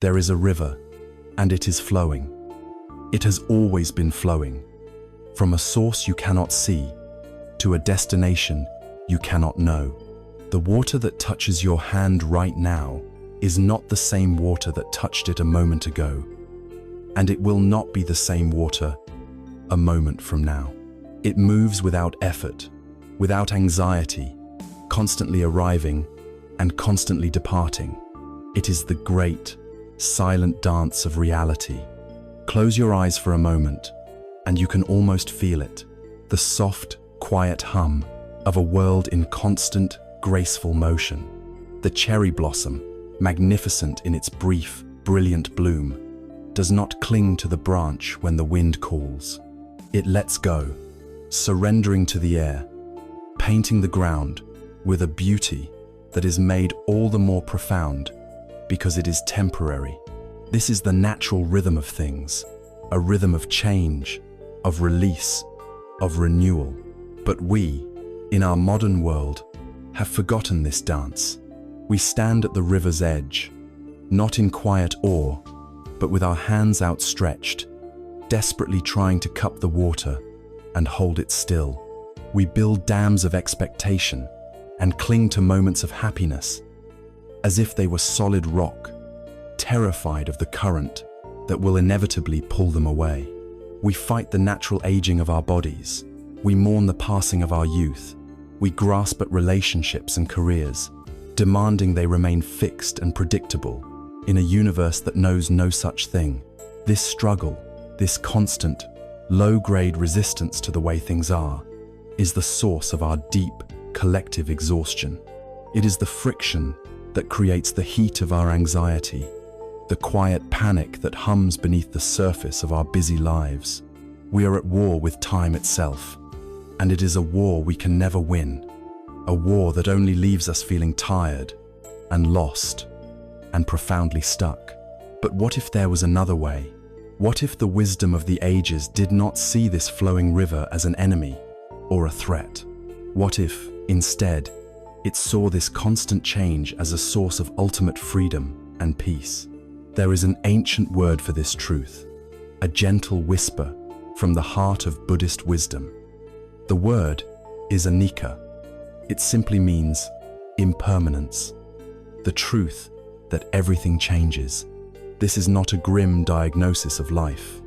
There is a river, and it is flowing. It has always been flowing, from a source you cannot see to a destination you cannot know. The water that touches your hand right now is not the same water that touched it a moment ago, and it will not be the same water a moment from now. It moves without effort, without anxiety, constantly arriving and constantly departing. It is the great, silent dance of reality. Close your eyes for a moment, and you can almost feel it, the soft, quiet hum of a world in constant, graceful motion. The cherry blossom, magnificent in its brief, brilliant bloom, does not cling to the branch when the wind calls. It lets go, surrendering to the air, painting the ground with a beauty that is made all the more profound because it is temporary. This is the natural rhythm of things, a rhythm of change, of release, of renewal. But we, in our modern world, have forgotten this dance. We stand at the river's edge, not in quiet awe, but with our hands outstretched, desperately trying to cup the water and hold it still. We build dams of expectation and cling to moments of happiness as if they were solid rock, terrified of the current that will inevitably pull them away. We fight the natural aging of our bodies. We mourn the passing of our youth. We grasp at relationships and careers, demanding they remain fixed and predictable in a universe that knows no such thing. This struggle, this constant, low-grade resistance to the way things are, is the source of our deep, collective exhaustion. It is the friction that creates the heat of our anxiety, the quiet panic that hums beneath the surface of our busy lives. We are at war with time itself, and it is a war we can never win, a war that only leaves us feeling tired and lost and profoundly stuck. But what if there was another way? What if the wisdom of the ages did not see this flowing river as an enemy or a threat? What if, instead, it saw this constant change as a source of ultimate freedom and peace? There is an ancient word for this truth, a gentle whisper from the heart of Buddhist wisdom. The word is Anicca. It simply means impermanence, the truth that everything changes. This is not a grim diagnosis of life.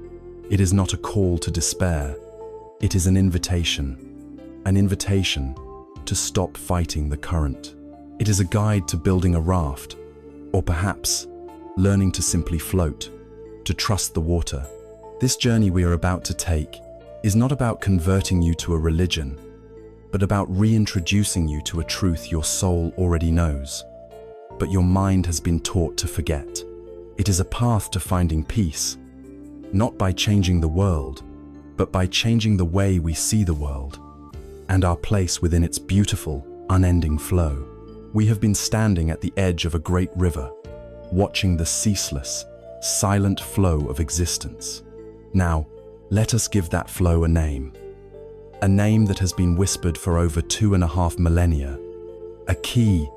It is not a call to despair. It is an invitation to stop fighting the current. It is a guide to building a raft, or perhaps learning to simply float, to trust the water. This journey we are about to take is not about converting you to a religion, but about reintroducing you to a truth your soul already knows, but your mind has been taught to forget. It is a path to finding peace, not by changing the world, but by changing the way we see the world and our place within its beautiful, unending flow. We have been standing at the edge of a great river, watching the ceaseless, silent flow of existence. Now, let us give that flow a name that has been whispered for over 2.5 millennia, a key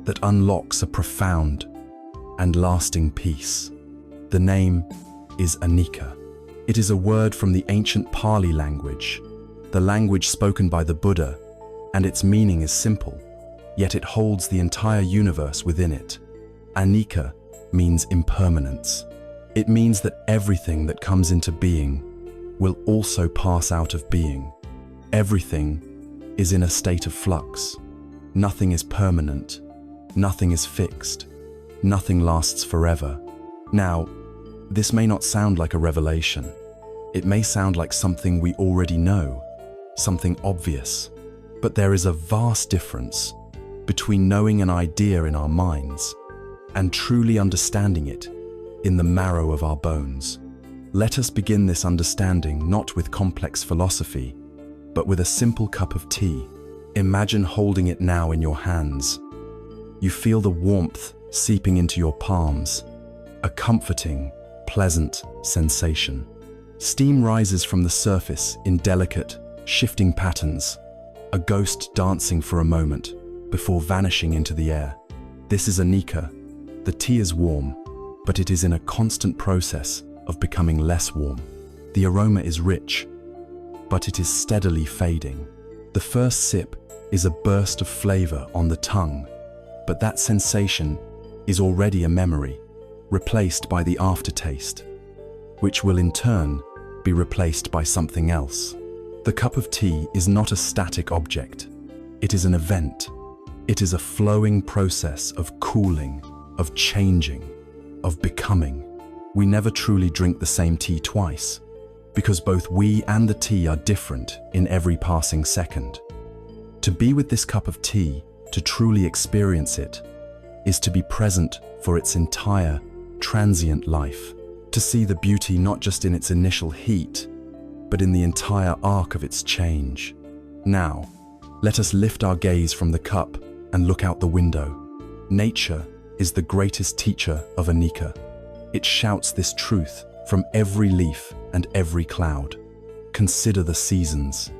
that unlocks a profound and lasting peace. The name is Anicca. It is a word from the ancient Pali language, the language spoken by the Buddha, and its meaning is simple, yet it holds the entire universe within it. Anicca means impermanence. It means that everything that comes into being will also pass out of being. Everything is in a state of flux. Nothing is permanent. Nothing is fixed. Nothing lasts forever. Now, this may not sound like a revelation. It may sound like something we already know, something obvious. But there is a vast difference between knowing an idea in our minds and truly understanding it in the marrow of our bones. Let us begin this understanding not with complex philosophy, but with a simple cup of tea. Imagine holding it now in your hands. You feel the warmth seeping into your palms, a comforting, pleasant sensation. Steam rises from the surface in delicate, shifting patterns, a ghost dancing for a moment before vanishing into the air. This is Anicca. The tea is warm, but it is in a constant process of becoming less warm. The aroma is rich, but it is steadily fading. The first sip is a burst of flavor on the tongue, but that sensation is already a memory, replaced by the aftertaste, which will in turn be replaced by something else. The cup of tea is not a static object. It is an event. It is a flowing process of cooling, of changing, of becoming. We never truly drink the same tea twice, because both we and the tea are different in every passing second. To be with this cup of tea, to truly experience it, is to be present for its entire, transient life, to see the beauty not just in its initial heat, but in the entire arc of its change. Now, let us lift our gaze from the cup and look out the window. Nature is the greatest teacher of Anicca. It shouts this truth from every leaf and every cloud. Consider the seasons.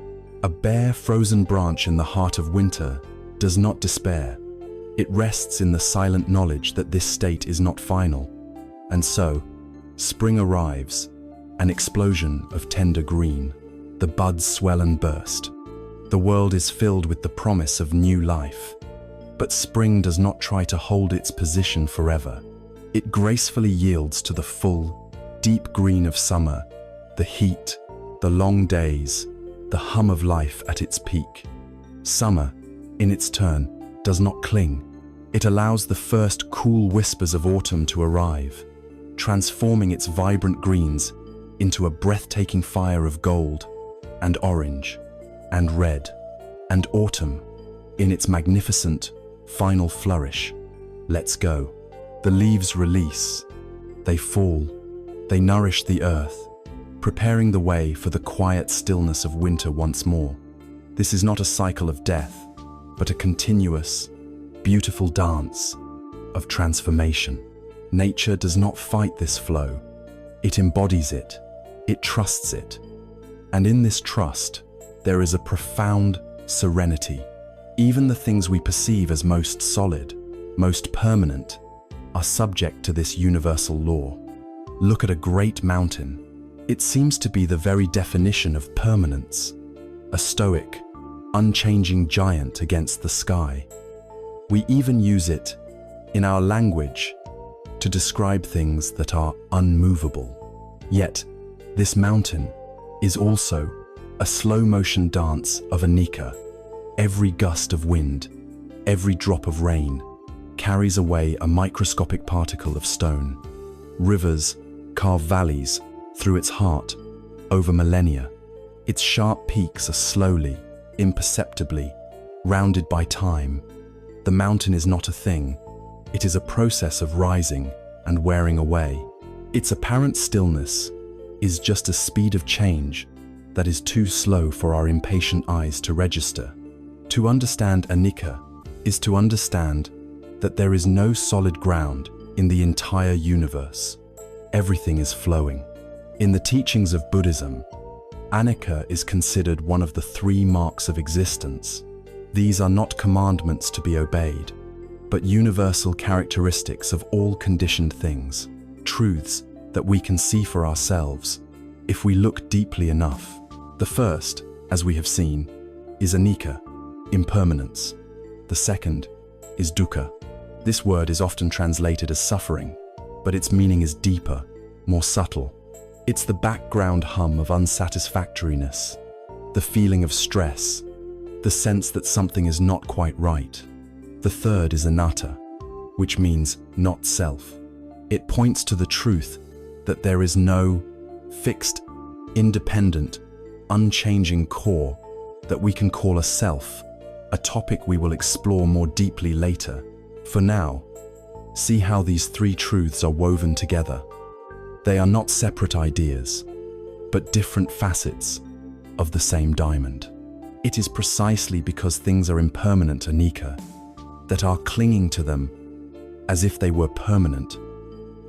A bare, frozen branch in the heart of winter does not despair. It rests in the silent knowledge that this state is not final. And so, spring arrives, an explosion of tender green. The buds swell and burst. The world is filled with the promise of new life. But spring does not try to hold its position forever. It gracefully yields to the full, deep green of summer, the heat, the long days, the hum of life at its peak. Summer, in its turn, does not cling. It allows the first cool whispers of autumn to arrive, transforming its vibrant greens into a breathtaking fire of gold and orange and red. And autumn, in its magnificent, final flourish, lets go. The leaves release. They fall. They nourish the earth, preparing the way for the quiet stillness of winter once more. This is not a cycle of death, but a continuous, beautiful dance of transformation. Nature does not fight this flow. It embodies it. It trusts it. And in this trust, there is a profound serenity. Even the things we perceive as most solid, most permanent, are subject to this universal law. Look at a great mountain. It seems to be the very definition of permanence, a stoic, unchanging giant against the sky. We even use it, in our language, to describe things that are unmovable. Yet, this mountain is also a slow-motion dance of Anicca. Every gust of wind, every drop of rain, carries away a microscopic particle of stone. Rivers carve valleys through its heart over millennia. Its sharp peaks are slowly, imperceptibly, rounded by time. The mountain is not a thing. It is a process of rising and wearing away. Its apparent stillness is just a speed of change that is too slow for our impatient eyes to register. To understand Anicca is to understand that there is no solid ground in the entire universe. Everything is flowing. In the teachings of Buddhism, Anicca is considered one of the 3 marks of existence. These are not commandments to be obeyed, but universal characteristics of all conditioned things, truths that we can see for ourselves if we look deeply enough. The first, as we have seen, is Anicca, impermanence. The second is dukkha. This word is often translated as suffering, but its meaning is deeper, more subtle. It's the background hum of unsatisfactoriness, the feeling of stress, the sense that something is not quite right. The third is anatta, which means not self. It points to the truth that there is no fixed, independent, unchanging core that we can call a self, a topic we will explore more deeply later. For now, see how these 3 truths are woven together. They are not separate ideas, but different facets of the same diamond. It is precisely because things are impermanent, Anicca, that our clinging to them as if they were permanent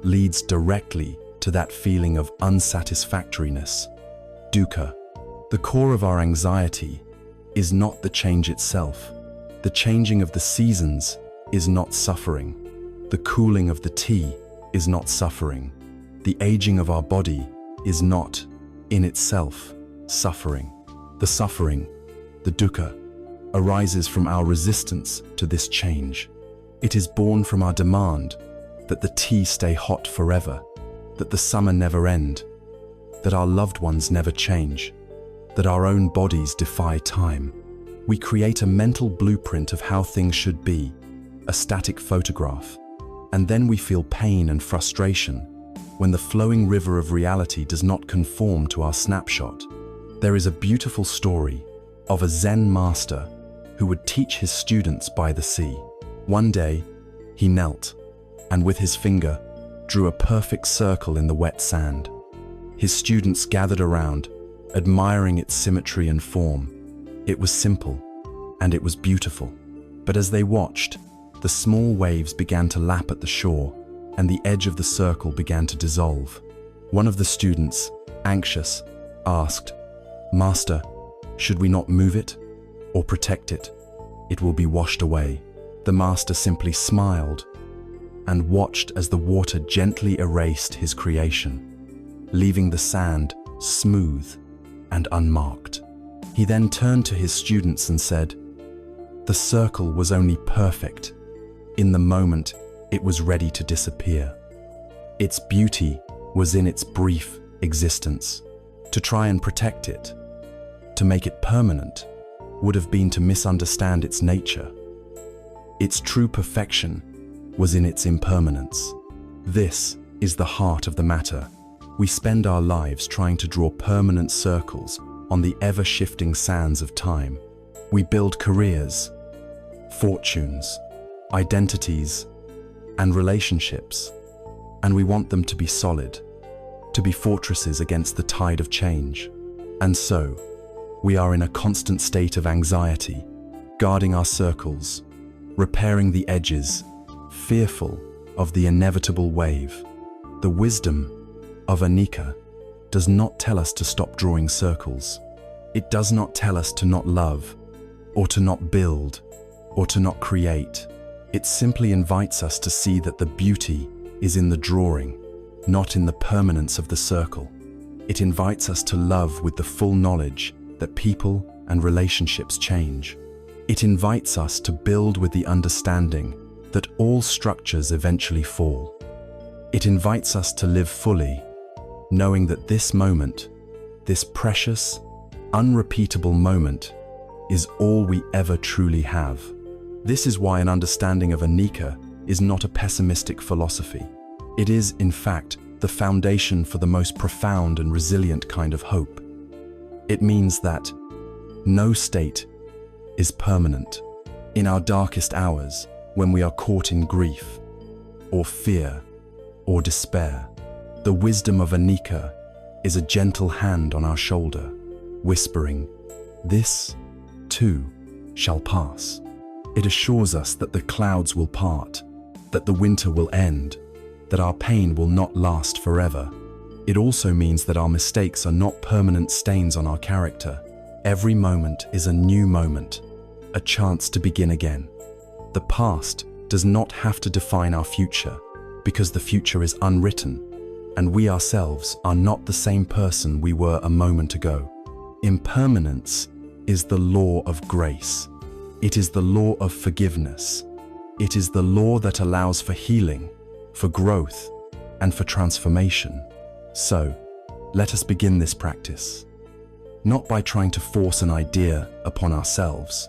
leads directly to that feeling of unsatisfactoriness, dukkha. The core of our anxiety is not the change itself. The changing of the seasons is not suffering. The cooling of the tea is not suffering. The aging of our body is not, in itself, suffering. The suffering, the dukkha, arises from our resistance to this change. It is born from our demand that the tea stay hot forever, that the summer never end, that our loved ones never change, that our own bodies defy time. We create a mental blueprint of how things should be, a static photograph, and then we feel pain and frustration when the flowing river of reality does not conform to our snapshot. There is a beautiful story of a Zen master who would teach his students by the sea. One day, he knelt and with his finger drew a perfect circle in the wet sand. His students gathered around, admiring its symmetry and form. It was simple, and it was beautiful. But as they watched, the small waves began to lap at the shore, and the edge of the circle began to dissolve. One of the students, anxious, asked, "Master, should we not move it or protect it? It will be washed away." The master simply smiled and watched as the water gently erased his creation, leaving the sand smooth and unmarked. He then turned to his students and said, "The circle was only perfect. In the moment, it was ready to disappear. Its beauty was in its brief existence. To try and protect it, to make it permanent, would have been to misunderstand its nature. Its true perfection was in its impermanence." This is the heart of the matter. We spend our lives trying to draw permanent circles on the ever-shifting sands of time. We build careers, fortunes, identities, and relationships, and we want them to be solid, to be fortresses against the tide of change. And so, we are in a constant state of anxiety, guarding our circles, repairing the edges, fearful of the inevitable wave. The wisdom of Anicca does not tell us to stop drawing circles. It does not tell us to not love, or to not build, or to not create. It simply invites us to see that the beauty is in the drawing, not in the permanence of the circle. It invites us to love with the full knowledge that people and relationships change. It invites us to build with the understanding that all structures eventually fall. It invites us to live fully, knowing that this moment, this precious, unrepeatable moment, is all we ever truly have. This is why an understanding of Anicca is not a pessimistic philosophy. It is, in fact, the foundation for the most profound and resilient kind of hope. It means that no state is permanent. In our darkest hours, when we are caught in grief, or fear, or despair, the wisdom of Anicca is a gentle hand on our shoulder, whispering, "This, too, shall pass." It assures us that the clouds will part, that the winter will end, that our pain will not last forever. It also means that our mistakes are not permanent stains on our character. Every moment is a new moment, a chance to begin again. The past does not have to define our future, because the future is unwritten, and we ourselves are not the same person we were a moment ago. Impermanence is the law of grace. It is the law of forgiveness. It is the law that allows for healing, for growth, and for transformation. So, let us begin this practice, not by trying to force an idea upon ourselves,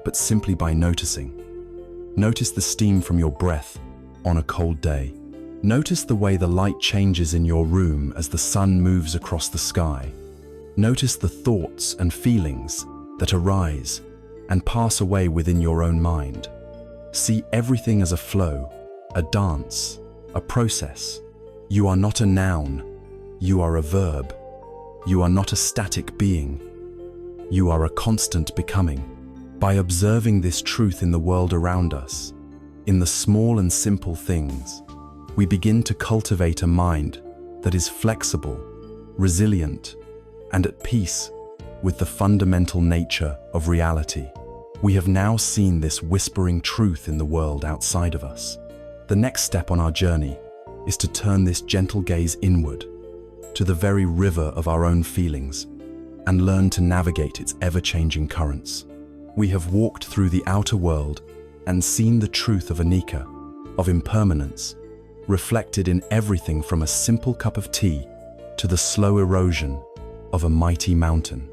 but simply by noticing. Notice the steam from your breath on a cold day. Notice the way the light changes in your room as the sun moves across the sky. Notice the thoughts and feelings that arise and pass away within your own mind. See everything as a flow, a dance, a process. You are not a noun, you are a verb. You are not a static being, you are a constant becoming. By observing this truth in the world around us, in the small and simple things, we begin to cultivate a mind that is flexible, resilient, and at peace with the fundamental nature of reality. We have now seen this whispering truth in the world outside of us. The next step on our journey is to turn this gentle gaze inward, to the very river of our own feelings, and learn to navigate its ever-changing currents. We have walked through the outer world and seen the truth of Anicca, of impermanence, reflected in everything from a simple cup of tea to the slow erosion of a mighty mountain.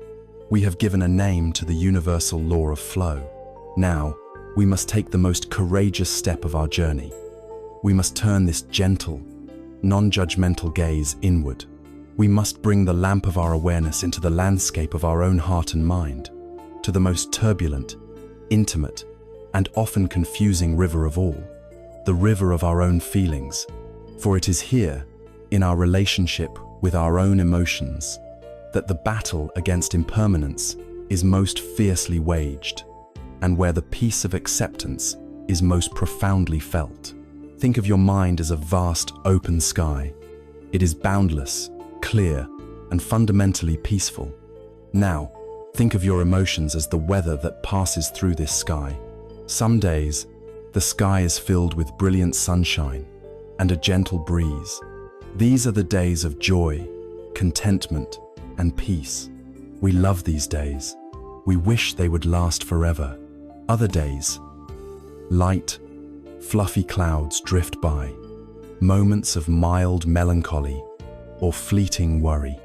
We have given a name to the universal law of flow. Now, we must take the most courageous step of our journey. We must turn this gentle, non-judgmental gaze inward. We must bring the lamp of our awareness into the landscape of our own heart and mind, to the most turbulent, intimate, and often confusing river of all, the river of our own feelings. For it is here, in our relationship with our own emotions, that the battle against impermanence is most fiercely waged, and where the peace of acceptance is most profoundly felt. Think of your mind as a vast open sky. It is boundless, clear, and fundamentally peaceful. Now, think of your emotions as the weather that passes through this sky. Some days, the sky is filled with brilliant sunshine and a gentle breeze. These are the days of joy, contentment, and peace. We love these days. We wish they would last forever. Other days, light, fluffy clouds drift by, moments of mild melancholy or fleeting worry.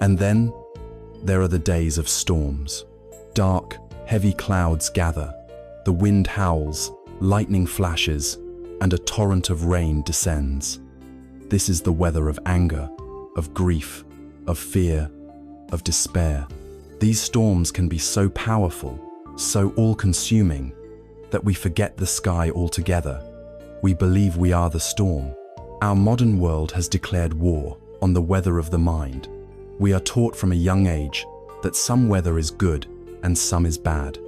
And then there are the days of storms. Dark, heavy clouds gather, the wind howls, lightning flashes, and a torrent of rain descends. This is the weather of anger, of grief, of fear, of despair. These storms can be so powerful, so all-consuming, that we forget the sky altogether. We believe we are the storm. Our modern world has declared war on the weather of the mind. We are taught from a young age that some weather is good and some is bad.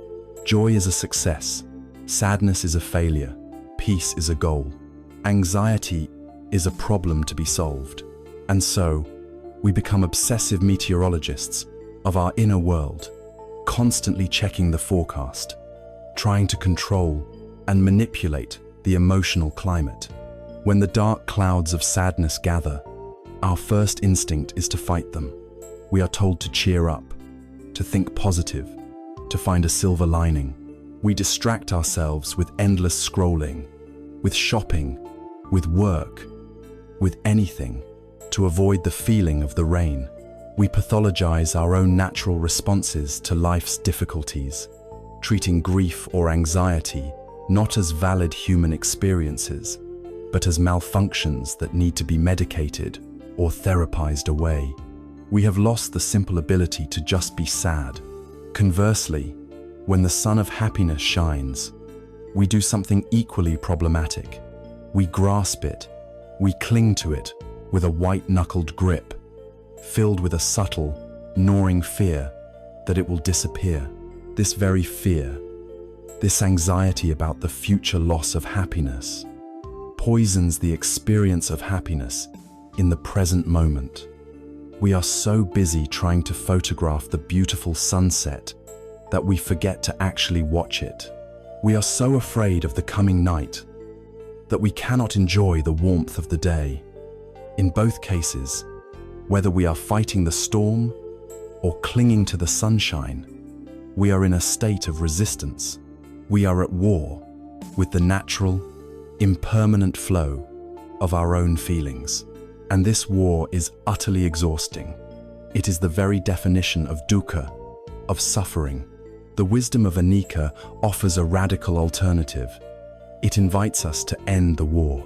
Joy is a success, sadness is a failure, peace is a goal, anxiety is a problem to be solved. And so, we become obsessive meteorologists of our inner world, constantly checking the forecast, trying to control and manipulate the emotional climate. When the dark clouds of sadness gather, our first instinct is to fight them. We are told to cheer up, to think positive, to find a silver lining. We distract ourselves with endless scrolling, with shopping, with work, with anything, to avoid the feeling of the rain. We pathologize our own natural responses to life's difficulties, treating grief or anxiety not as valid human experiences, but as malfunctions that need to be medicated or therapized away. We have lost the simple ability to just be sad. Conversely, when the sun of happiness shines, we do something equally problematic. We grasp it, we cling to it with a white-knuckled grip, filled with a subtle, gnawing fear that it will disappear. This very fear, this anxiety about the future loss of happiness, poisons the experience of happiness in the present moment. We are so busy trying to photograph the beautiful sunset that we forget to actually watch it. We are so afraid of the coming night that we cannot enjoy the warmth of the day. In both cases, whether we are fighting the storm or clinging to the sunshine, we are in a state of resistance. We are at war with the natural, impermanent flow of our own feelings. And this war is utterly exhausting. It is the very definition of dukkha, of suffering. The wisdom of Anicca offers a radical alternative. It invites us to end the war.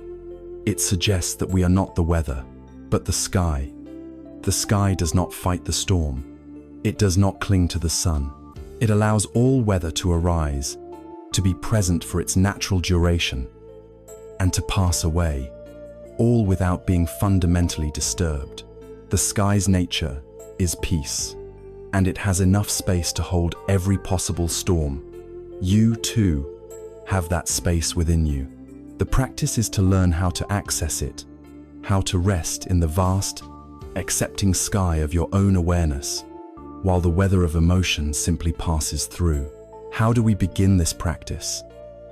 It suggests that we are not the weather, but the sky. The sky does not fight the storm. It does not cling to the sun. It allows all weather to arise, to be present for its natural duration, and to pass away, all without being fundamentally disturbed. The sky's nature is peace, and it has enough space to hold every possible storm. You, too, have that space within you. The practice is to learn how to access it, how to rest in the vast, accepting sky of your own awareness, while the weather of emotion simply passes through. How do we begin this practice?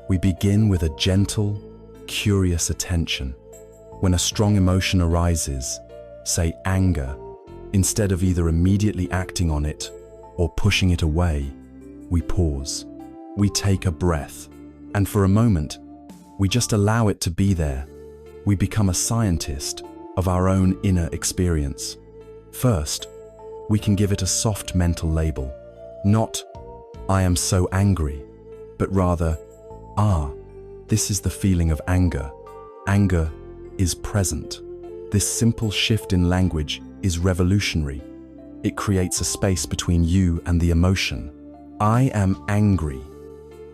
We begin with a gentle, curious attention. When a strong emotion arises, say anger, instead of either immediately acting on it or pushing it away, we pause. We take a breath, and for a moment, we just allow it to be there. We become a scientist of our own inner experience. First, we can give it a soft mental label. Not, "I am so angry," but rather, this is the feeling of anger. Anger is present. This simple shift in language is revolutionary. It creates a space between you and the emotion. "I am angry"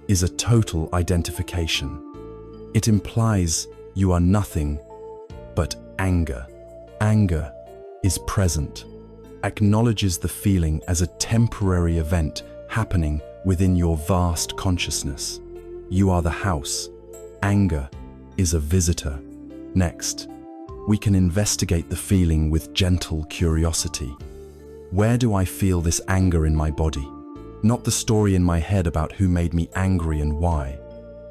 is a total identification. It implies you are nothing but anger. Anger is present, acknowledges the feeling as a temporary event happening within your vast consciousness. You are the house. Anger is a visitor. Next, we can investigate the feeling with gentle curiosity. Where do I feel this anger in my body? Not the story in my head about who made me angry and why,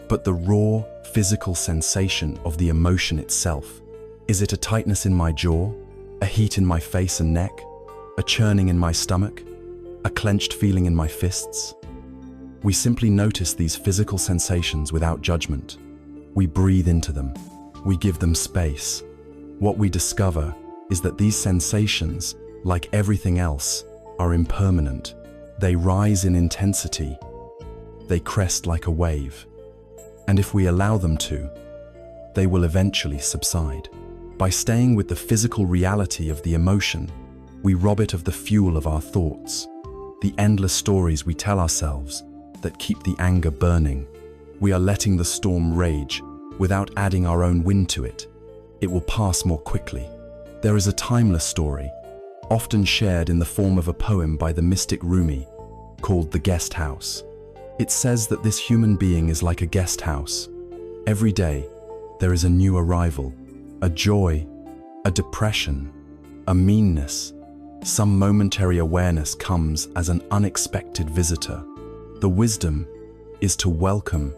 but the raw, physical sensation of the emotion itself. Is it a tightness in my jaw, a heat in my face and neck, a churning in my stomach, a clenched feeling in my fists? We simply notice these physical sensations without judgment. We breathe into them. We give them space. What we discover is that these sensations, like everything else, are impermanent. They rise in intensity. They crest like a wave. And if we allow them to, they will eventually subside. By staying with the physical reality of the emotion, we rob it of the fuel of our thoughts, the endless stories we tell ourselves that keep the anger burning. We are letting the storm rage without adding our own wind to it. It will pass more quickly. There is a timeless story, often shared in the form of a poem by the mystic Rumi, called The Guest House. It says that this human being is like a guest house. Every day, there is a new arrival, a joy, a depression, a meanness. Some momentary awareness comes as an unexpected visitor. The wisdom is to welcome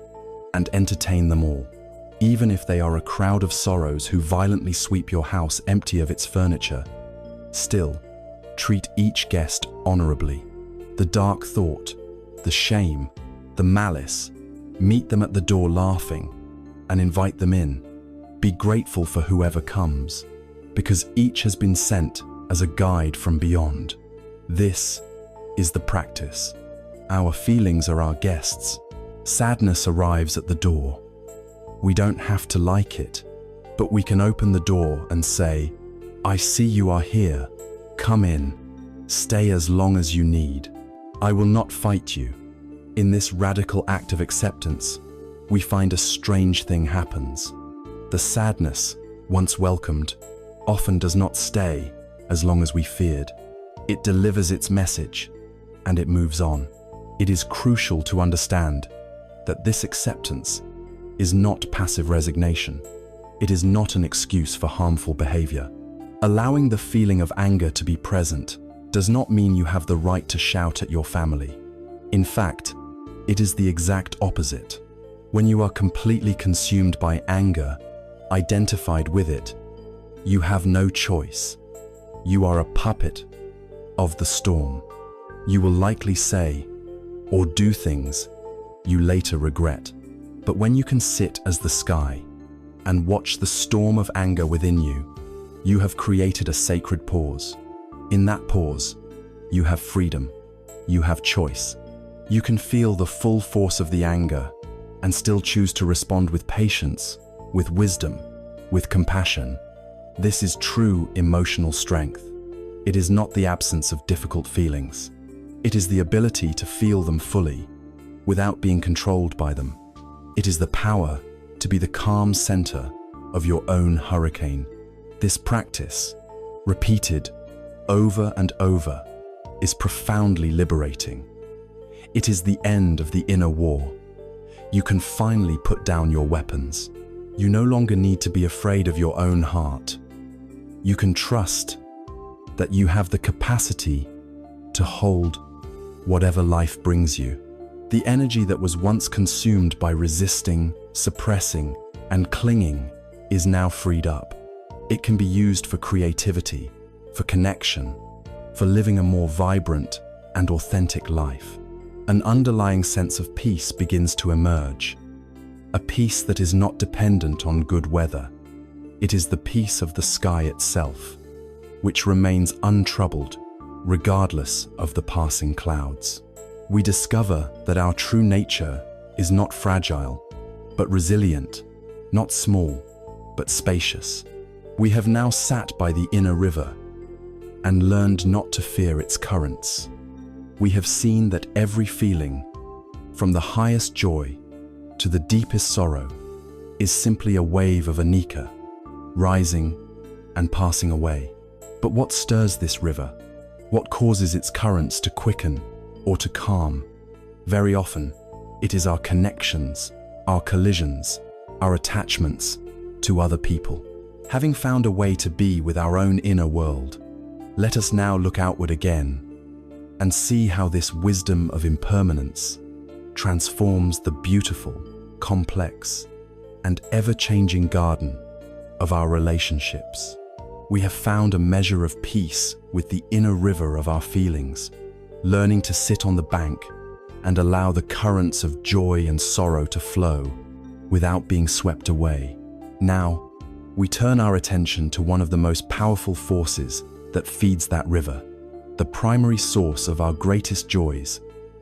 and entertain them all, even if they are a crowd of sorrows who violently sweep your house empty of its furniture. Still, treat each guest honorably. The dark thought, the shame, the malice, meet them at the door laughing and invite them in. Be grateful for whoever comes, because each has been sent as a guide from beyond. This is the practice. Our feelings are our guests. Sadness arrives at the door. We don't have to like it, but we can open the door and say, "I see you are here. Come in. Stay as long as you need. I will not fight you." In this radical act of acceptance, we find a strange thing happens. The sadness, once welcomed, often does not stay as long as we feared. It delivers its message, and it moves on. It is crucial to understand that this acceptance is not passive resignation. It is not an excuse for harmful behavior. Allowing the feeling of anger to be present does not mean you have the right to shout at your family. In fact, it is the exact opposite. When you are completely consumed by anger, identified with it, you have no choice. You are a puppet of the storm. You will likely say or do things you later regret. But when you can sit as the sky and watch the storm of anger within you, you have created a sacred pause. In that pause, you have freedom. You have choice. You can feel the full force of the anger and still choose to respond with patience, with wisdom, with compassion. This is true emotional strength. It is not the absence of difficult feelings. It is the ability to feel them fully, without being controlled by them. It is the power to be the calm center of your own hurricane. This practice, repeated over and over, is profoundly liberating. It is the end of the inner war. You can finally put down your weapons. You no longer need to be afraid of your own heart. You can trust that you have the capacity to hold whatever life brings you. The energy that was once consumed by resisting, suppressing, and clinging is now freed up. It can be used for creativity, for connection, for living a more vibrant and authentic life. An underlying sense of peace begins to emerge, a peace that is not dependent on good weather. It is the peace of the sky itself, which remains untroubled regardless of the passing clouds. We discover that our true nature is not fragile, but resilient, not small, but spacious. We have now sat by the inner river and learned not to fear its currents. We have seen that every feeling, from the highest joy to the deepest sorrow, is simply a wave of Anicca, rising and passing away. But what stirs this river? What causes its currents to quicken or to calm? Very often, it is our connections, our collisions, our attachments to other people. Having found a way to be with our own inner world, let us now look outward again and see how this wisdom of impermanence transforms the beautiful, complex, and ever-changing garden of our relationships. We have found a measure of peace with the inner river of our feelings, learning to sit on the bank and allow the currents of joy and sorrow to flow without being swept away. Now, we turn our attention to one of the most powerful forces that feeds that river, the primary source of our greatest joys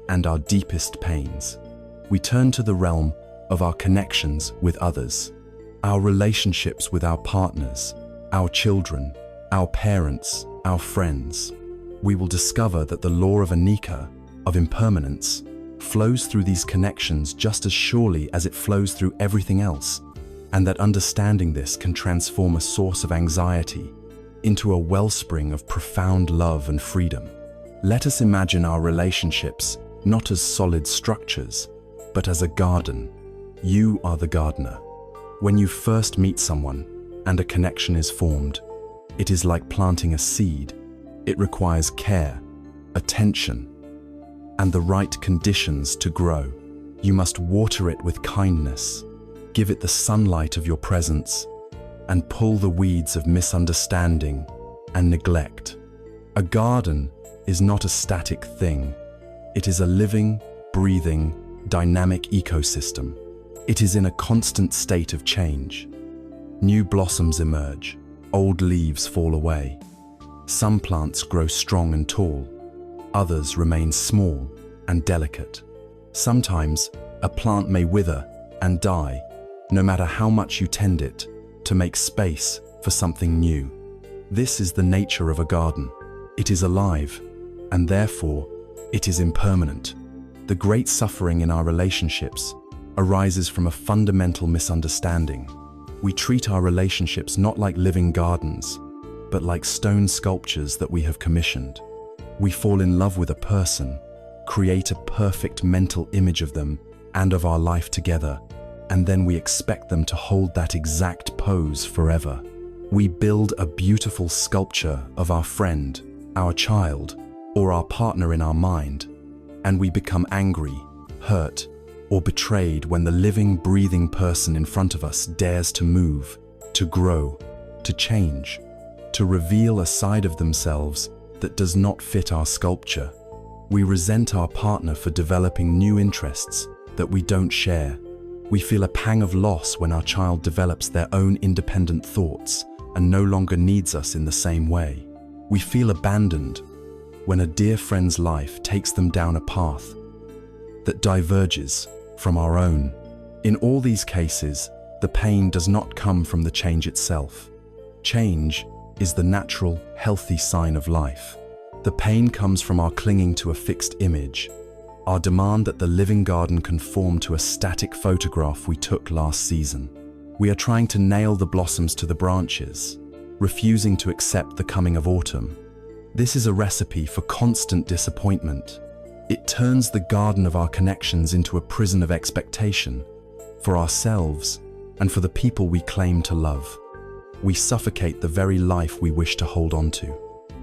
and our deepest pains. We turn to the realm of our connections with others, our relationships with our partners, our children, our parents, our friends. We will discover that the law of Anicca, of impermanence, flows through these connections just as surely as it flows through everything else, and that understanding this can transform a source of anxiety into a wellspring of profound love and freedom. Let us imagine our relationships not as solid structures, but as a garden. You are the gardener. When you first meet someone and a connection is formed, it is like planting a seed. It requires care, attention, and the right conditions to grow. You must water it with kindness, give it the sunlight of your presence, and pull the weeds of misunderstanding and neglect. A garden is not a static thing. It is a living, breathing, dynamic ecosystem. It is in a constant state of change. New blossoms emerge, old leaves fall away. Some plants grow strong and tall, others remain small and delicate. Sometimes a plant may wither and die, no matter how much you tend it, to make space for something new. This is the nature of a garden. It is alive, and therefore it is impermanent. The great suffering in our relationships arises from a fundamental misunderstanding. We treat our relationships not like living gardens, but like stone sculptures that we have commissioned. We fall in love with a person, create a perfect mental image of them and of our life together, and then we expect them to hold that exact pose forever. We build a beautiful sculpture of our friend, our child, or our partner in our mind, and we become angry, hurt, or betrayed when the living, breathing person in front of us dares to move, to grow, to change, to reveal a side of themselves that does not fit our sculpture. We resent our partner for developing new interests that we don't share. We feel a pang of loss when our child develops their own independent thoughts and no longer needs us in the same way. We feel abandoned when a dear friend's life takes them down a path that diverges from our own. In all these cases, the pain does not come from the change itself. Change is the natural, healthy sign of life. The pain comes from our clinging to a fixed image, our demand that the living garden conform to a static photograph we took last season. We are trying to nail the blossoms to the branches, refusing to accept the coming of autumn. This is a recipe for constant disappointment. It turns the garden of our connections into a prison of expectation, for ourselves and for the people we claim to love. We suffocate the very life we wish to hold on to.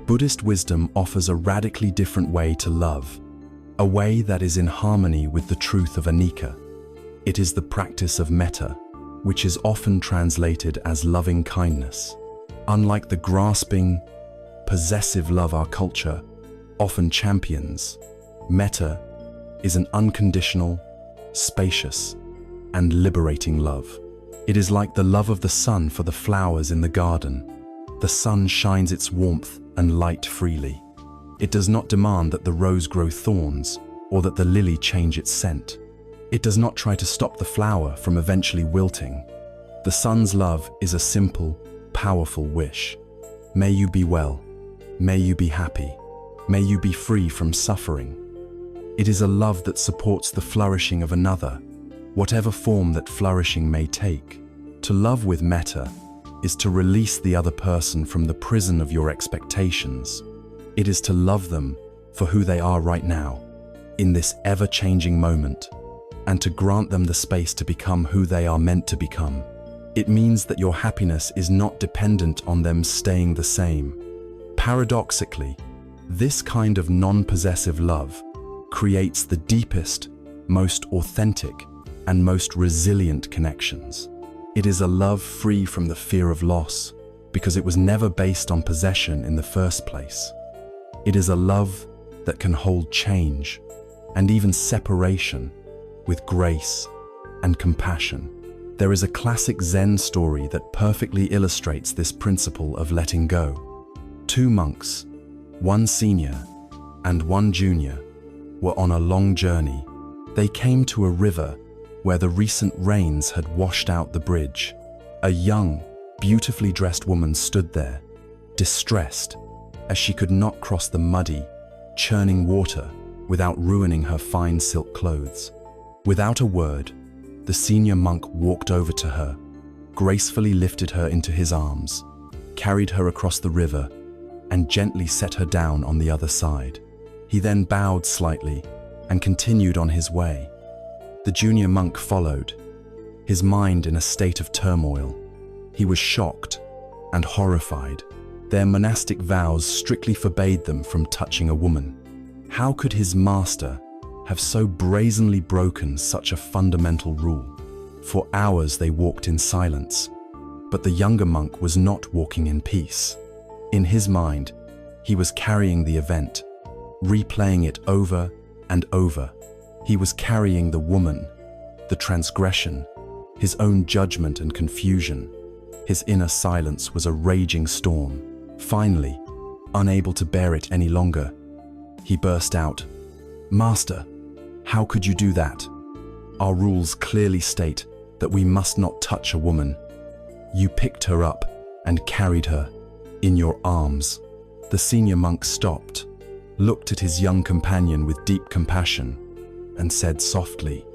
Buddhist wisdom offers a radically different way to love, a way that is in harmony with the truth of Anicca. It is the practice of metta, which is often translated as loving kindness. Unlike the grasping, possessive love our culture often champions, metta is an unconditional, spacious, and liberating love. It is like the love of the sun for the flowers in the garden. The sun shines its warmth and light freely. It does not demand that the rose grow thorns or that the lily change its scent. It does not try to stop the flower from eventually wilting. The sun's love is a simple, powerful wish. May you be well. May you be happy. May you be free from suffering. It is a love that supports the flourishing of another, whatever form that flourishing may take. To love with metta is to release the other person from the prison of your expectations. It is to love them for who they are right now, in this ever-changing moment, and to grant them the space to become who they are meant to become. It means that your happiness is not dependent on them staying the same. Paradoxically, this kind of non-possessive love creates the deepest, most authentic, and most resilient connections. It is a love free from the fear of loss, because it was never based on possession in the first place. It is a love that can hold change, and even separation, with grace and compassion. There is a classic Zen story that perfectly illustrates this principle of letting go. Two monks, one senior and one junior, were on a long journey. They came to a river where the recent rains had washed out the bridge. A young, beautifully dressed woman stood there, distressed, as she could not cross the muddy, churning water without ruining her fine silk clothes. Without a word, the senior monk walked over to her, gracefully lifted her into his arms, carried her across the river, and gently set her down on the other side. He then bowed slightly and continued on his way. The junior monk followed, his mind in a state of turmoil. He was shocked and horrified. Their monastic vows strictly forbade them from touching a woman. How could his master have so brazenly broken such a fundamental rule? For hours they walked in silence, but the younger monk was not walking in peace. In his mind, he was carrying the event, replaying it over and over. He was carrying the woman, the transgression, his own judgment and confusion. His inner silence was a raging storm. Finally, unable to bear it any longer, he burst out, "Master, how could you do that? Our rules clearly state that we must not touch a woman. You picked her up and carried her in your arms." The senior monk stopped, looked at his young companion with deep compassion, and said softly,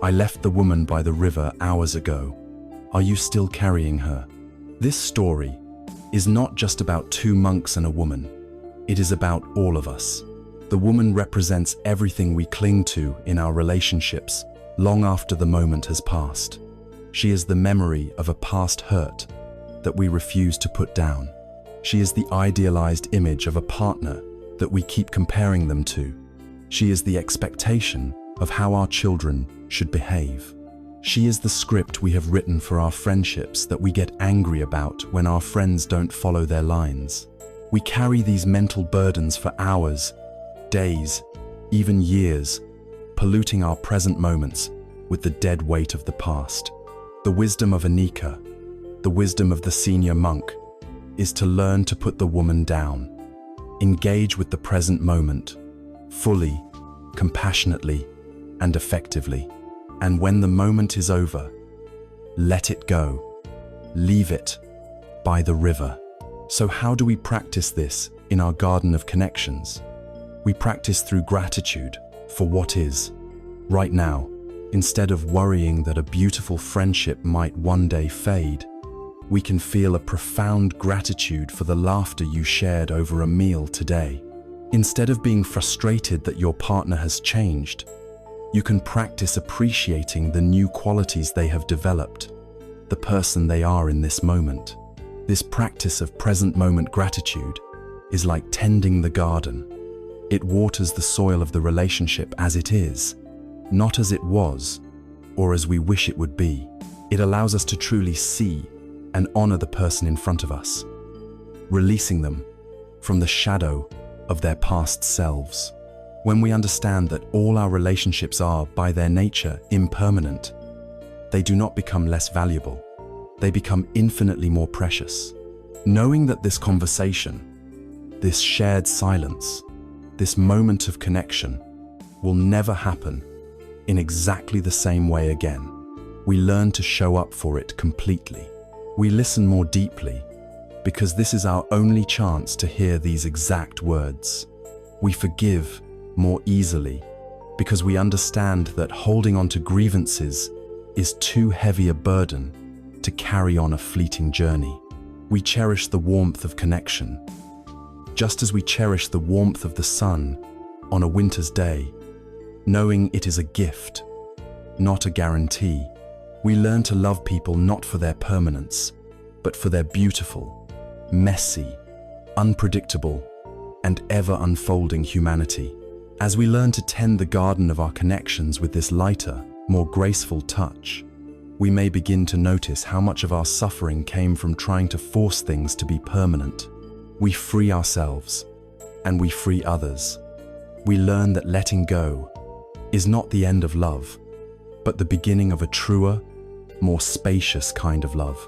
"I left the woman by the river hours ago. Are you still carrying her?" This story is not just about two monks and a woman. It is about all of us. The woman represents everything we cling to in our relationships long after the moment has passed. She is the memory of a past hurt that we refuse to put down. She is the idealized image of a partner that we keep comparing them to. She is the expectation of how our children should behave. She is the script we have written for our friendships that we get angry about when our friends don't follow their lines. We carry these mental burdens for hours, days, even years, polluting our present moments with the dead weight of the past. The wisdom of Anicca, the wisdom of the senior monk, is to learn to put the woman down. Engage with the present moment, fully, compassionately, and effectively. And when the moment is over, let it go. Leave it by the river. So how do we practice this in our garden of connections? We practice through gratitude for what is. Right now, instead of worrying that a beautiful friendship might one day fade, we can feel a profound gratitude for the laughter you shared over a meal today. Instead of being frustrated that your partner has changed, you can practice appreciating the new qualities they have developed, the person they are in this moment. This practice of present moment gratitude is like tending the garden. It waters the soil of the relationship as it is, not as it was or as we wish it would be. It allows us to truly see and honor the person in front of us, releasing them from the shadow of their past selves. When we understand that all our relationships are, by their nature, impermanent, they do not become less valuable. They become infinitely more precious. Knowing that this conversation, this shared silence, this moment of connection will never happen in exactly the same way again, we learn to show up for it completely. We listen more deeply because this is our only chance to hear these exact words. We forgive more easily because we understand that holding on to grievances is too heavy a burden to carry on a fleeting journey. We cherish the warmth of connection, just as we cherish the warmth of the sun on a winter's day, knowing it is a gift, not a guarantee. We learn to love people not for their permanence, but for their beautiful, messy, unpredictable, and ever unfolding humanity. As we learn to tend the garden of our connections with this lighter, more graceful touch, we may begin to notice how much of our suffering came from trying to force things to be permanent. We free ourselves, and we free others. We learn that letting go is not the end of love, but the beginning of a truer, more spacious kind of love.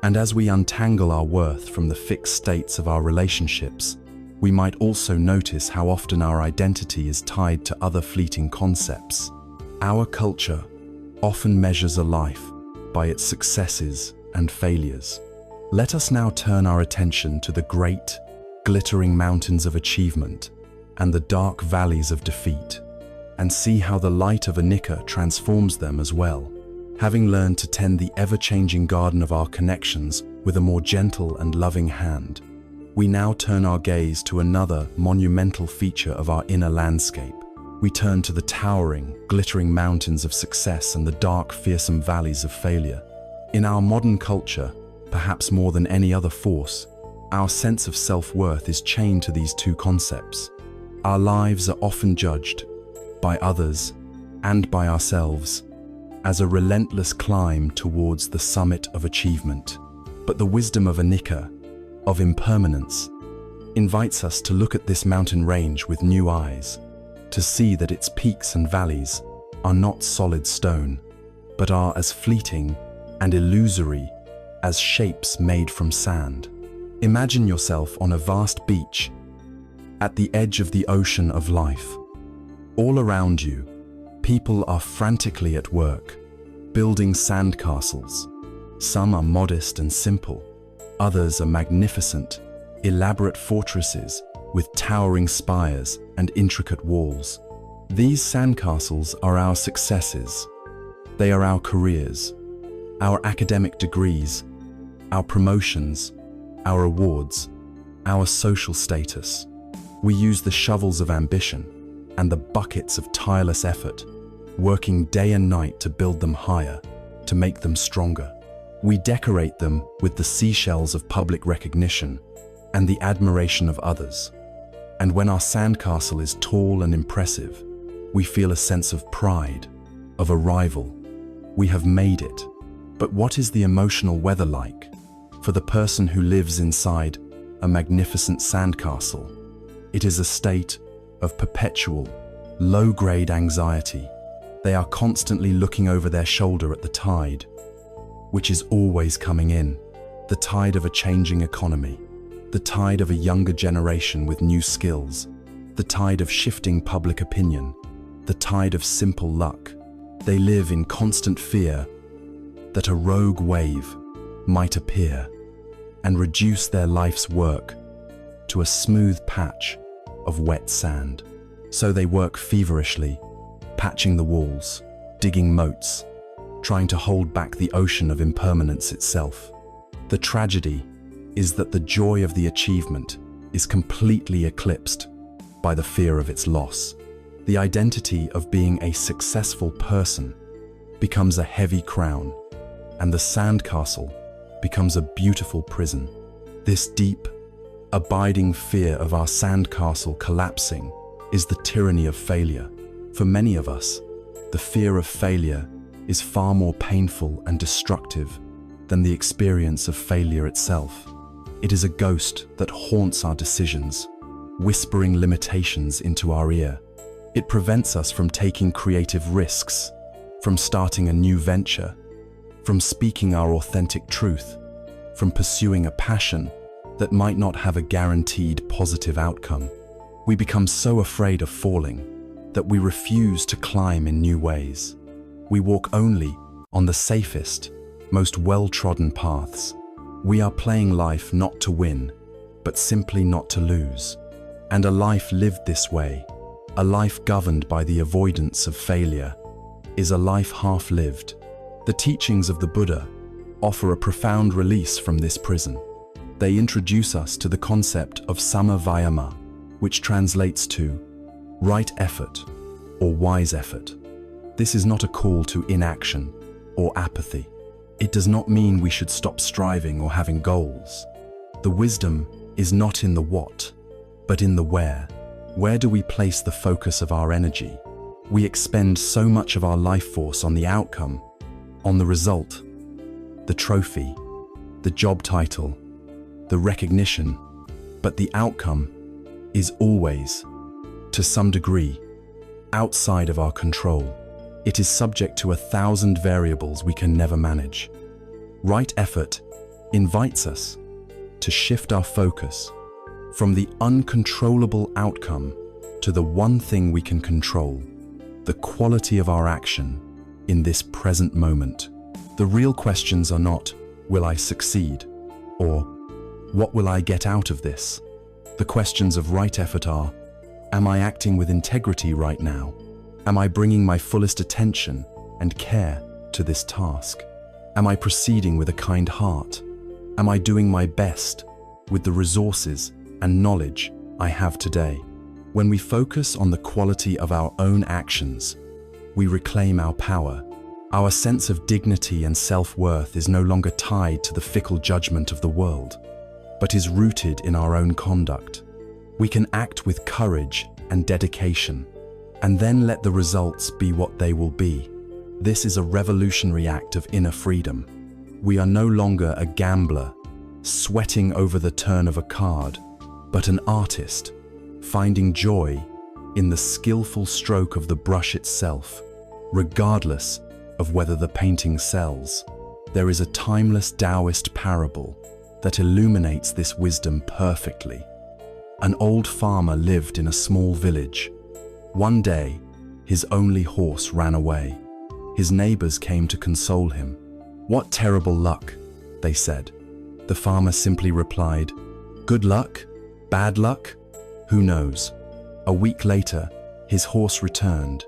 And as we untangle our worth from the fixed states of our relationships, we might also notice how often our identity is tied to other fleeting concepts. Our culture often measures a life by its successes and failures. Let us now turn our attention to the great, glittering mountains of achievement and the dark valleys of defeat, and see how the light of Anicca transforms them as well. Having learned to tend the ever-changing garden of our connections with a more gentle and loving hand, we now turn our gaze to another monumental feature of our inner landscape. We turn to the towering, glittering mountains of success and the dark, fearsome valleys of failure. In our modern culture, perhaps more than any other force, our sense of self-worth is chained to these two concepts. Our lives are often judged, by others and by ourselves, as a relentless climb towards the summit of achievement. But the wisdom of Anicca, of impermanence, invites us to look at this mountain range with new eyes, to see that its peaks and valleys are not solid stone, but are as fleeting and illusory as shapes made from sand. Imagine yourself on a vast beach, at the edge of the ocean of life. All around you, people are frantically at work, building sandcastles. Some are modest and simple, others are magnificent, elaborate fortresses with towering spires and intricate walls. These sandcastles are our successes. They are our careers, our academic degrees, our promotions, our awards, our social status. We use the shovels of ambition and the buckets of tireless effort, working day and night to build them higher, to make them stronger. We decorate them with the seashells of public recognition and the admiration of others. And when our sandcastle is tall and impressive, we feel a sense of pride, of arrival. We have made it. But what is the emotional weather like for the person who lives inside a magnificent sandcastle? It is a state of perpetual, low-grade anxiety. They are constantly looking over their shoulder at the tide, which is always coming in, the tide of a changing economy, the tide of a younger generation with new skills, the tide of shifting public opinion, the tide of simple luck. They live in constant fear that a rogue wave might appear and reduce their life's work to a smooth patch of wet sand. So they work feverishly, patching the walls, digging moats, trying to hold back the ocean of impermanence itself. The tragedy is that the joy of the achievement is completely eclipsed by the fear of its loss. The identity of being a successful person becomes a heavy crown, and the sandcastle becomes a beautiful prison. This deep, abiding fear of our sandcastle collapsing is the tyranny of failure. For many of us, the fear of failure is far more painful and destructive than the experience of failure itself. It is a ghost that haunts our decisions, whispering limitations into our ear. It prevents us from taking creative risks, from starting a new venture, from speaking our authentic truth, from pursuing a passion that might not have a guaranteed positive outcome. We become so afraid of falling that we refuse to climb in new ways. We walk only on the safest, most well-trodden paths. We are playing life not to win, but simply not to lose. And a life lived this way, a life governed by the avoidance of failure, is a life half-lived. The teachings of the Buddha offer a profound release from this prison. They introduce us to the concept of samavayama, which translates to right effort or wise effort. This is not a call to inaction or apathy. It does not mean we should stop striving or having goals. The wisdom is not in the what, but in the where. Where do we place the focus of our energy? We expend so much of our life force on the outcome, on the result, the trophy, the job title, the recognition, but the outcome is always, to some degree, outside of our control. It is subject to 1,000 variables we can never manage. Right effort invites us to shift our focus from the uncontrollable outcome to the one thing we can control, the quality of our action in this present moment. The real questions are not, will I succeed? Or, what will I get out of this? The questions of right effort are, am I acting with integrity right now? Am I bringing my fullest attention and care to this task? Am I proceeding with a kind heart? Am I doing my best with the resources and knowledge I have today? When we focus on the quality of our own actions, we reclaim our power. Our sense of dignity and self-worth is no longer tied to the fickle judgment of the world, but is rooted in our own conduct. We can act with courage and dedication, and then let the results be what they will be. This is a revolutionary act of inner freedom. We are no longer a gambler, sweating over the turn of a card, but an artist, finding joy in the skillful stroke of the brush itself, regardless of whether the painting sells. There is a timeless Taoist parable that illuminates this wisdom perfectly. An old farmer lived in a small village. One day, his only horse ran away. His neighbors came to console him. "What terrible luck," they said. The farmer simply replied, "Good luck? Bad luck? Who knows?" A week later, his horse returned,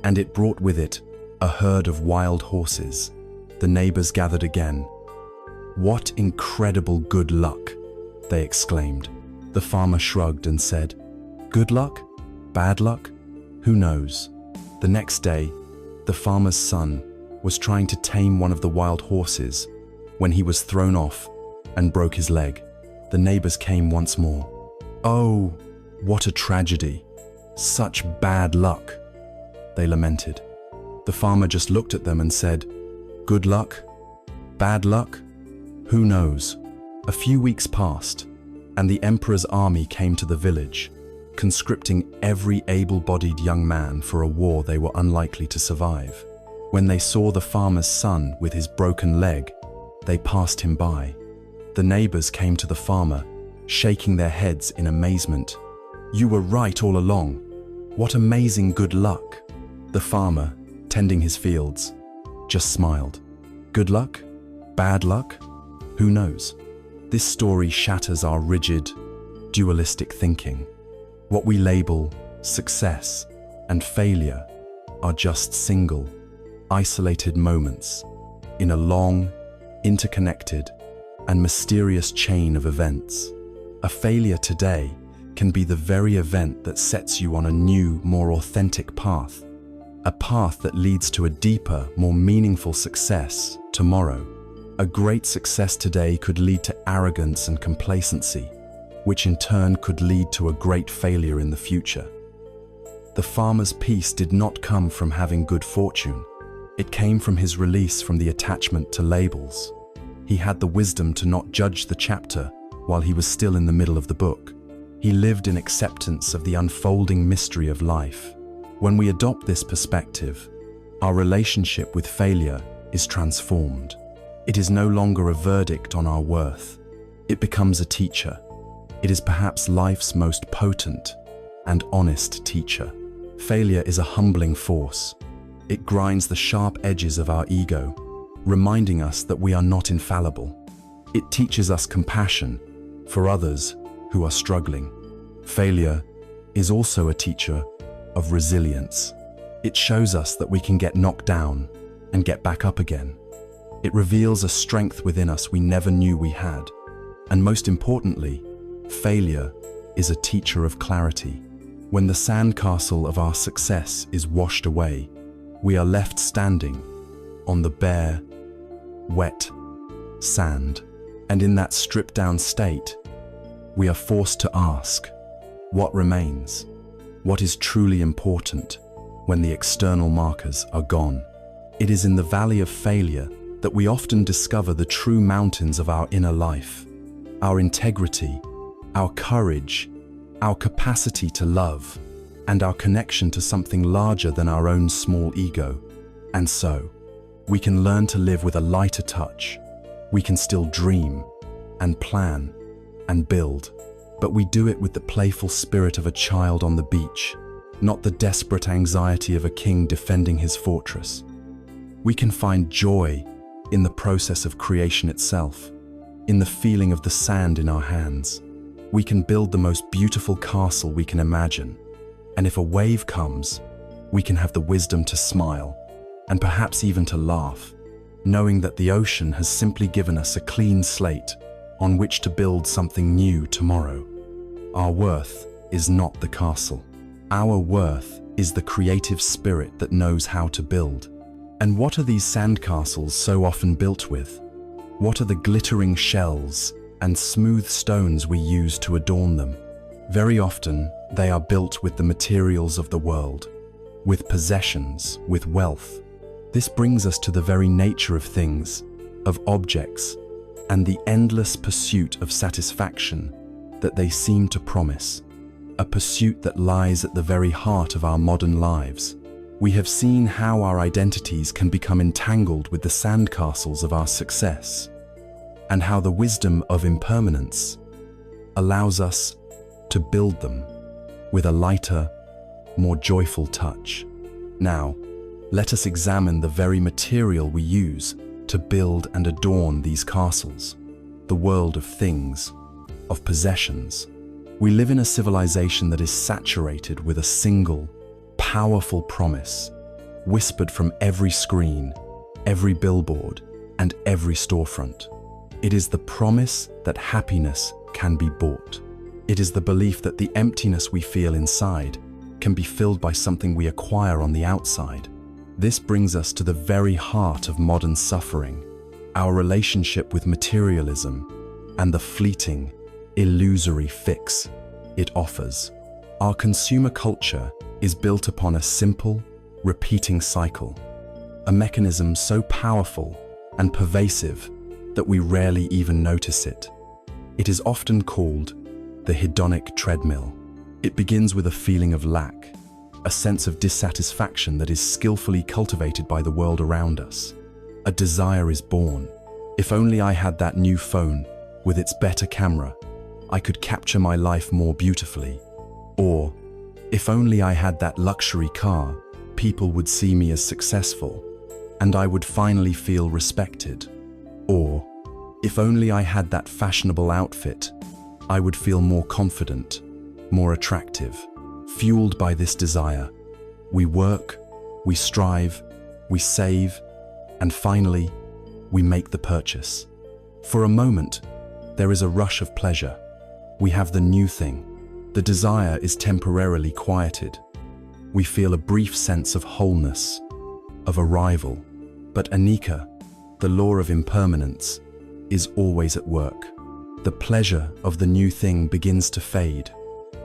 and it brought with it a herd of wild horses. The neighbors gathered again. "What incredible good luck," they exclaimed. The farmer shrugged and said, "Good luck? Bad luck? Who knows?" The next day, the farmer's son was trying to tame one of the wild horses when he was thrown off and broke his leg. The neighbors came once more. "Oh, what a tragedy. Such bad luck," they lamented. The farmer just looked at them and said, "Good luck? Bad luck? Who knows?" A few weeks passed, and the emperor's army came to the village, conscripting every able-bodied young man for a war they were unlikely to survive. When they saw the farmer's son with his broken leg, they passed him by. The neighbors came to the farmer, shaking their heads in amazement. "You were right all along. What amazing good luck." The farmer, tending his fields, just smiled. Good luck? Bad luck? Who knows? This story shatters our rigid, dualistic thinking. What we label success and failure are just single, isolated moments in a long, interconnected, and mysterious chain of events. A failure today can be the very event that sets you on a new, more authentic path. A path that leads to a deeper, more meaningful success tomorrow. A great success today could lead to arrogance and complacency, which in turn could lead to a great failure in the future. The farmer's peace did not come from having good fortune. It came from his release from the attachment to labels. He had the wisdom to not judge the chapter while he was still in the middle of the book. He lived in acceptance of the unfolding mystery of life. When we adopt this perspective, our relationship with failure is transformed. It is no longer a verdict on our worth. It becomes a teacher. It is perhaps life's most potent and honest teacher. Failure is a humbling force. It grinds the sharp edges of our ego, reminding us that we are not infallible. It teaches us compassion for others who are struggling. Failure is also a teacher of resilience. It shows us that we can get knocked down and get back up again. It reveals a strength within us we never knew we had. And most importantly, failure is a teacher of clarity. When the sandcastle of our success is washed away, we are left standing on the bare, wet sand. And in that stripped-down state, we are forced to ask, what remains? What is truly important when the external markers are gone? It is in the valley of failure that we often discover the true mountains of our inner life, our integrity, our courage, our capacity to love, and our connection to something larger than our own small ego. And so, we can learn to live with a lighter touch. We can still dream and plan and build, but we do it with the playful spirit of a child on the beach, not the desperate anxiety of a king defending his fortress. We can find joy in the process of creation itself, in the feeling of the sand in our hands. We can build the most beautiful castle we can imagine, and if a wave comes, we can have the wisdom to smile, and perhaps even to laugh, knowing that the ocean has simply given us a clean slate on which to build something new tomorrow. Our worth is not the castle. Our worth is the creative spirit that knows how to build. And what are these sandcastles so often built with? What are the glittering shells and smooth stones we use to adorn them? Very often, they are built with the materials of the world, with possessions, with wealth. This brings us to the very nature of things, of objects, and the endless pursuit of satisfaction that they seem to promise, a pursuit that lies at the very heart of our modern lives. We have seen how our identities can become entangled with the sandcastles of our success, and how the wisdom of impermanence allows us to build them with a lighter, more joyful touch. Now, let us examine the very material we use to build and adorn these castles, the world of things, of possessions. We live in a civilization that is saturated with a single, powerful promise, whispered from every screen, every billboard, and every storefront. It is the promise that happiness can be bought. It is the belief that the emptiness we feel inside can be filled by something we acquire on the outside. This brings us to the very heart of modern suffering, our relationship with materialism and the fleeting, illusory fix it offers. Our consumer culture is built upon a simple, repeating cycle, a mechanism so powerful and pervasive that we rarely even notice it. It is often called the hedonic treadmill. It begins with a feeling of lack, a sense of dissatisfaction that is skillfully cultivated by the world around us. A desire is born. If only I had that new phone with its better camera, I could capture my life more beautifully. Or, if only I had that luxury car, people would see me as successful, and I would finally feel respected. Or, if only I had that fashionable outfit, I would feel more confident, more attractive. Fueled by this desire, we work, we strive, we save, and finally, we make the purchase. For a moment, there is a rush of pleasure. We have the new thing. The desire is temporarily quieted. We feel a brief sense of wholeness, of arrival. But Anicca, the law of impermanence, is always at work. The pleasure of the new thing begins to fade,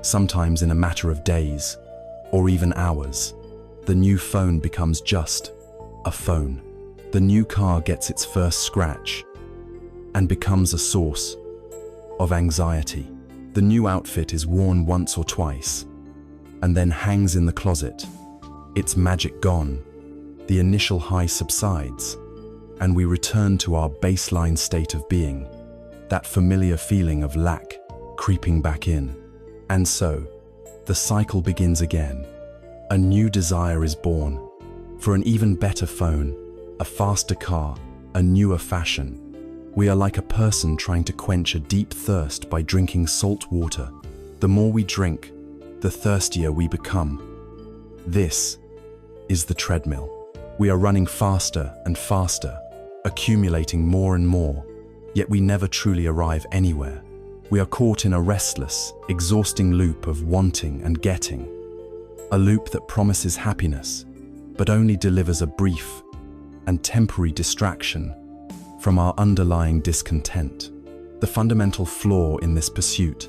sometimes in a matter of days, or even hours. The new phone becomes just a phone. The new car gets its first scratch and becomes a source of anxiety. The new outfit is worn once or twice, and then hangs in the closet. Its magic gone. The initial high subsides, and we return to our baseline state of being, that familiar feeling of lack creeping back in. And so, the cycle begins again. A new desire is born, for an even better phone, a faster car, a newer fashion. We are like a person trying to quench a deep thirst by drinking salt water. The more we drink, the thirstier we become. This is the treadmill. We are running faster and faster, accumulating more and more, yet we never truly arrive anywhere. We are caught in a restless, exhausting loop of wanting and getting. A loop that promises happiness, but only delivers a brief and temporary distraction from our underlying discontent. The fundamental flaw in this pursuit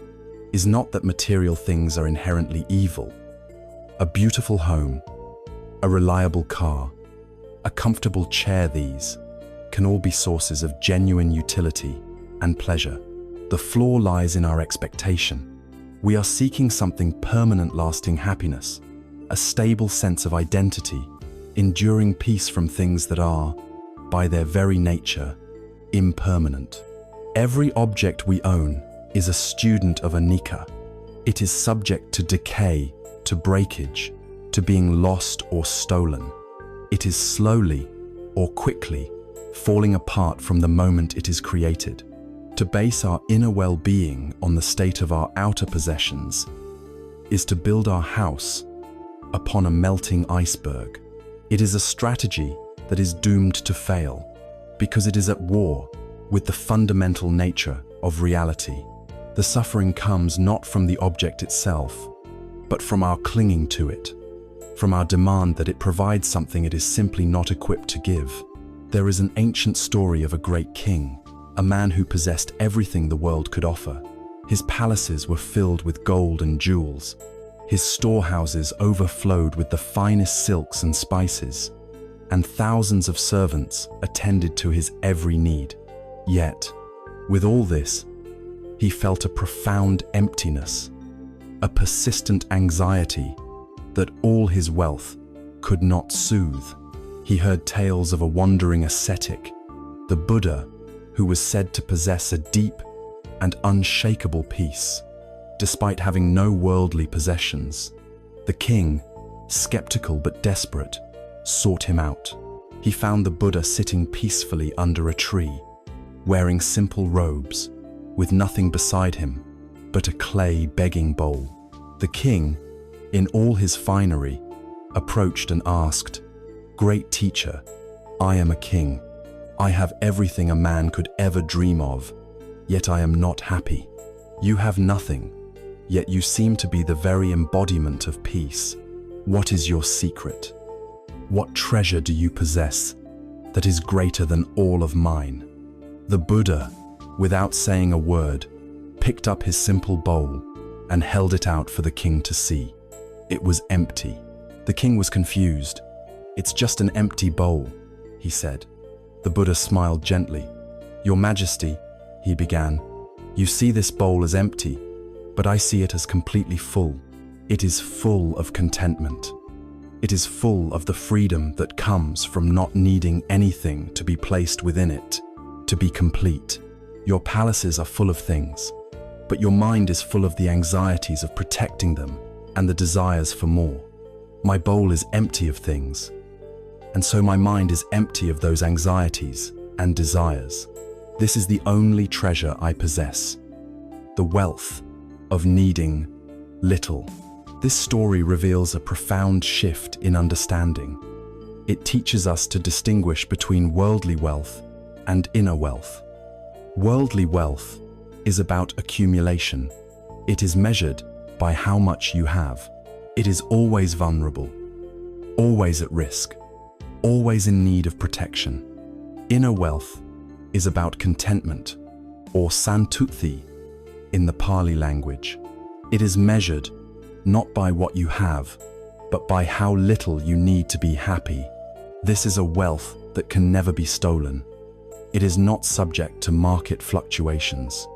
is not that material things are inherently evil. A beautiful home, a reliable car, a comfortable chair, these can all be sources of genuine utility and pleasure. The flaw lies in our expectation. We are seeking something permanent, lasting happiness, a stable sense of identity, enduring peace from things that are, by their very nature, impermanent. Every object we own is a student of Anicca. It is subject to decay, to breakage, to being lost or stolen. It is slowly or quickly falling apart from the moment it is created. To base our inner well-being on the state of our outer possessions is to build our house upon a melting iceberg. It is a strategy that is doomed to fail because it is at war with the fundamental nature of reality. The suffering comes not from the object itself, but from our clinging to it, from our demand that it provides something it is simply not equipped to give. There is an ancient story of a great king, a man who possessed everything the world could offer. His palaces were filled with gold and jewels. His storehouses overflowed with the finest silks and spices, and thousands of servants attended to his every need. Yet, with all this, he felt a profound emptiness, a persistent anxiety that all his wealth could not soothe. He heard tales of a wandering ascetic, the Buddha, who was said to possess a deep and unshakable peace, despite having no worldly possessions. The king, skeptical but desperate, sought him out. He found the Buddha sitting peacefully under a tree, wearing simple robes, with nothing beside him but a clay begging bowl. The king, in all his finery, approached and asked, "Great teacher, I am a king. I have everything a man could ever dream of, yet I am not happy. You have nothing, yet you seem to be the very embodiment of peace. What is your secret? What treasure do you possess that is greater than all of mine?" The Buddha, without saying a word, picked up his simple bowl and held it out for the king to see. It was empty. The king was confused. "It's just an empty bowl," he said. The Buddha smiled gently. "Your Majesty," he began, "you see this bowl as empty, but I see it as completely full. It is full of contentment. It is full of the freedom that comes from not needing anything to be placed within it, to be complete. Your palaces are full of things, but your mind is full of the anxieties of protecting them and the desires for more. My bowl is empty of things, and so my mind is empty of those anxieties and desires. This is the only treasure I possess, the wealth of needing little." This story reveals a profound shift in understanding. It teaches us to distinguish between worldly wealth and inner wealth. Worldly wealth is about accumulation. It is measured by how much you have. It is always vulnerable, always at risk, always in need of protection. Inner wealth is about contentment, or santuthi in the Pali language. It is measured not by what you have, but by how little you need to be happy. This is a wealth that can never be stolen. It is not subject to market fluctuations.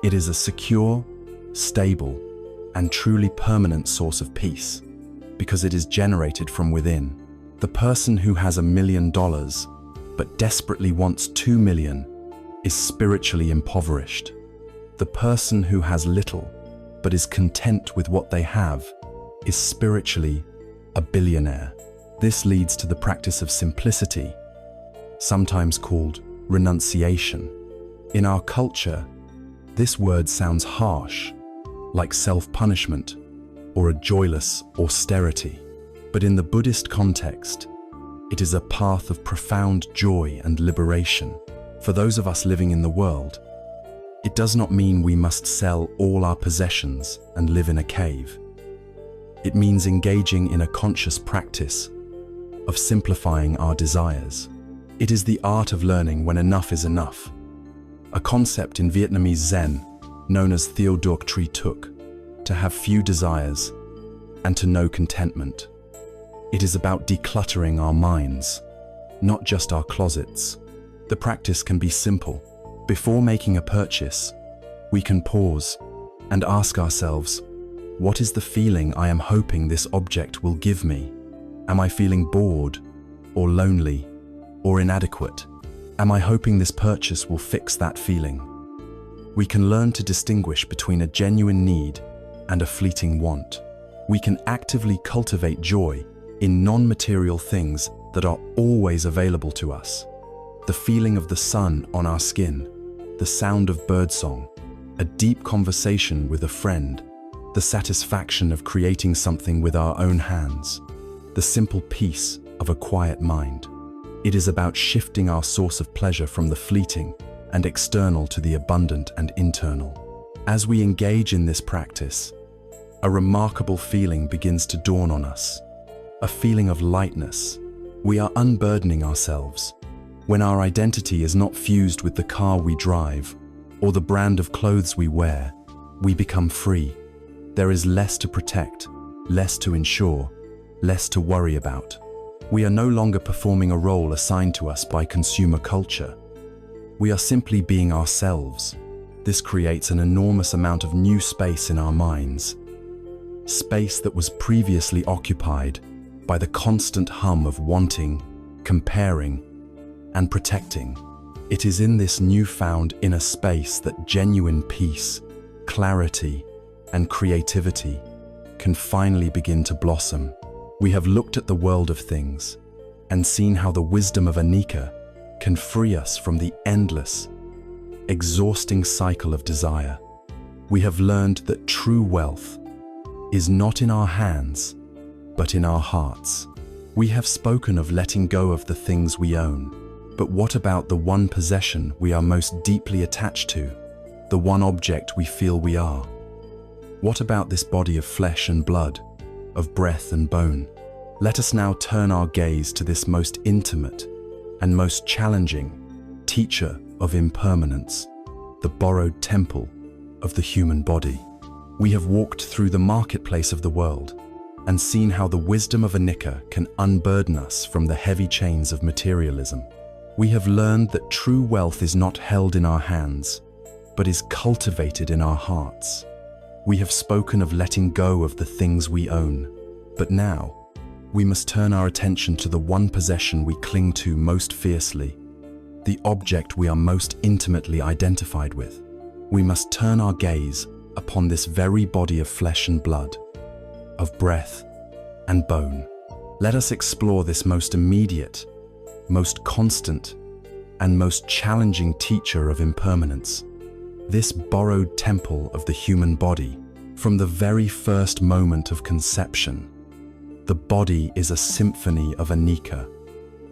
It is a secure, stable, and truly permanent source of peace because it is generated from within. The person who has $1 million but desperately wants 2 million is spiritually impoverished. The person who has little but is content with what they have is spiritually a billionaire. This leads to the practice of simplicity, sometimes called renunciation. In our culture, this word sounds harsh, like self-punishment or a joyless austerity. But in the Buddhist context, it is a path of profound joy and liberation. For those of us living in the world, it does not mean we must sell all our possessions and live in a cave. It means engaging in a conscious practice of simplifying our desires. It is the art of learning when enough is enough, a concept in Vietnamese Zen known as Theo Duc Tri Tuc, to have few desires and to know contentment. It is about decluttering our minds, not just our closets. The practice can be simple. Before making a purchase, we can pause and ask ourselves, what is the feeling I am hoping this object will give me? Am I feeling bored or lonely or inadequate? Am I hoping this purchase will fix that feeling? We can learn to distinguish between a genuine need and a fleeting want. We can actively cultivate joy in non-material things that are always available to us. The feeling of the sun on our skin, the sound of birdsong, a deep conversation with a friend, the satisfaction of creating something with our own hands, the simple peace of a quiet mind. It is about shifting our source of pleasure from the fleeting and external to the abundant and internal. As we engage in this practice, a remarkable feeling begins to dawn on us, a feeling of lightness. We are unburdening ourselves. When our identity is not fused with the car we drive or the brand of clothes we wear, we become free. There is less to protect, less to ensure, less to worry about. We are no longer performing a role assigned to us by consumer culture. We are simply being ourselves. This creates an enormous amount of new space in our minds, space that was previously occupied by the constant hum of wanting, comparing, and protecting. It is in this newfound inner space that genuine peace, clarity, and creativity can finally begin to blossom. We have looked at the world of things and seen how the wisdom of Anicca can free us from the endless, exhausting cycle of desire. We have learned that true wealth is not in our hands, but in our hearts. We have spoken of letting go of the things we own, but what about the one possession we are most deeply attached to, the one object we feel we are? What about this body of flesh and blood, of breath and bone? Let us now turn our gaze to this most intimate and most challenging teacher of impermanence, the borrowed temple of the human body. We have walked through the marketplace of the world and seen how the wisdom of Anicca can unburden us from the heavy chains of materialism. We have learned that true wealth is not held in our hands, but is cultivated in our hearts. We have spoken of letting go of the things we own, but now we must turn our attention to the one possession we cling to most fiercely, the object we are most intimately identified with. We must turn our gaze upon this very body of flesh and blood, of breath and bone. Let us explore this most immediate, most constant, and most challenging teacher of impermanence, this borrowed temple of the human body. From the very first moment of conception, the body is a symphony of Anicca.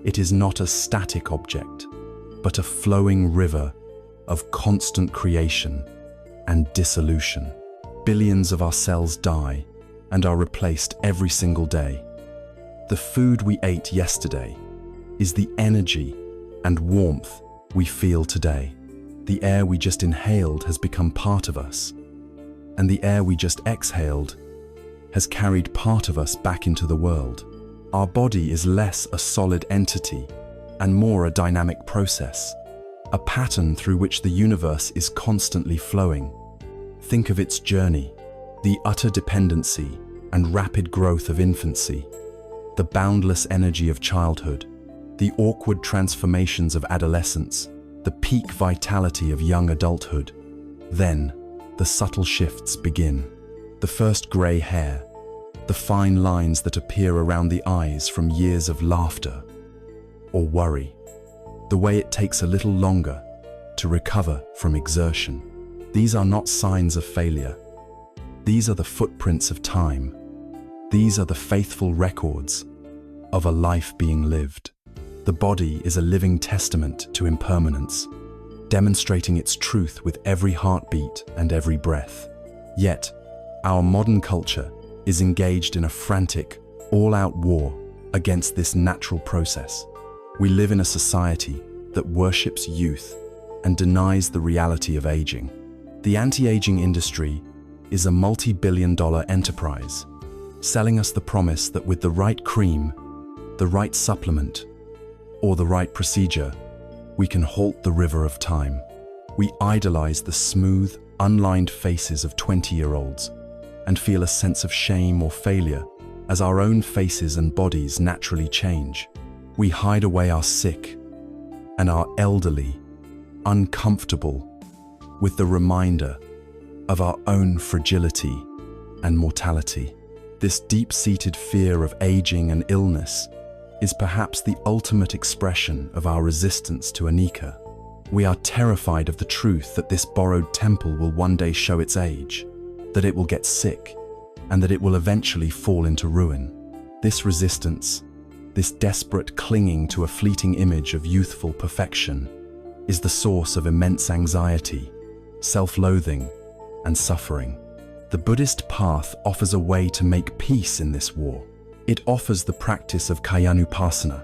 It is not a static object, but a flowing river of constant creation and dissolution. Billions of our cells die and are replaced every single day. The food we ate yesterday is the energy and warmth we feel today. The air we just inhaled has become part of us, and the air we just exhaled has carried part of us back into the world. Our body is less a solid entity and more a dynamic process, a pattern through which the universe is constantly flowing. Think of its journey, the utter dependency and rapid growth of infancy, the boundless energy of childhood, the awkward transformations of adolescence, the peak vitality of young adulthood. Then, the subtle shifts begin. The first grey hair, the fine lines that appear around the eyes from years of laughter or worry, the way it takes a little longer to recover from exertion. These are not signs of failure. These are the footprints of time. These are the faithful records of a life being lived. The body is a living testament to impermanence, demonstrating its truth with every heartbeat and every breath. Yet, our modern culture is engaged in a frantic, all-out war against this natural process. We live in a society that worships youth and denies the reality of aging. The anti-aging industry is a multi-billion-dollar enterprise, selling us the promise that with the right cream, the right supplement, or the right procedure, we can halt the river of time. We idolize the smooth, unlined faces of 20-year-olds and feel a sense of shame or failure as our own faces and bodies naturally change. We hide away our sick and our elderly, uncomfortable with the reminder of our own fragility and mortality. This deep-seated fear of aging and illness is perhaps the ultimate expression of our resistance to Anicca. We are terrified of the truth that this borrowed temple will one day show its age, that it will get sick, and that it will eventually fall into ruin. This resistance, this desperate clinging to a fleeting image of youthful perfection, is the source of immense anxiety, self-loathing, and suffering. The Buddhist path offers a way to make peace in this war. It offers the practice of kayanupassana,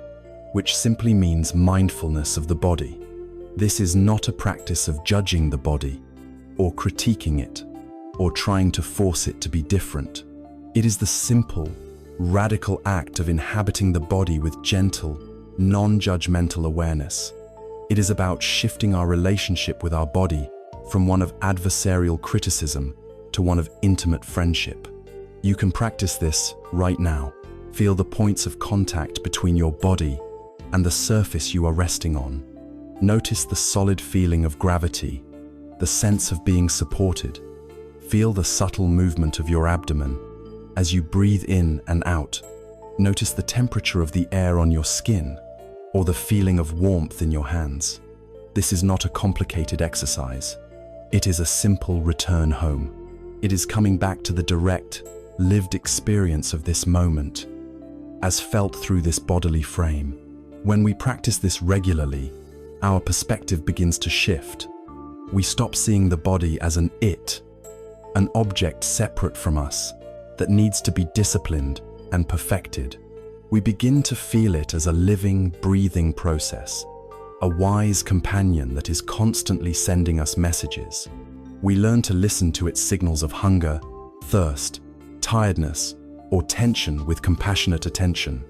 which simply means mindfulness of the body. This is not a practice of judging the body, or critiquing it, or trying to force it to be different. It is the simple, radical act of inhabiting the body with gentle, non-judgmental awareness. It is about shifting our relationship with our body from one of adversarial criticism to one of intimate friendship. You can practice this right now. Feel the points of contact between your body and the surface you are resting on. Notice the solid feeling of gravity, the sense of being supported. Feel the subtle movement of your abdomen as you breathe in and out. Notice the temperature of the air on your skin or the feeling of warmth in your hands. This is not a complicated exercise. It is a simple return home. It is coming back to the direct, lived experience of this moment, as felt through this bodily frame. When we practice this regularly, our perspective begins to shift. We stop seeing the body as an it, an object separate from us that needs to be disciplined and perfected. We begin to feel it as a living, breathing process, a wise companion that is constantly sending us messages. We learn to listen to its signals of hunger, thirst, tiredness, or tension with compassionate attention,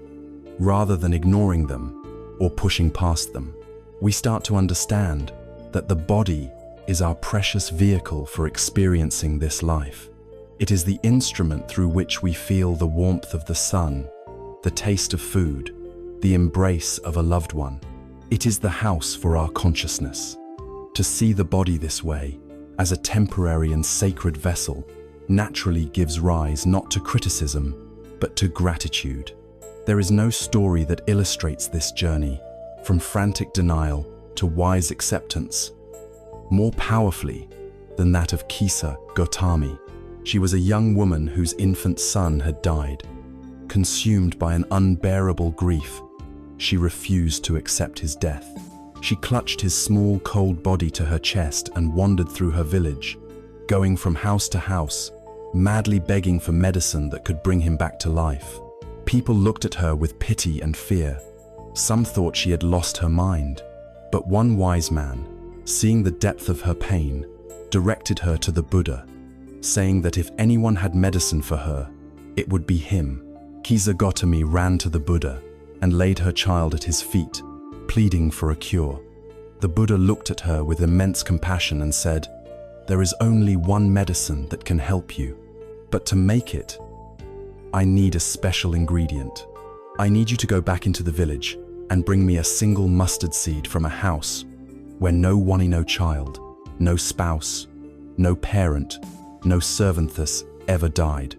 rather than ignoring them or pushing past them. We start to understand that the body is our precious vehicle for experiencing this life. It is the instrument through which we feel the warmth of the sun, the taste of food, the embrace of a loved one. It is the house for our consciousness. To see the body this way, as a temporary and sacred vessel, naturally gives rise not to criticism, but to gratitude. There is no story that illustrates this journey, from frantic denial to wise acceptance, more powerfully than that of Kisa Gotami. She was a young woman whose infant son had died. Consumed by an unbearable grief, she refused to accept his death. She clutched his small, cold body to her chest and wandered through her village, going from house to house, madly begging for medicine that could bring him back to life. People looked at her with pity and fear. Some thought she had lost her mind, but one wise man, seeing the depth of her pain, directed her to the Buddha, saying that if anyone had medicine for her, it would be him. Kisa Gotami ran to the Buddha and laid her child at his feet, pleading for a cure. The Buddha looked at her with immense compassion and said, There is only one medicine that can help you. But to make it, I need a special ingredient. I need you to go back into the village and bring me a single mustard seed from a house where no Wanino child, no spouse, no parent, no servanthus ever died.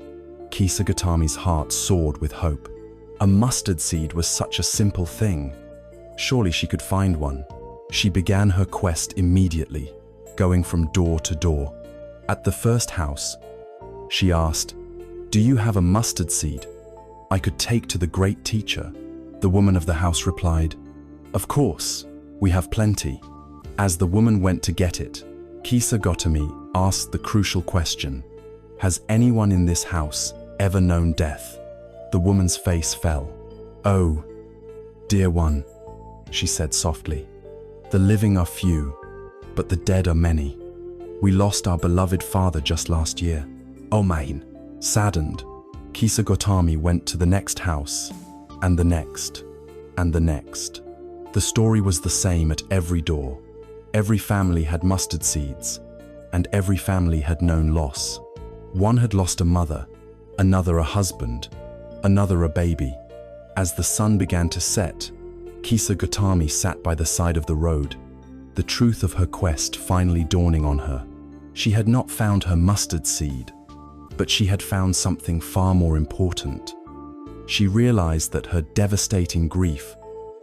Kisa Gautami's heart soared with hope. A mustard seed was such a simple thing. Surely she could find one. She began her quest immediately, going from door to door. At the first house, she asked, "Do you have a mustard seed I could take to the great teacher?" The woman of the house replied, "Of course, we have plenty." As the woman went to get it, Kisa Gautami asked the crucial question, "Has anyone in this house ever known death?" The woman's face fell. "Oh, dear one," she said softly, "the living are few, but the dead are many. We lost our beloved father just last year." "Oh, mine." Saddened, Kisa Gautami went to the next house, and the next, and the next. The story was the same at every door. Every family had mustard seeds, and every family had known loss. One had lost a mother, another a husband, another a baby. As the sun began to set, Kisa Gautami sat by the side of the road, the truth of her quest finally dawning on her. She had not found her mustard seed, but she had found something far more important. She realized that her devastating grief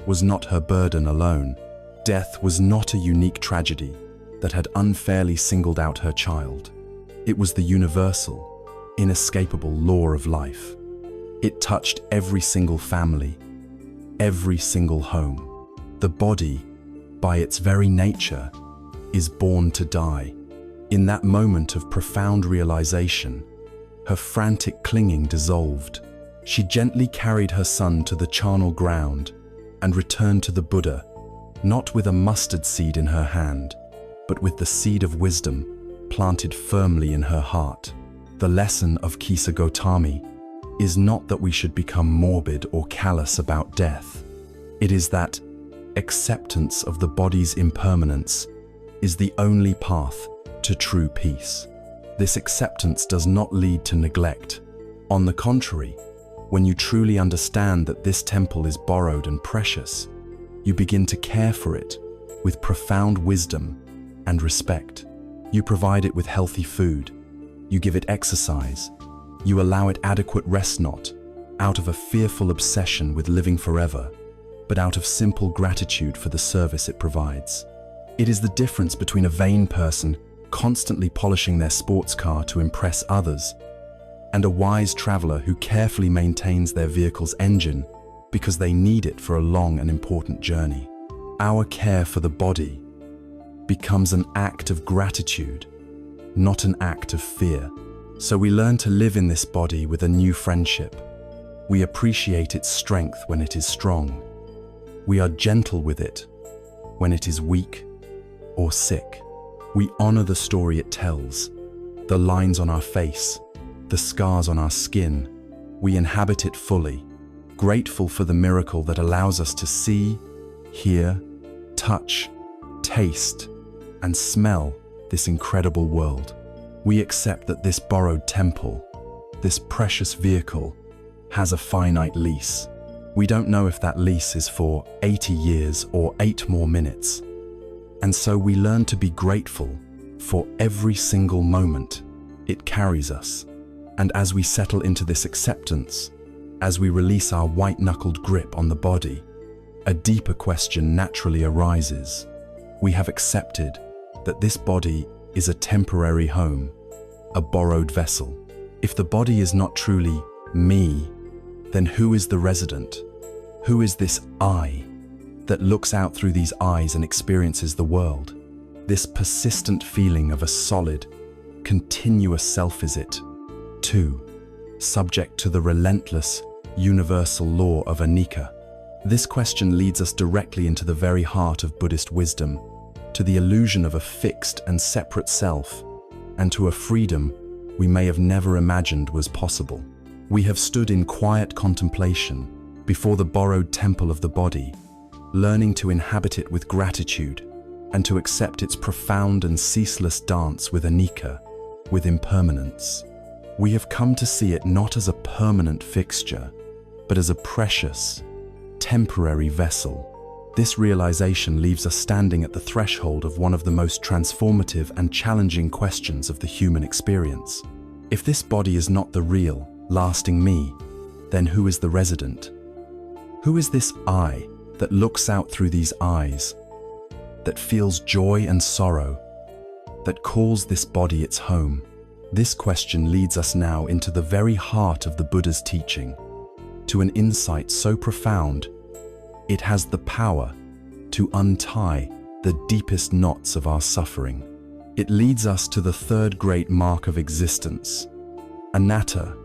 was not her burden alone. Death was not a unique tragedy that had unfairly singled out her child. It was the universal, inescapable law of life. It touched every single family, every single home. The body, by its very nature, is born to die. In that moment of profound realization, her frantic clinging dissolved. She gently carried her son to the charnel ground and returned to the Buddha, not with a mustard seed in her hand, but with the seed of wisdom planted firmly in her heart. The lesson of Kisa Gautami is not that we should become morbid or callous about death. It is that acceptance of the body's impermanence is the only path to true peace. This acceptance does not lead to neglect. On the contrary, when you truly understand that this temple is borrowed and precious, you begin to care for it with profound wisdom and respect. You provide it with healthy food. You give it exercise. You allow it adequate rest, not out of a fearful obsession with living forever, but out of simple gratitude for the service it provides. It is the difference between a vain person constantly polishing their sports car to impress others and a wise traveler who carefully maintains their vehicle's engine because they need it for a long and important journey. Our care for the body becomes an act of gratitude, not an act of fear. So we learn to live in this body with a new friendship. We appreciate its strength when it is strong. We are gentle with it when it is weak or sick. We honor the story it tells, the lines on our face, the scars on our skin. We inhabit it fully, grateful for the miracle that allows us to see, hear, touch, taste, and smell this incredible world. We accept that this borrowed temple, this precious vehicle, has a finite lease. We don't know if that lease is for 80 years or 8 more minutes. And so we learn to be grateful for every single moment it carries us. And as we settle into this acceptance, as we release our white-knuckled grip on the body, a deeper question naturally arises. We have accepted that this body is a temporary home, a borrowed vessel. If the body is not truly me, then who is the resident? Who is this I that looks out through these eyes and experiences the world? This persistent feeling of a solid, continuous self, is it, too, subject to the relentless, universal law of Anicca? This question leads us directly into the very heart of Buddhist wisdom, to the illusion of a fixed and separate self, and to a freedom we may have never imagined was possible. We have stood in quiet contemplation before the borrowed temple of the body, learning to inhabit it with gratitude, and to accept its profound and ceaseless dance with Anicca, with impermanence. We have come to see it not as a permanent fixture, but as a precious, temporary vessel. This realization leaves us standing at the threshold of one of the most transformative and challenging questions of the human experience. If this body is not the real, lasting me, then who is the resident? Who is this I that looks out through these eyes, that feels joy and sorrow, that calls this body its home? This question leads us now into the very heart of the Buddha's teaching, to an insight so profound, it has the power to untie the deepest knots of our suffering. It leads us to the third great mark of existence, anatta,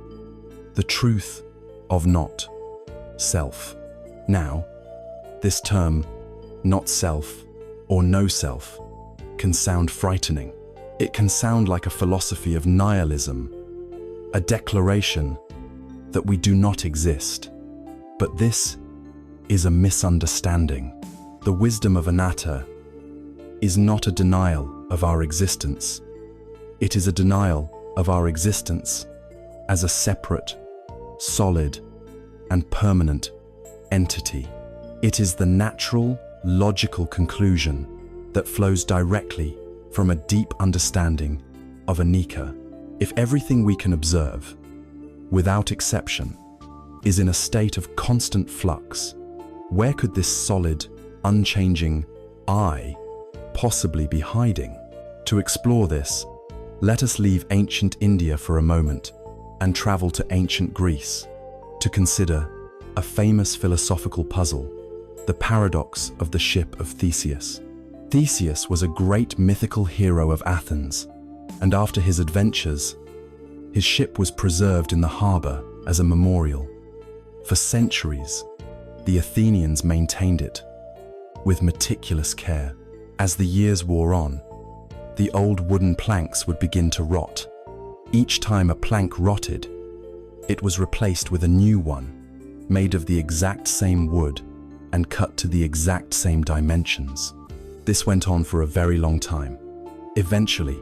the truth of not self. Now, this term, not self or no self, can sound frightening. It can sound like a philosophy of nihilism, a declaration that we do not exist. But this is a misunderstanding. The wisdom of anatta is not a denial of our existence. It is a denial of our existence as a separate, solid, and permanent entity. It is the natural, logical conclusion that flows directly from a deep understanding of Anicca. If everything we can observe, without exception, is in a state of constant flux, where could this solid, unchanging I possibly be hiding? To explore this, let us leave ancient India for a moment and travel to ancient Greece to consider a famous philosophical puzzle, the paradox of the ship of Theseus. Theseus was a great mythical hero of Athens, and after his adventures, his ship was preserved in the harbor as a memorial. For centuries, the Athenians maintained it with meticulous care. As the years wore on, the old wooden planks would begin to rot. Each time a plank rotted, it was replaced with a new one, made of the exact same wood and cut to the exact same dimensions. This went on for a very long time. Eventually,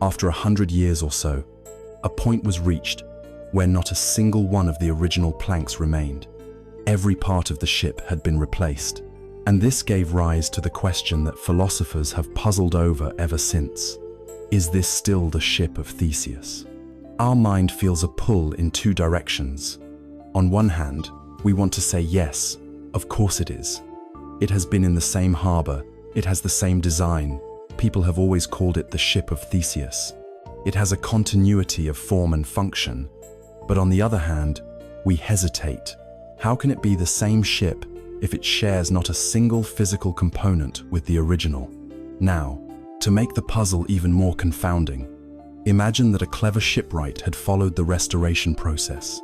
after 100 years or so, a point was reached where not a single one of the original planks remained. Every part of the ship had been replaced, and this gave rise to the question that philosophers have puzzled over ever since. Is this still the ship of Theseus? Our mind feels a pull in two directions. On one hand, we want to say yes, of course it is. It has been in the same harbor, it has the same design. People have always called it the ship of Theseus. It has a continuity of form and function. But on the other hand, we hesitate. How can it be the same ship if it shares not a single physical component with the original? Now, to make the puzzle even more confounding, imagine that a clever shipwright had followed the restoration process,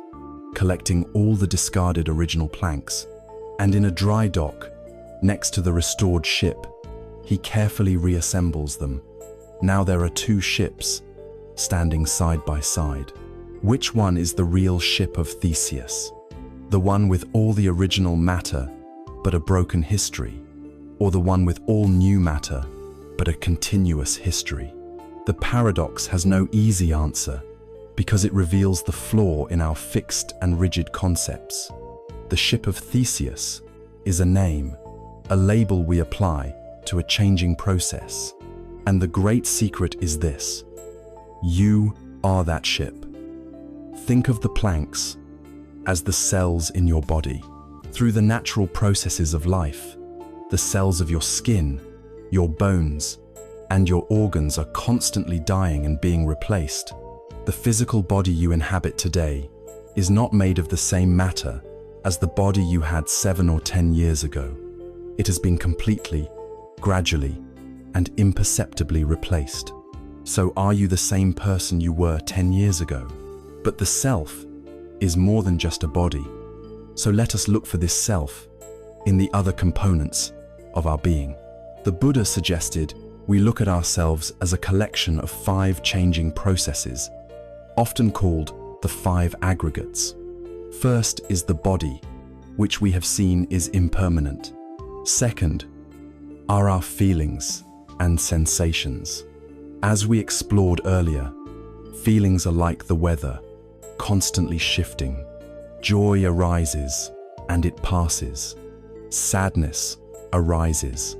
collecting all the discarded original planks, and in a dry dock, next to the restored ship, he carefully reassembles them. Now there are two ships, standing side by side. Which one is the real ship of Theseus? The one with all the original matter, but a broken history, or the one with all new matter, but a continuous history? The paradox has no easy answer, because it reveals the flaw in our fixed and rigid concepts. The ship of Theseus is a name, a label we apply to a changing process. And the great secret is this: you are that ship. Think of the planks as the cells in your body. Through the natural processes of life, the cells of your skin, your bones, and your organs are constantly dying and being replaced. The physical body you inhabit today is not made of the same matter as the body you had 7 or 10 years ago. It has been completely, gradually, and imperceptibly replaced. So are you the same person you were 10 years ago? But the self is more than just a body. So let us look for this self in the other components of our being. The Buddha suggested we look at ourselves as a collection of 5 changing processes, often called the 5 aggregates. First is the body, which we have seen is impermanent. Second are our feelings, and sensations. As we explored earlier, feelings are like the weather, constantly shifting. Joy arises and it passes. Sadness arises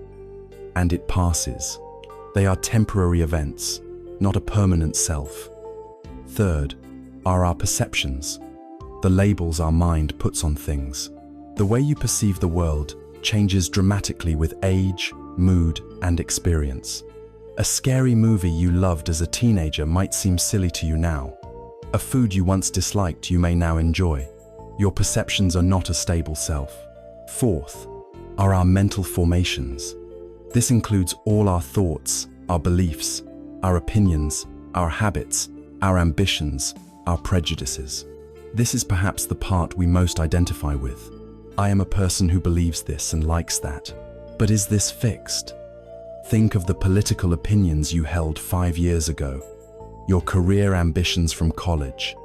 and it passes. They are temporary events, not a permanent self. Third are our perceptions, the labels our mind puts on things. The way you perceive the world changes dramatically with age, mood, and experience. A scary movie you loved as a teenager might seem silly to you now. A food you once disliked you may now enjoy. Your perceptions are not a stable self. Fourth are our mental formations. This includes all our thoughts, our beliefs, our opinions, our habits, our ambitions, our prejudices. This is perhaps the part we most identify with. I am a person who believes this and likes that. But is this fixed? Think of the political opinions you held 5 years ago, your career ambitions from college,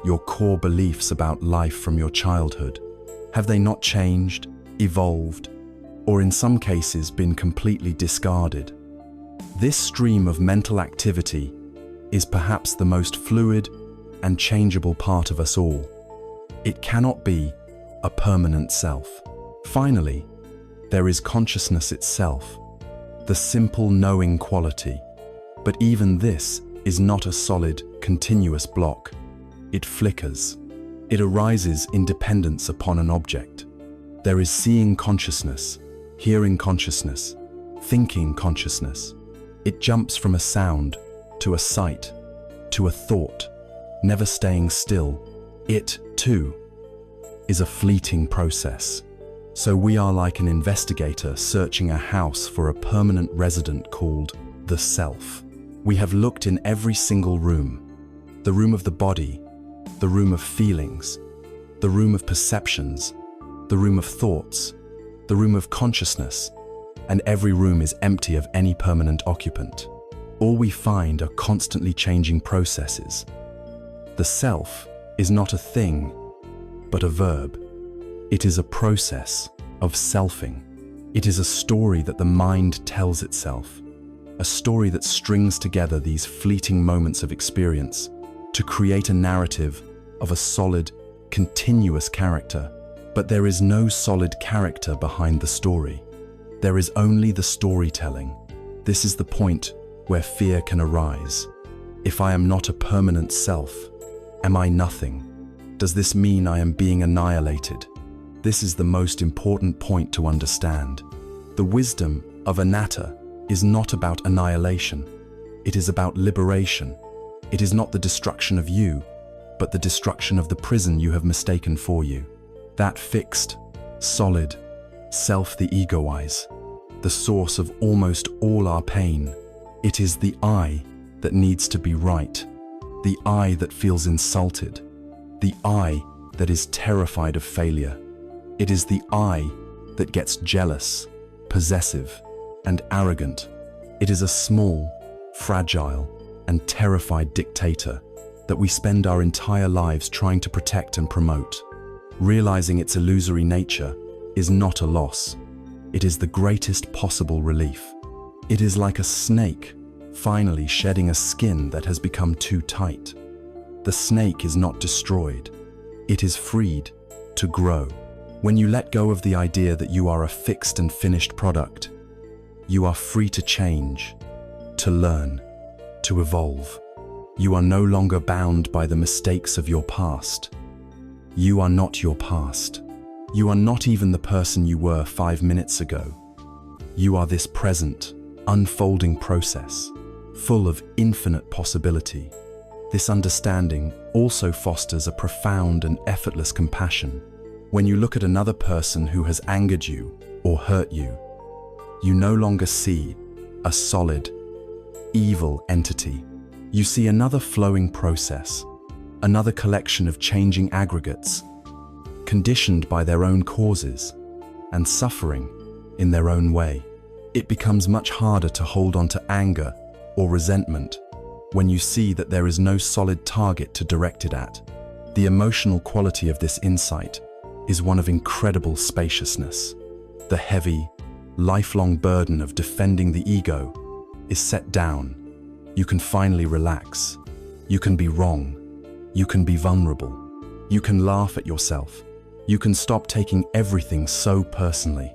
your core beliefs about life from your childhood. Have they not changed, evolved, or in some cases been completely discarded? This stream of mental activity is perhaps the most fluid and changeable part of us all. It cannot be a permanent self. Finally, there is consciousness itself, the simple knowing quality. But even this is not a solid, continuous block. It flickers. It arises in dependence upon an object. There is seeing consciousness, hearing consciousness, thinking consciousness. It jumps from a sound to a sight, to a thought, never staying still. It, too, is a fleeting process. So we are like an investigator searching a house for a permanent resident called the self. We have looked in every single room, the room of the body, the room of feelings, the room of perceptions, the room of thoughts, the room of consciousness, and every room is empty of any permanent occupant. All we find are constantly changing processes. The self is not a thing, but a verb. It is a process of selfing. It is a story that the mind tells itself, a story that strings together these fleeting moments of experience to create a narrative of a solid, continuous character. But there is no solid character behind the story. There is only the storytelling. This is the point where fear can arise. If I am not a permanent self, am I nothing? Does this mean I am being annihilated? This is the most important point to understand. The wisdom of anatta is not about annihilation. It is about liberation. It is not the destruction of you, but the destruction of the prison you have mistaken for you. That fixed, solid self, the ego-wise, the source of almost all our pain. It is the I that needs to be right, the I that feels insulted, the I that is terrified of failure. It is the I that gets jealous, possessive, and arrogant. It is a small, fragile, and terrified dictator that we spend our entire lives trying to protect and promote. Realizing its illusory nature is not a loss. It is the greatest possible relief. It is like a snake finally shedding a skin that has become too tight. The snake is not destroyed. It is freed to grow. When you let go of the idea that you are a fixed and finished product, you are free to change, to learn, to evolve. You are no longer bound by the mistakes of your past. You are not your past. You are not even the person you were 5 minutes ago. You are this present, unfolding process, full of infinite possibility. This understanding also fosters a profound and effortless compassion. When you look at another person who has angered you or hurt you, you no longer see a solid, evil entity. You see another flowing process, another collection of changing aggregates, conditioned by their own causes and suffering in their own way. It becomes much harder to hold on to anger or resentment when you see that there is no solid target to direct it at. The emotional quality of this insight is one of incredible spaciousness. The heavy, lifelong burden of defending the ego is set down, you can finally relax. You can be wrong. You can be vulnerable. You can laugh at yourself. You can stop taking everything so personally.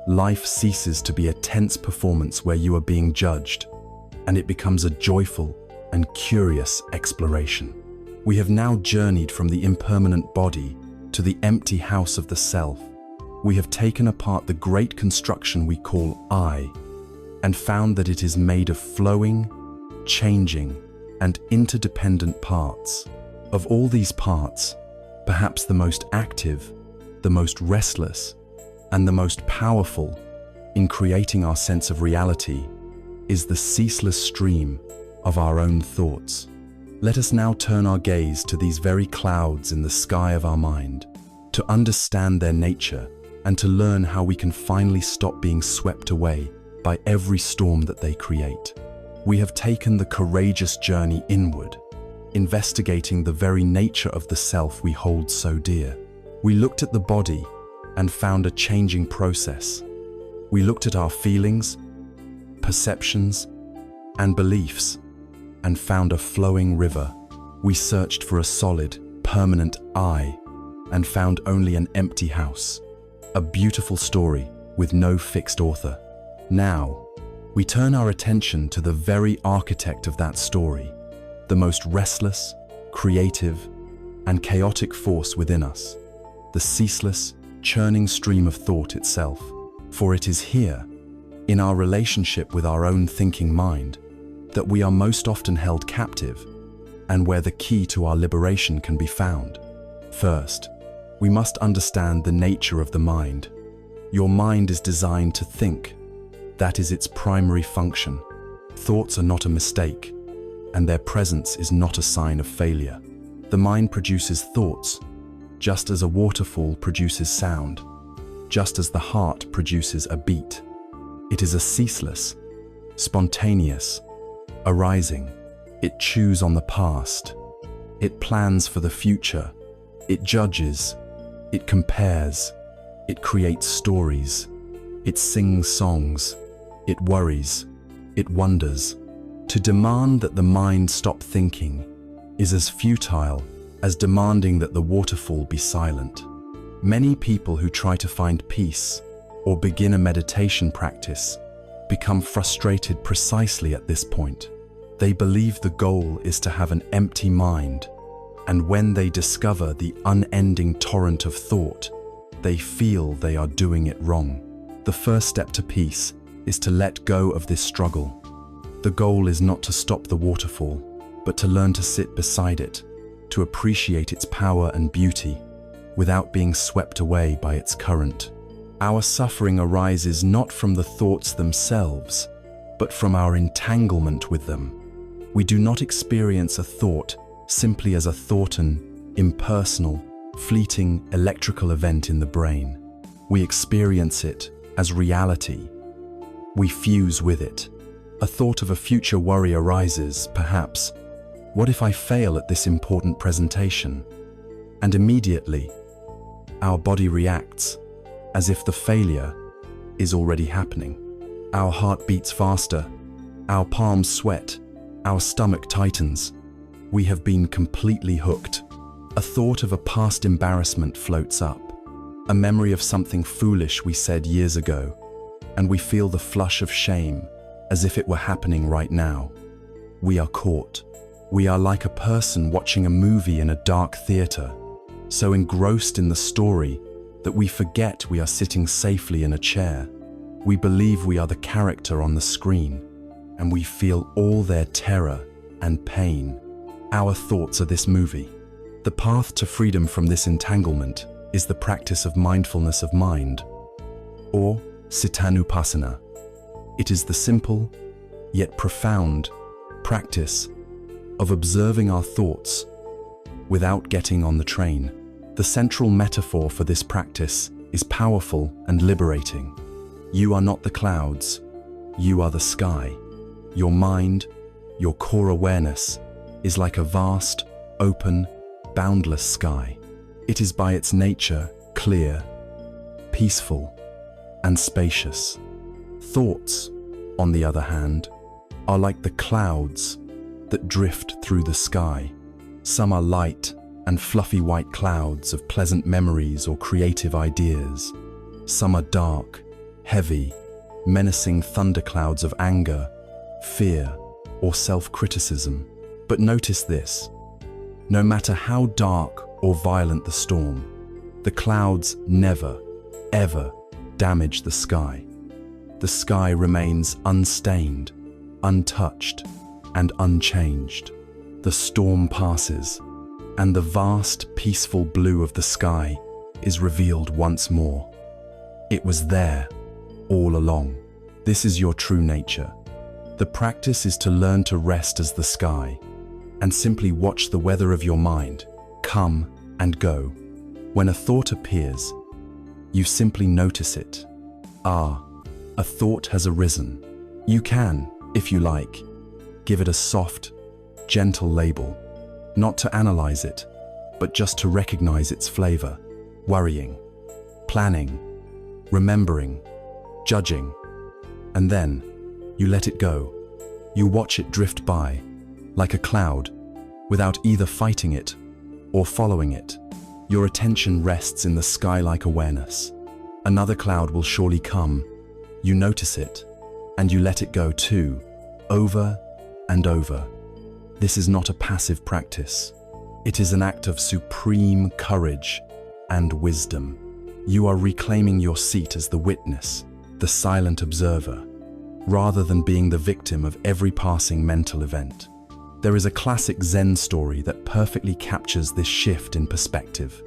Life ceases to be a tense performance where you are being judged, and it becomes a joyful and curious exploration. We have now journeyed from the impermanent body to the empty house of the self. We have taken apart the great construction we call I, and found that it is made of flowing, changing, and interdependent parts. Of all these parts, perhaps the most active, the most restless, and the most powerful in creating our sense of reality is the ceaseless stream of our own thoughts. Let us now turn our gaze to these very clouds in the sky of our mind, to understand their nature and to learn how we can finally stop being swept away by every storm that they create. We have taken the courageous journey inward, investigating the very nature of the self we hold so dear. We looked at the body and found a changing process. We looked at our feelings, perceptions, and beliefs and found a flowing river. We searched for a solid, permanent I and found only an empty house. A beautiful story with no fixed author. Now, we turn our attention to the very architect of that story, the most restless, creative, and chaotic force within us, the ceaseless, churning stream of thought itself. For it is here, in our relationship with our own thinking mind, that we are most often held captive and where the key to our liberation can be found. First, we must understand the nature of the mind. Your mind is designed to think. That is its primary function. Thoughts are not a mistake, and their presence is not a sign of failure. The mind produces thoughts, just as a waterfall produces sound, just as the heart produces a beat. It is a ceaseless, spontaneous, arising. It chews on the past. It plans for the future. It judges. It compares. It creates stories. It sings songs. It worries. It wonders. To demand that the mind stop thinking is as futile as demanding that the waterfall be silent. Many people who try to find peace or begin a meditation practice become frustrated precisely at this point. They believe the goal is to have an empty mind, and when they discover the unending torrent of thought, they feel they are doing it wrong. The first step to peace is to let go of this struggle. The goal is not to stop the waterfall, but to learn to sit beside it, to appreciate its power and beauty, without being swept away by its current. Our suffering arises not from the thoughts themselves, but from our entanglement with them. We do not experience a thought simply as a thought, an impersonal, fleeting electrical event in the brain. We experience it as reality. We fuse with it. A thought of a future worry arises, perhaps. What if I fail at this important presentation? And immediately, our body reacts as if the failure is already happening. Our heart beats faster, our palms sweat, our stomach tightens. We have been completely hooked. A thought of a past embarrassment floats up, a memory of something foolish we said years ago, and we feel the flush of shame as if it were happening right now. We are caught. We are like a person watching a movie in a dark theater, so engrossed in the story that we forget we are sitting safely in a chair. We believe we are the character on the screen, and we feel all their terror and pain. Our thoughts are this movie. The path to freedom from this entanglement is the practice of mindfulness of mind, or Cittanupassana. It is the simple, yet profound, practice of observing our thoughts without getting on the train. The central metaphor for this practice is powerful and liberating. You are not the clouds, you are the sky. Your mind, your core awareness, is like a vast, open, boundless sky. It is by its nature clear, peaceful, and spacious. Thoughts, on the other hand, are like the clouds that drift through the sky. Some are light and fluffy white clouds of pleasant memories or creative ideas. Some are dark, heavy, menacing thunderclouds of anger, fear, or self-criticism. But notice this: no matter how dark or violent the storm, the clouds never, ever damage the sky. The sky remains unstained, untouched, and unchanged. The storm passes, and the vast, peaceful blue of the sky is revealed once more. It was there, all along. This is your true nature. The practice is to learn to rest as the sky, and simply watch the weather of your mind come and go. When a thought appears, you simply notice it. A thought has arisen. You can, if you like, give it a soft, gentle label, not to analyze it, but just to recognize its flavor. Worrying, planning, remembering, judging, and then you let it go. You watch it drift by, like a cloud, without either fighting it or following it. Your attention rests in the sky-like awareness. Another cloud will surely come. You notice it, and you let it go too, over and over. This is not a passive practice. It is an act of supreme courage and wisdom. You are reclaiming your seat as the witness, the silent observer, rather than being the victim of every passing mental event. There is a classic Zen story that perfectly captures this shift in perspective.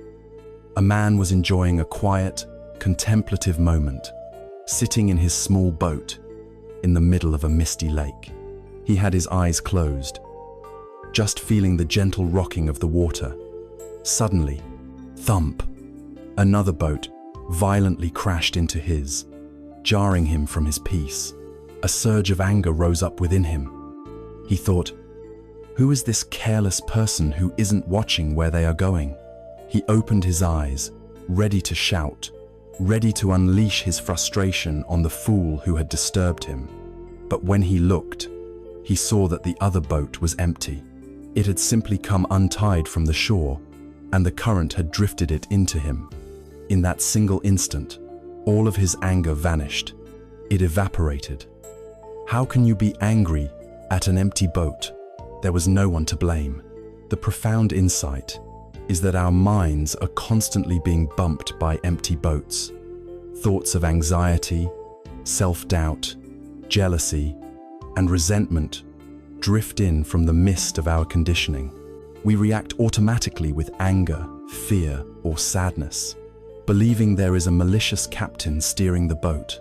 A man was enjoying a quiet, contemplative moment, sitting in his small boat in the middle of a misty lake. He had his eyes closed, just feeling the gentle rocking of the water. Suddenly, thump, another boat violently crashed into his, jarring him from his peace. A surge of anger rose up within him. He thought, "Who is this careless person who isn't watching where they are going?" He opened his eyes, ready to shout, ready to unleash his frustration on the fool who had disturbed him. But when he looked, he saw that the other boat was empty. It had simply come untied from the shore, and the current had drifted it into him. In that single instant, all of his anger vanished. It evaporated. How can you be angry at an empty boat? There was no one to blame. The profound insight is that our minds are constantly being bumped by empty boats. Thoughts of anxiety, self-doubt, jealousy, and resentment drift in from the mist of our conditioning. We react automatically with anger, fear, or sadness, believing there is a malicious captain steering the boat,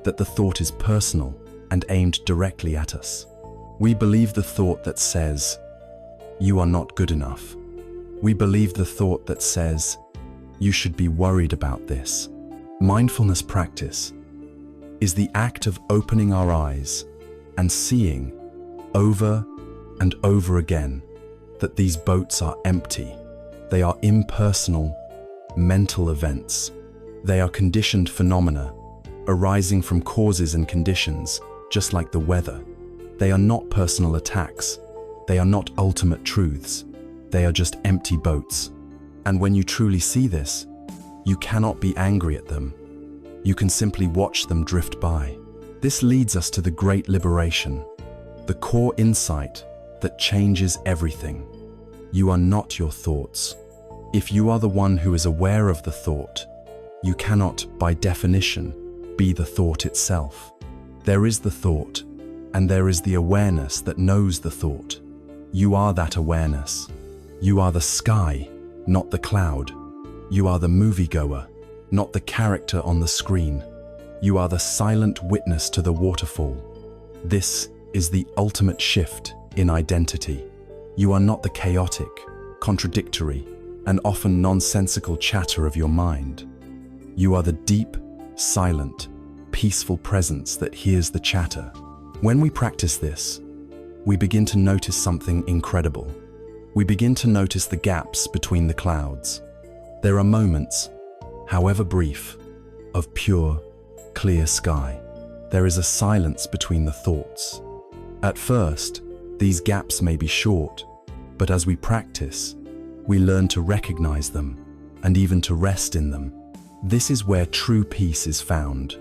that the thought is personal and aimed directly at us. We believe the thought that says, "You are not good enough." We believe the thought that says, "You should be worried about this." Mindfulness practice is the act of opening our eyes and seeing over and over again that these boats are empty. They are impersonal, mental events. They are conditioned phenomena arising from causes and conditions, just like the weather. They are not personal attacks. They are not ultimate truths. They are just empty boats. And when you truly see this, you cannot be angry at them. You can simply watch them drift by. This leads us to the great liberation, the core insight that changes everything. You are not your thoughts. If you are the one who is aware of the thought, you cannot, by definition, be the thought itself. There is the thought, and there is the awareness that knows the thought. You are that awareness. You are the sky, not the cloud. You are the moviegoer, not the character on the screen. You are the silent witness to the waterfall. This is the ultimate shift in identity. You are not the chaotic, contradictory, and often nonsensical chatter of your mind. You are the deep, silent, peaceful presence that hears the chatter. When we practice this, we begin to notice something incredible. We begin to notice the gaps between the clouds. There are moments, however brief, of pure, clear sky. There is a silence between the thoughts. At first, these gaps may be short, but as we practice, we learn to recognize them and even to rest in them. This is where true peace is found.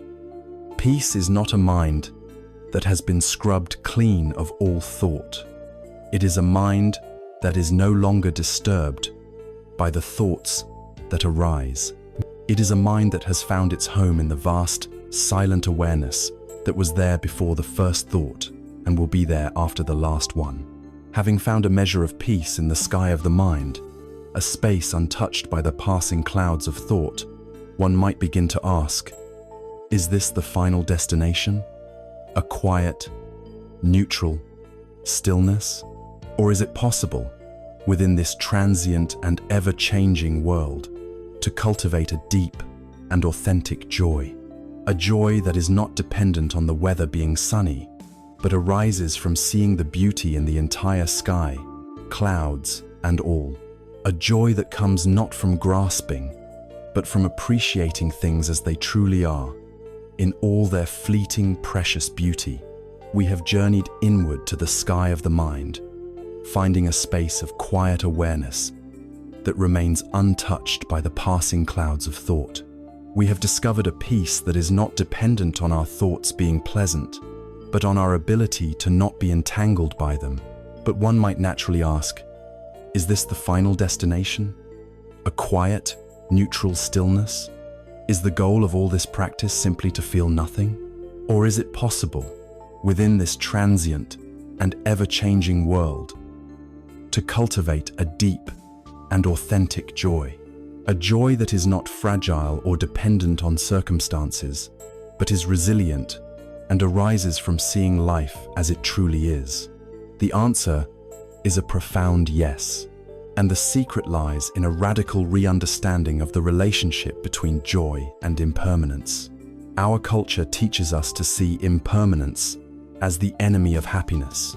Peace is not a mind that has been scrubbed clean of all thought. It is a mind that is no longer disturbed by the thoughts that arise. It is a mind that has found its home in the vast, silent awareness that was there before the first thought and will be there after the last one. Having found a measure of peace in the sky of the mind, a space untouched by the passing clouds of thought, one might begin to ask, is this the final destination? A quiet, neutral stillness? Or is it possible, within this transient and ever-changing world, to cultivate a deep and authentic joy? A joy that is not dependent on the weather being sunny, but arises from seeing the beauty in the entire sky, clouds and all. A joy that comes not from grasping, but from appreciating things as they truly are, in all their fleeting, precious beauty. We have journeyed inward to the sky of the mind, finding a space of quiet awareness that remains untouched by the passing clouds of thought. We have discovered a peace that is not dependent on our thoughts being pleasant, but on our ability to not be entangled by them. But one might naturally ask, is this the final destination? A quiet, neutral stillness? Is the goal of all this practice simply to feel nothing? Or is it possible, within this transient and ever-changing world, to cultivate a deep and authentic joy? A joy that is not fragile or dependent on circumstances, but is resilient and arises from seeing life as it truly is. The answer is a profound yes, and the secret lies in a radical re-understanding of the relationship between joy and impermanence. Our culture teaches us to see impermanence as the enemy of happiness.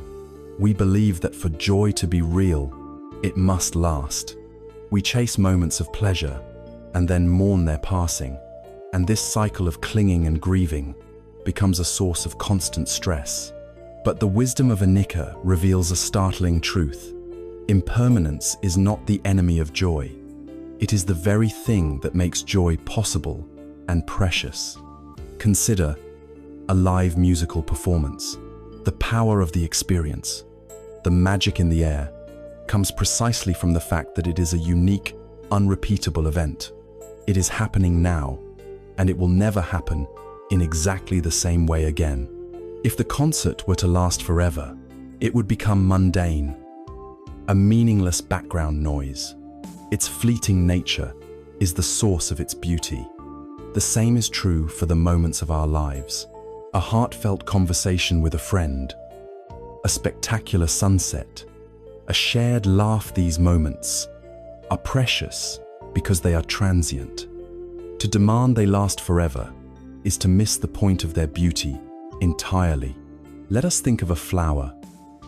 We believe that for joy to be real, it must last. We chase moments of pleasure and then mourn their passing, and this cycle of clinging and grieving becomes a source of constant stress. But the wisdom of Anicca reveals a startling truth. Impermanence is not the enemy of joy. It is the very thing that makes joy possible and precious. Consider a live musical performance. The power of the experience, the magic in the air, comes precisely from the fact that it is a unique, unrepeatable event. It is happening now, and it will never happen in exactly the same way again. If the concert were to last forever, it would become mundane, a meaningless background noise. Its fleeting nature is the source of its beauty. The same is true for the moments of our lives. A heartfelt conversation with a friend, a spectacular sunset, a shared laugh. These moments are precious because they are transient. To demand they last forever is to miss the point of their beauty entirely. Let us think of a flower.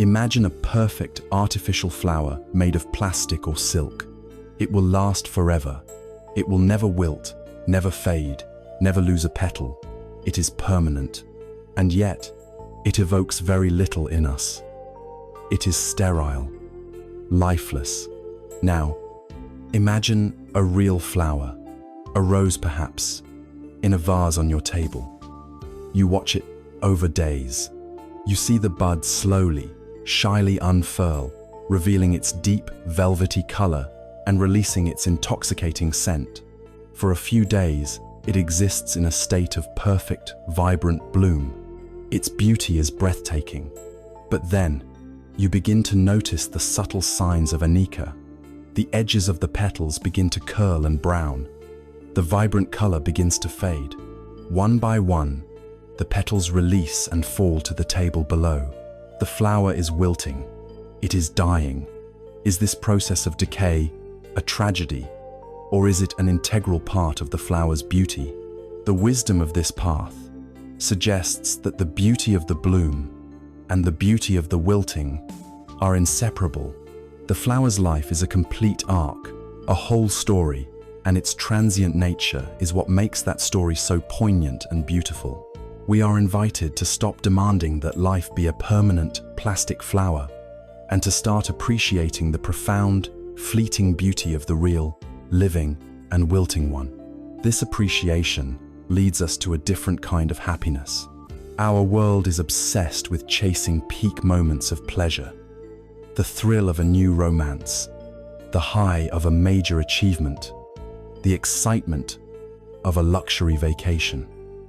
Imagine a perfect artificial flower made of plastic or silk. It will last forever. It will never wilt, never fade, never lose a petal. It is permanent. And yet, it evokes very little in us. It is sterile, lifeless. Now, imagine a real flower, a rose perhaps, in a vase on your table. You watch it over days. You see the bud slowly, shyly unfurl, revealing its deep, velvety color and releasing its intoxicating scent. For a few days, it exists in a state of perfect, vibrant bloom. Its beauty is breathtaking. But then, you begin to notice the subtle signs of Anicca. The edges of the petals begin to curl and brown. The vibrant color begins to fade. One by one, the petals release and fall to the table below. The flower is wilting. It is dying. Is this process of decay a tragedy, or is it an integral part of the flower's beauty? The wisdom of this path suggests that the beauty of the bloom and the beauty of the wilting are inseparable. The flower's life is a complete arc, a whole story, and its transient nature is what makes that story so poignant and beautiful. We are invited to stop demanding that life be a permanent plastic flower and to start appreciating the profound, fleeting beauty of the real, living, and wilting one. This appreciation leads us to a different kind of happiness. Our world is obsessed with chasing peak moments of pleasure, the thrill of a new romance, the high of a major achievement, the excitement of a luxury vacation.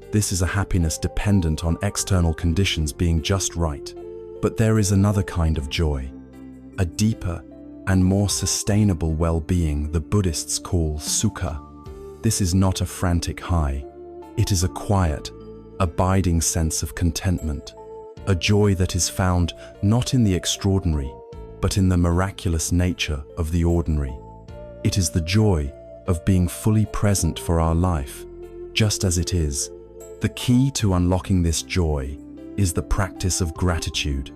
This is a happiness dependent on external conditions being just right. But there is another kind of joy, a deeper and more sustainable well-being the Buddhists call sukha. This is not a frantic high. It is a quiet, abiding sense of contentment, a joy that is found not in the extraordinary, but in the miraculous nature of the ordinary. It is the joy of being fully present for our life, just as it is. The key to unlocking this joy is the practice of gratitude,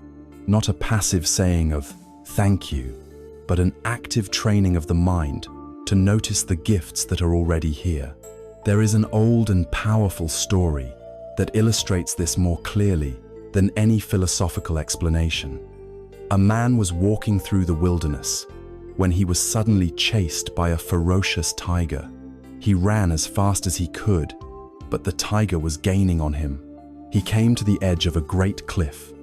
not a passive saying of thank you, but an active training of the mind to notice the gifts that are already here. There is an old and powerful story that illustrates this more clearly than any philosophical explanation. A man was walking through the wilderness when he was suddenly chased by a ferocious tiger. He ran as fast as he could, but the tiger was gaining on him. He came to the edge of a great cliff,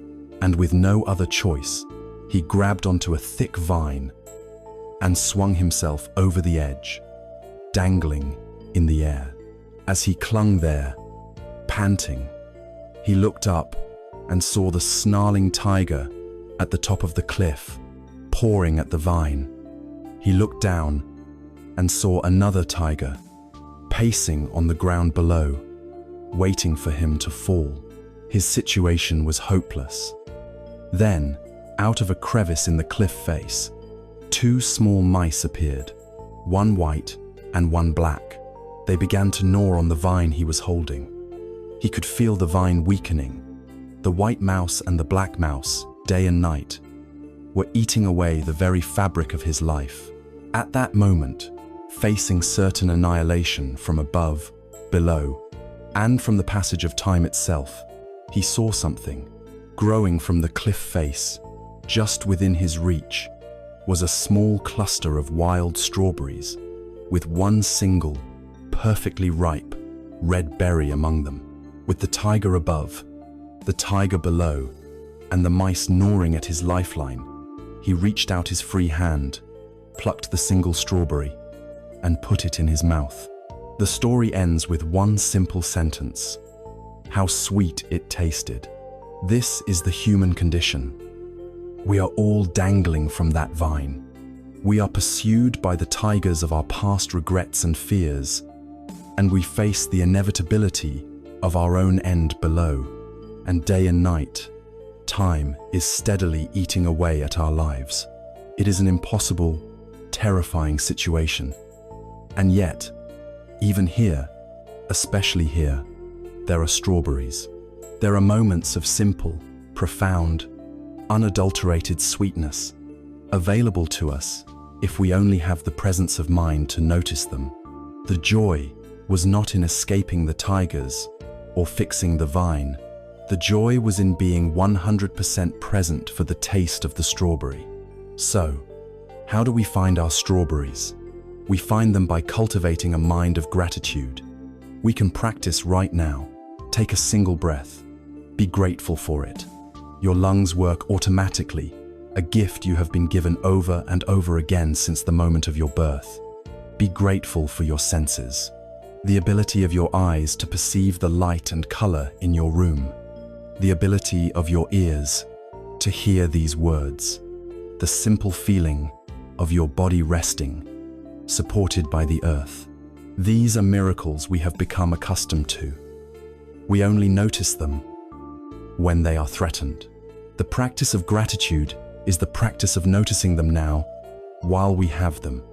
and with no other choice, he grabbed onto a thick vine and swung himself over the edge, dangling in the air. As he clung there, panting, he looked up and saw the snarling tiger at the top of the cliff, pawing at the vine. He looked down and saw another tiger, pacing on the ground below, waiting for him to fall. His situation was hopeless. Then, out of a crevice in the cliff face, two small mice appeared, one white and one black. They began to gnaw on the vine he was holding. He could feel the vine weakening. The white mouse and the black mouse, day and night, were eating away the very fabric of his life. At that moment, facing certain annihilation from above, below, and from the passage of time itself, he saw something. Growing from the cliff face, just within his reach, was a small cluster of wild strawberries, with one single, perfectly ripe, red berry among them. With the tiger above, the tiger below, and the mice gnawing at his lifeline, he reached out his free hand, plucked the single strawberry, and put it in his mouth. The story ends with one simple sentence: how sweet it tasted. This is the human condition. We are all dangling from that vine. We are pursued by the tigers of our past regrets and fears, and we face the inevitability of our own end below. And day and night, time is steadily eating away at our lives. It is an impossible, terrifying situation. And yet, even here, especially here, there are strawberries. There are moments of simple, profound, unadulterated sweetness available to us if we only have the presence of mind to notice them. The joy was not in escaping the tigers or fixing the vine. The joy was in being 100% present for the taste of the strawberry. So, how do we find our strawberries? We find them by cultivating a mind of gratitude. We can practice right now. Take a single breath. Be grateful for it. Your lungs work automatically, a gift you have been given over and over again since the moment of your birth. Be grateful for your senses, the ability of your eyes to perceive the light and color in your room, the ability of your ears to hear these words, the simple feeling of your body resting, supported by the earth. These are miracles we have become accustomed to. We only notice them when they are threatened. The practice of gratitude is the practice of noticing them now, while we have them.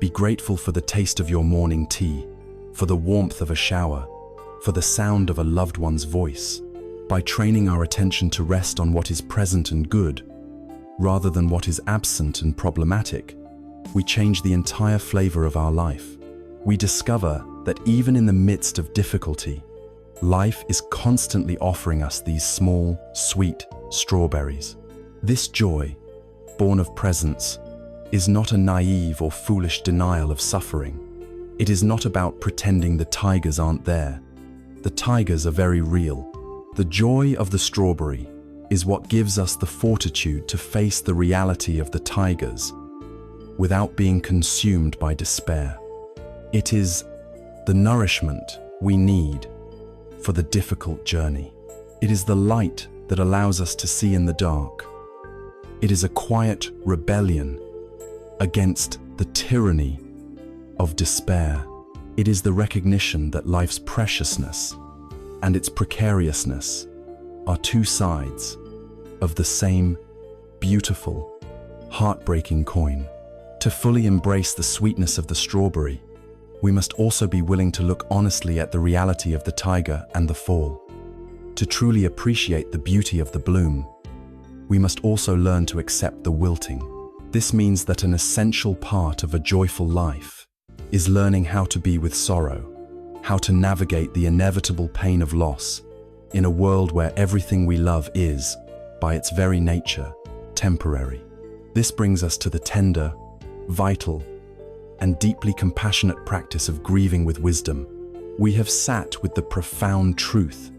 Be grateful for the taste of your morning tea, for the warmth of a shower, for the sound of a loved one's voice. By training our attention to rest on what is present and good, rather than what is absent and problematic, we change the entire flavor of our life. We discover that even in the midst of difficulty, life is constantly offering us these small, sweet strawberries. This joy, born of presence, is not a naive or foolish denial of suffering. It is not about pretending the tigers aren't there. The tigers are very real. The joy of the strawberry is what gives us the fortitude to face the reality of the tigers without being consumed by despair. It is the nourishment we need for the difficult journey. It is the light that allows us to see in the dark. It is a quiet rebellion against the tyranny of despair. It is the recognition that life's preciousness and its precariousness are two sides of the same beautiful, heartbreaking coin. To fully embrace the sweetness of the strawberry, we must also be willing to look honestly at the reality of the tiger and the fall. To truly appreciate the beauty of the bloom, we must also learn to accept the wilting. This means that an essential part of a joyful life is learning how to be with sorrow, how to navigate the inevitable pain of loss in a world where everything we love is, by its very nature, temporary. This brings us to the tender, vital, and deeply compassionate practice of grieving with wisdom. We have sat with the profound truth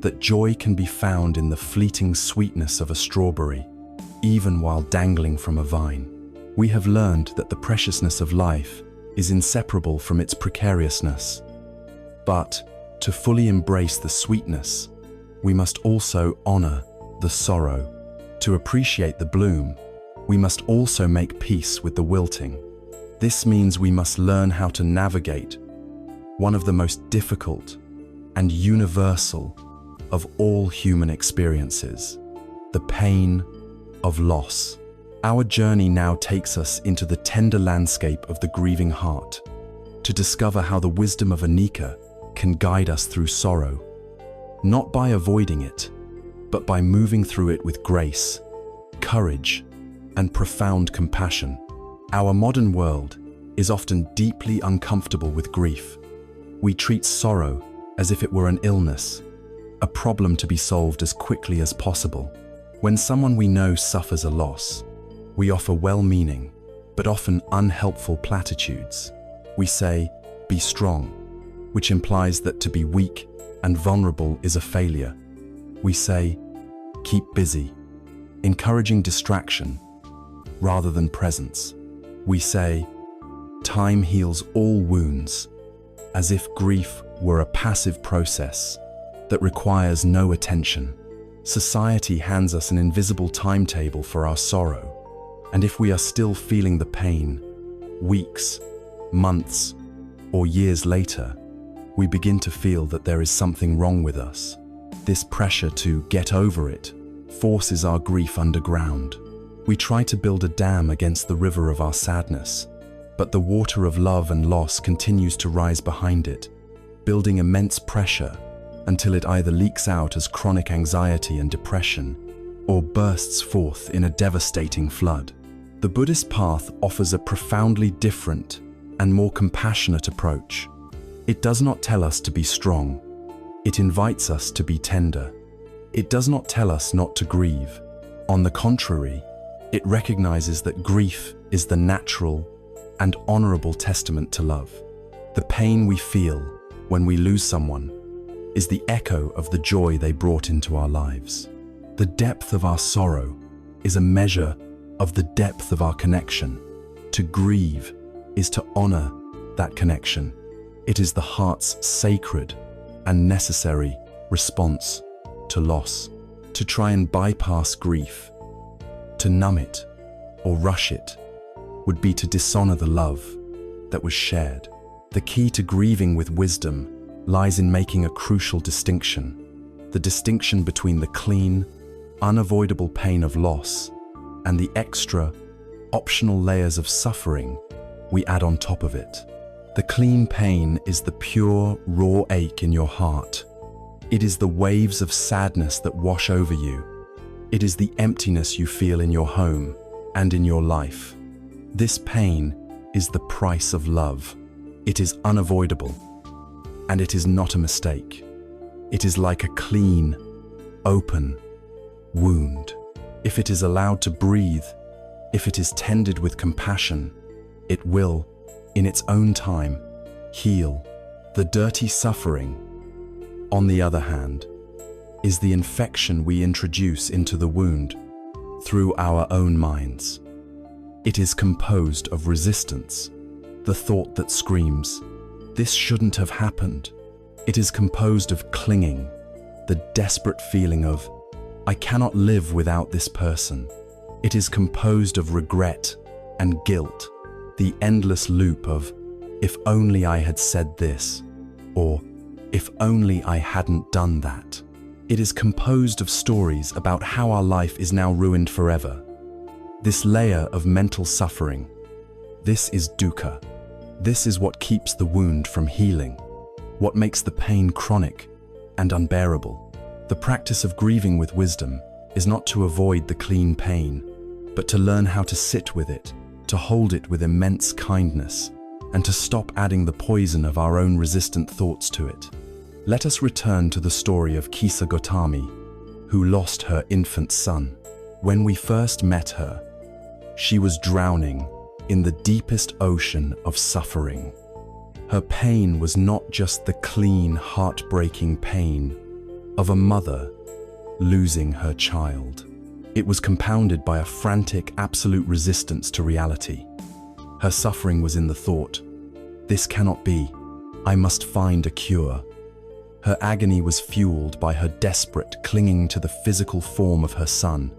that joy can be found in the fleeting sweetness of a strawberry, even while dangling from a vine. We have learned that the preciousness of life is inseparable from its precariousness. But to fully embrace the sweetness, we must also honor the sorrow. To appreciate the bloom, we must also make peace with the wilting. This means we must learn how to navigate one of the most difficult and universal of all human experiences, the pain of loss. Our journey now takes us into the tender landscape of the grieving heart, to discover how the wisdom of Anicca can guide us through sorrow, not by avoiding it, but by moving through it with grace, courage, and profound compassion. Our modern world is often deeply uncomfortable with grief. We treat sorrow as if it were an illness, a problem to be solved as quickly as possible. When someone we know suffers a loss, we offer well-meaning, but often unhelpful platitudes. We say, "Be strong," which implies that to be weak and vulnerable is a failure. We say, "Keep busy," encouraging distraction rather than presence. We say, "Time heals all wounds," as if grief were a passive process that requires no attention. Society hands us an invisible timetable for our sorrow, and if we are still feeling the pain, weeks, months, or years later, we begin to feel that there is something wrong with us. This pressure to get over it forces our grief underground. We try to build a dam against the river of our sadness, but the water of love and loss continues to rise behind it, building immense pressure until it either leaks out as chronic anxiety and depression or bursts forth in a devastating flood. The Buddhist path offers a profoundly different and more compassionate approach. It does not tell us to be strong. It invites us to be tender. It does not tell us not to grieve. On the contrary, it recognizes that grief is the natural and honorable testament to love. The pain we feel when we lose someone is the echo of the joy they brought into our lives. The depth of our sorrow is a measure of the depth of our connection. To grieve is to honor that connection. It is the heart's sacred and necessary response to loss. To try and bypass grief, to numb it or rush it, would be to dishonor the love that was shared. The key to grieving with wisdom lies in making a crucial distinction: the distinction between the clean, unavoidable pain of loss and the extra, optional layers of suffering we add on top of it. The clean pain is the pure, raw ache in your heart. It is the waves of sadness that wash over you. It is the emptiness you feel in your home and in your life. This pain is the price of love. It is unavoidable, and it is not a mistake. It is like a clean, open wound. If it is allowed to breathe, if it is tended with compassion, it will, in its own time, heal. The dirty suffering, on the other hand, is the infection we introduce into the wound through our own minds. It is composed of resistance, the thought that screams, "This shouldn't have happened." It is composed of clinging, the desperate feeling of, "I cannot live without this person." It is composed of regret and guilt, the endless loop of, "If only I had said this," or "If only I hadn't done that." It is composed of stories about how our life is now ruined forever. This layer of mental suffering, this is dukkha. This is what keeps the wound from healing, what makes the pain chronic and unbearable. The practice of grieving with wisdom is not to avoid the clean pain, but to learn how to sit with it, to hold it with immense kindness, and to stop adding the poison of our own resistant thoughts to it. Let us return to the story of Kisa Gotami, who lost her infant son. When we first met her, she was drowning in the deepest ocean of suffering. Her pain was not just the clean, heartbreaking pain of a mother losing her child. It was compounded by a frantic, absolute resistance to reality. Her suffering was in the thought, "This cannot be. I must find a cure." Her agony was fueled by her desperate clinging to the physical form of her son,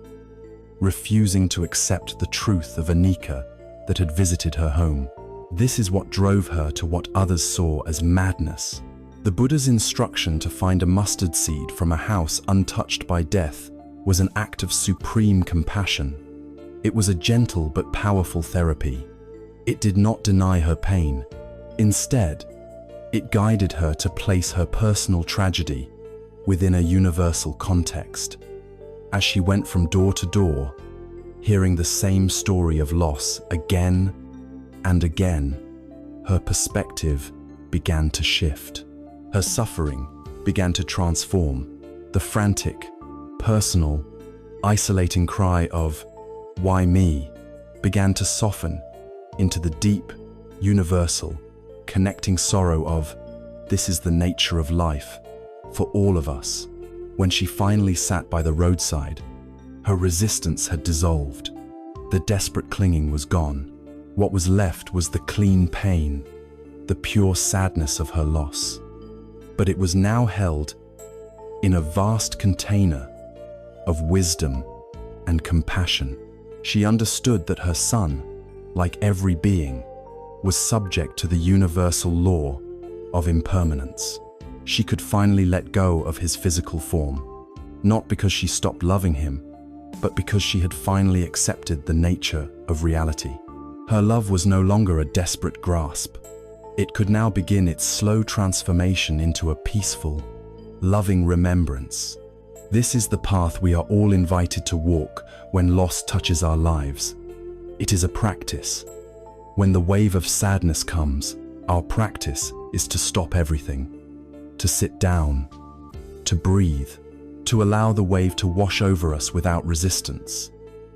refusing to accept the truth of Anicca that had visited her home. This is what drove her to what others saw as madness. The Buddha's instruction to find a mustard seed from a house untouched by death was an act of supreme compassion. It was a gentle but powerful therapy. It did not deny her pain. Instead, it guided her to place her personal tragedy within a universal context. As she went from door to door, hearing the same story of loss again and again, her perspective began to shift. Her suffering began to transform. The frantic, personal, isolating cry of, "Why me?" began to soften into the deep, universal, connecting sorrow of, "This is the nature of life for all of us." When she finally sat by the roadside, her resistance had dissolved. The desperate clinging was gone. What was left was the clean pain, the pure sadness of her loss. But it was now held in a vast container of wisdom and compassion. She understood that her son, like every being, was subject to the universal law of impermanence. She could finally let go of his physical form, not because she stopped loving him, but because she had finally accepted the nature of reality. Her love was no longer a desperate grasp. It could now begin its slow transformation into a peaceful, loving remembrance. This is the path we are all invited to walk when loss touches our lives. It is a practice. When the wave of sadness comes, our practice is to stop everything, to sit down, to breathe, to allow the wave to wash over us without resistance.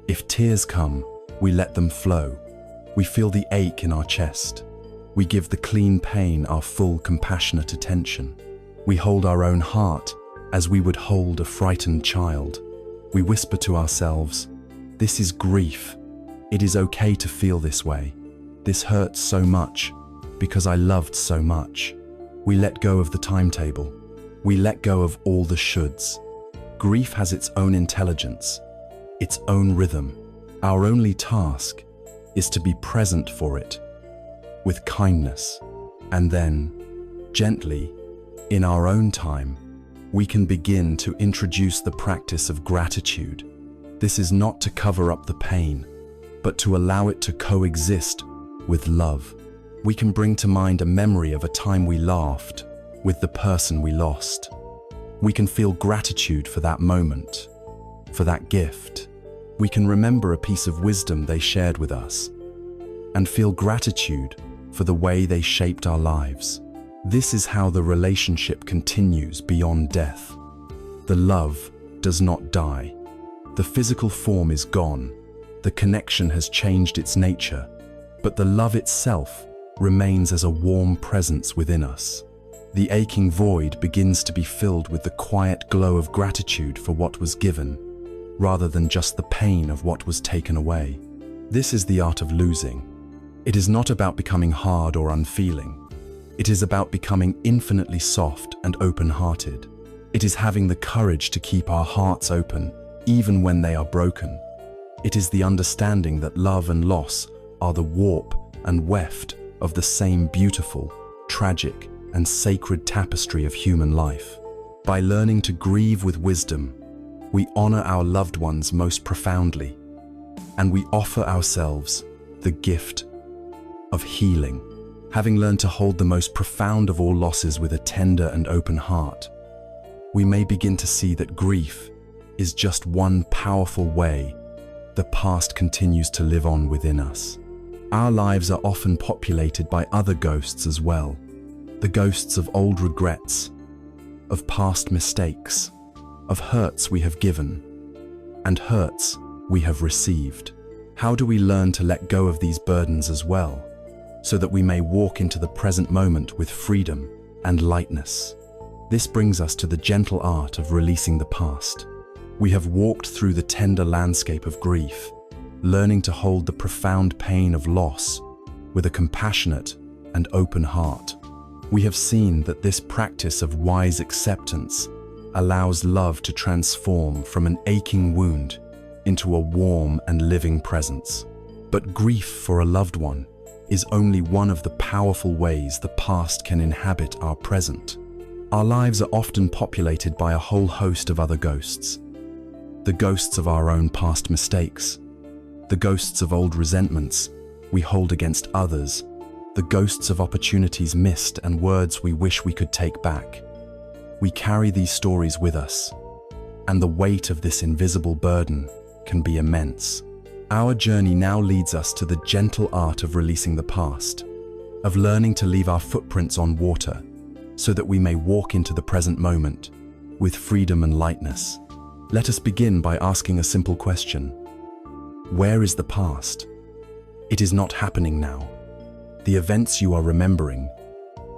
If tears come, we let them flow. We feel the ache in our chest. We give the clean pain our full compassionate attention. We hold our own heart as we would hold a frightened child. We whisper to ourselves, "This is grief. It is okay to feel this way. This hurts so much because I loved so much." We let go of the timetable. We let go of all the shoulds. Grief has its own intelligence, its own rhythm. Our only task is to be present for it with kindness, and then, gently, in our own time, we can begin to introduce the practice of gratitude. This is not to cover up the pain, but to allow it to coexist with love. We can bring to mind a memory of a time we laughed with the person we lost. We can feel gratitude for that moment, for that gift. We can remember a piece of wisdom they shared with us and feel gratitude for the way they shaped our lives. This is how the relationship continues beyond death. The love does not die. The physical form is gone. The connection has changed its nature, but the love itself remains as a warm presence within us. The aching void begins to be filled with the quiet glow of gratitude for what was given, rather than just the pain of what was taken away. This is the art of losing. It is not about becoming hard or unfeeling. It is about becoming infinitely soft and open-hearted. It is having the courage to keep our hearts open, even when they are broken. It is the understanding that love and loss are the warp and weft of the same beautiful, tragic, and sacred tapestry of human life. By learning to grieve with wisdom, we honor our loved ones most profoundly, and we offer ourselves the gift of healing. Having learned to hold the most profound of all losses with a tender and open heart, we may begin to see that grief is just one powerful way the past continues to live on within us. Our lives are often populated by other ghosts as well. The ghosts of old regrets, of past mistakes, of hurts we have given, and hurts we have received. How do we learn to let go of these burdens as well, so that we may walk into the present moment with freedom and lightness? This brings us to the gentle art of releasing the past. We have walked through the tender landscape of grief, learning to hold the profound pain of loss with a compassionate and open heart. We have seen that this practice of wise acceptance allows love to transform from an aching wound into a warm and living presence. But grief for a loved one is only one of the powerful ways the past can inhabit our present. Our lives are often populated by a whole host of other ghosts. The ghosts of our own past mistakes, the ghosts of old resentments we hold against others, the ghosts of opportunities missed and words we wish we could take back. We carry these stories with us, and the weight of this invisible burden can be immense. Our journey now leads us to the gentle art of releasing the past, of learning to leave our footprints on water so that we may walk into the present moment with freedom and lightness. Let us begin by asking a simple question. Where is the past? It is not happening now. The events you are remembering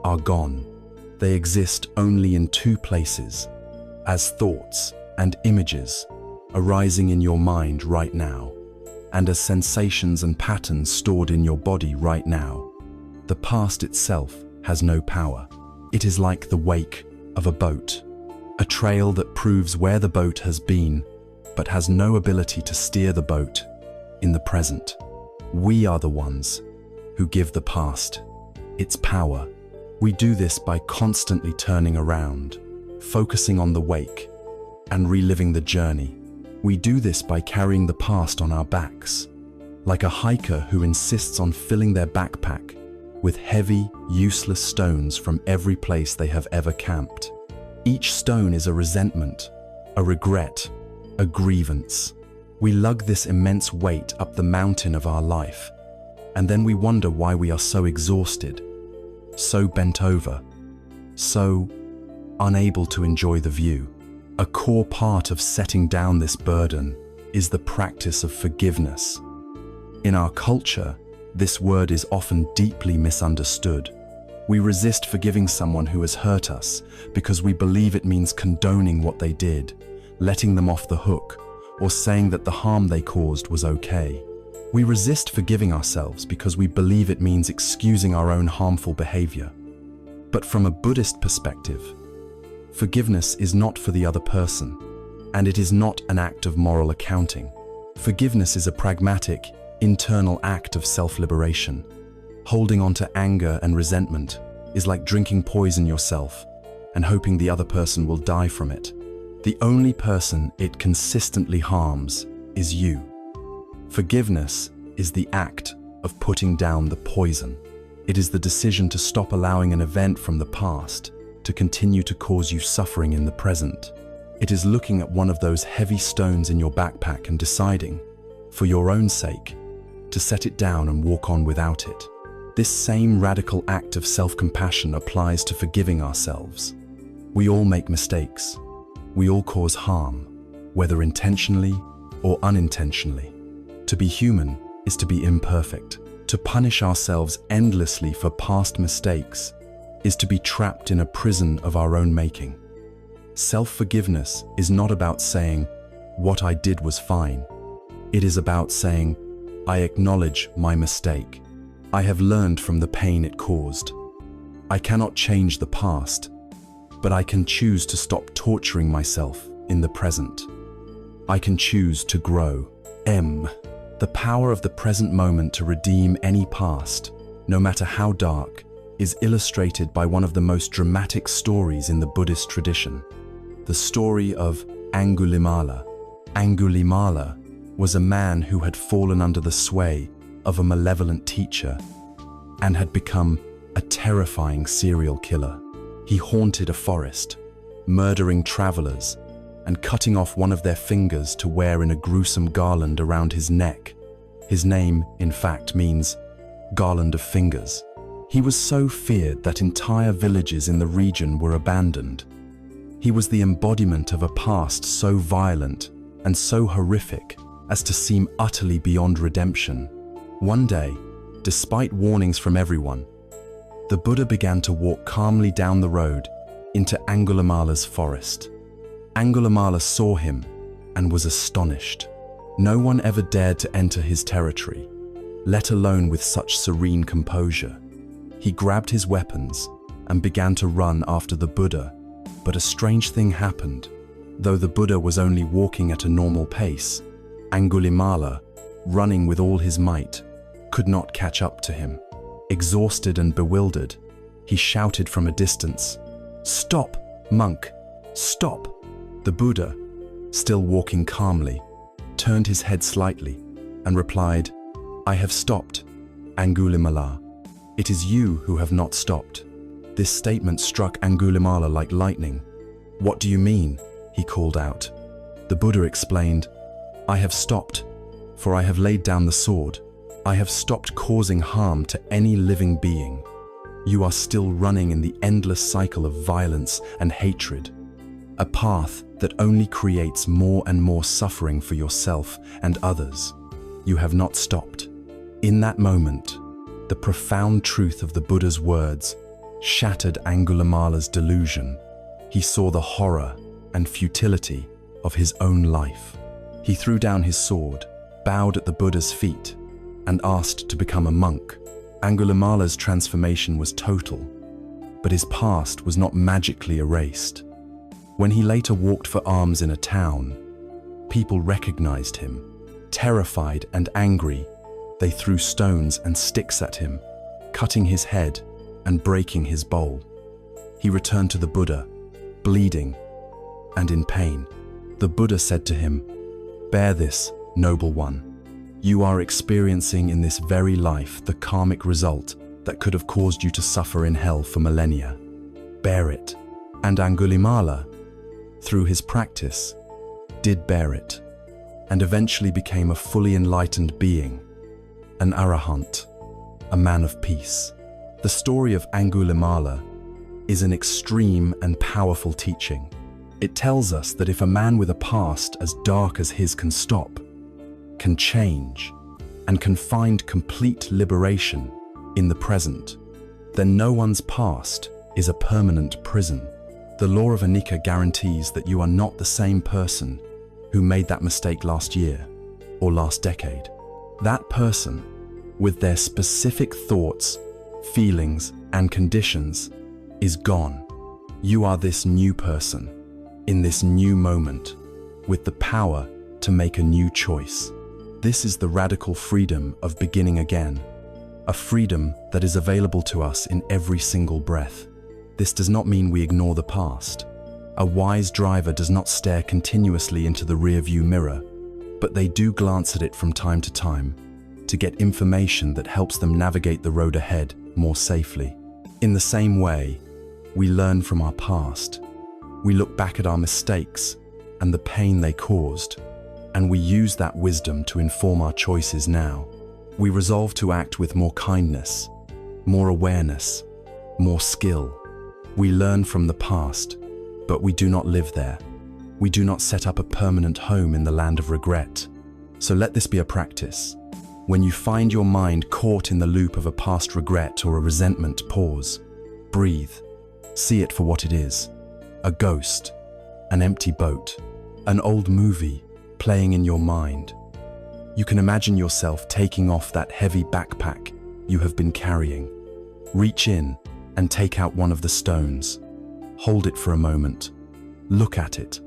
are gone. They exist only in two places, as thoughts and images arising in your mind right now, and as sensations and patterns stored in your body right now. The past itself has no power. It is like the wake of a boat, a trail that proves where the boat has been, but has no ability to steer the boat in the present. We are the ones who give the past its power. We do this by constantly turning around, focusing on the wake, and reliving the journey. We do this by carrying the past on our backs, like a hiker who insists on filling their backpack with heavy, useless stones from every place they have ever camped. Each stone is a resentment, a regret, a grievance. We lug this immense weight up the mountain of our life, and then we wonder why we are so exhausted, so bent over, so unable to enjoy the view. A core part of setting down this burden is the practice of forgiveness. In our culture, this word is often deeply misunderstood. We resist forgiving someone who has hurt us because we believe it means condoning what they did, letting them off the hook, or saying that the harm they caused was okay. We resist forgiving ourselves because we believe it means excusing our own harmful behavior. But from a Buddhist perspective, forgiveness is not for the other person, and it is not an act of moral accounting. Forgiveness is a pragmatic, internal act of self-liberation. Holding on to anger and resentment is like drinking poison yourself and hoping the other person will die from it. The only person it consistently harms is you. Forgiveness is the act of putting down the poison. It is the decision to stop allowing an event from the past to continue to cause you suffering in the present. It is looking at one of those heavy stones in your backpack and deciding, for your own sake, to set it down and walk on without it. This same radical act of self-compassion applies to forgiving ourselves. We all make mistakes. We all cause harm, whether intentionally or unintentionally. To be human is to be imperfect. To punish ourselves endlessly for past mistakes is to be trapped in a prison of our own making. Self-forgiveness is not about saying, "What I did was fine." It is about saying, "I acknowledge my mistake. I have learned from the pain it caused. I cannot change the past, but I can choose to stop torturing myself in the present. I can choose to grow." The power of the present moment to redeem any past, no matter how dark, is illustrated by one of the most dramatic stories in the Buddhist tradition, the story of Angulimala. Angulimala was a man who had fallen under the sway of a malevolent teacher and had become a terrifying serial killer. He haunted a forest, murdering travelers and cutting off one of their fingers to wear in a gruesome garland around his neck. His name, in fact, means garland of fingers. He was so feared that entire villages in the region were abandoned. He was the embodiment of a past so violent and so horrific as to seem utterly beyond redemption. One day, despite warnings from everyone, the Buddha began to walk calmly down the road into Angulimala's forest. Angulimala saw him and was astonished. No one ever dared to enter his territory, let alone with such serene composure. He grabbed his weapons and began to run after the Buddha, but a strange thing happened. Though the Buddha was only walking at a normal pace, Angulimala, running with all his might, could not catch up to him. Exhausted and bewildered, he shouted from a distance, "Stop, monk, stop!" The Buddha, still walking calmly, turned his head slightly and replied, "I have stopped, Angulimala. It is you who have not stopped." This statement struck Angulimala like lightning. "What do you mean?" he called out. The Buddha explained, "I have stopped, for I have laid down the sword. I have stopped causing harm to any living being. You are still running in the endless cycle of violence and hatred, a path that only creates more and more suffering for yourself and others. You have not stopped." In that moment, the profound truth of the Buddha's words shattered Angulimala's delusion. He saw the horror and futility of his own life. He threw down his sword, bowed at the Buddha's feet, and asked to become a monk. Angulimala's transformation was total, but his past was not magically erased. When he later walked for alms in a town, people recognized him. Terrified and angry, they threw stones and sticks at him, cutting his head and breaking his bowl. He returned to the Buddha, bleeding and in pain. The Buddha said to him, "Bear this, noble one. You are experiencing in this very life the karmic result that could have caused you to suffer in hell for millennia. Bear it." And Angulimala, through his practice, did bear it, and eventually became a fully enlightened being, an arahant, a man of peace. The story of Angulimala is an extreme and powerful teaching. It tells us that if a man with a past as dark as his can stop, can change, and can find complete liberation in the present, then no one's past is a permanent prison. The law of Anicca guarantees that you are not the same person who made that mistake last year or last decade. That person, with their specific thoughts, feelings, and conditions, is gone. You are this new person, in this new moment, with the power to make a new choice. This is the radical freedom of beginning again, a freedom that is available to us in every single breath. This does not mean we ignore the past. A wise driver does not stare continuously into the rearview mirror, but they do glance at it from time to time to get information that helps them navigate the road ahead more safely. In the same way, we learn from our past. We look back at our mistakes and the pain they caused, and we use that wisdom to inform our choices now. We resolve to act with more kindness, more awareness, more skill. We learn from the past, but we do not live there. We do not set up a permanent home in the land of regret. So let this be a practice. When you find your mind caught in the loop of a past regret or a resentment, pause, breathe, see it for what it is. A ghost, an empty boat, an old movie playing in your mind. You can imagine yourself taking off that heavy backpack you have been carrying. Reach in and take out one of the stones. Hold it for a moment. Look at it.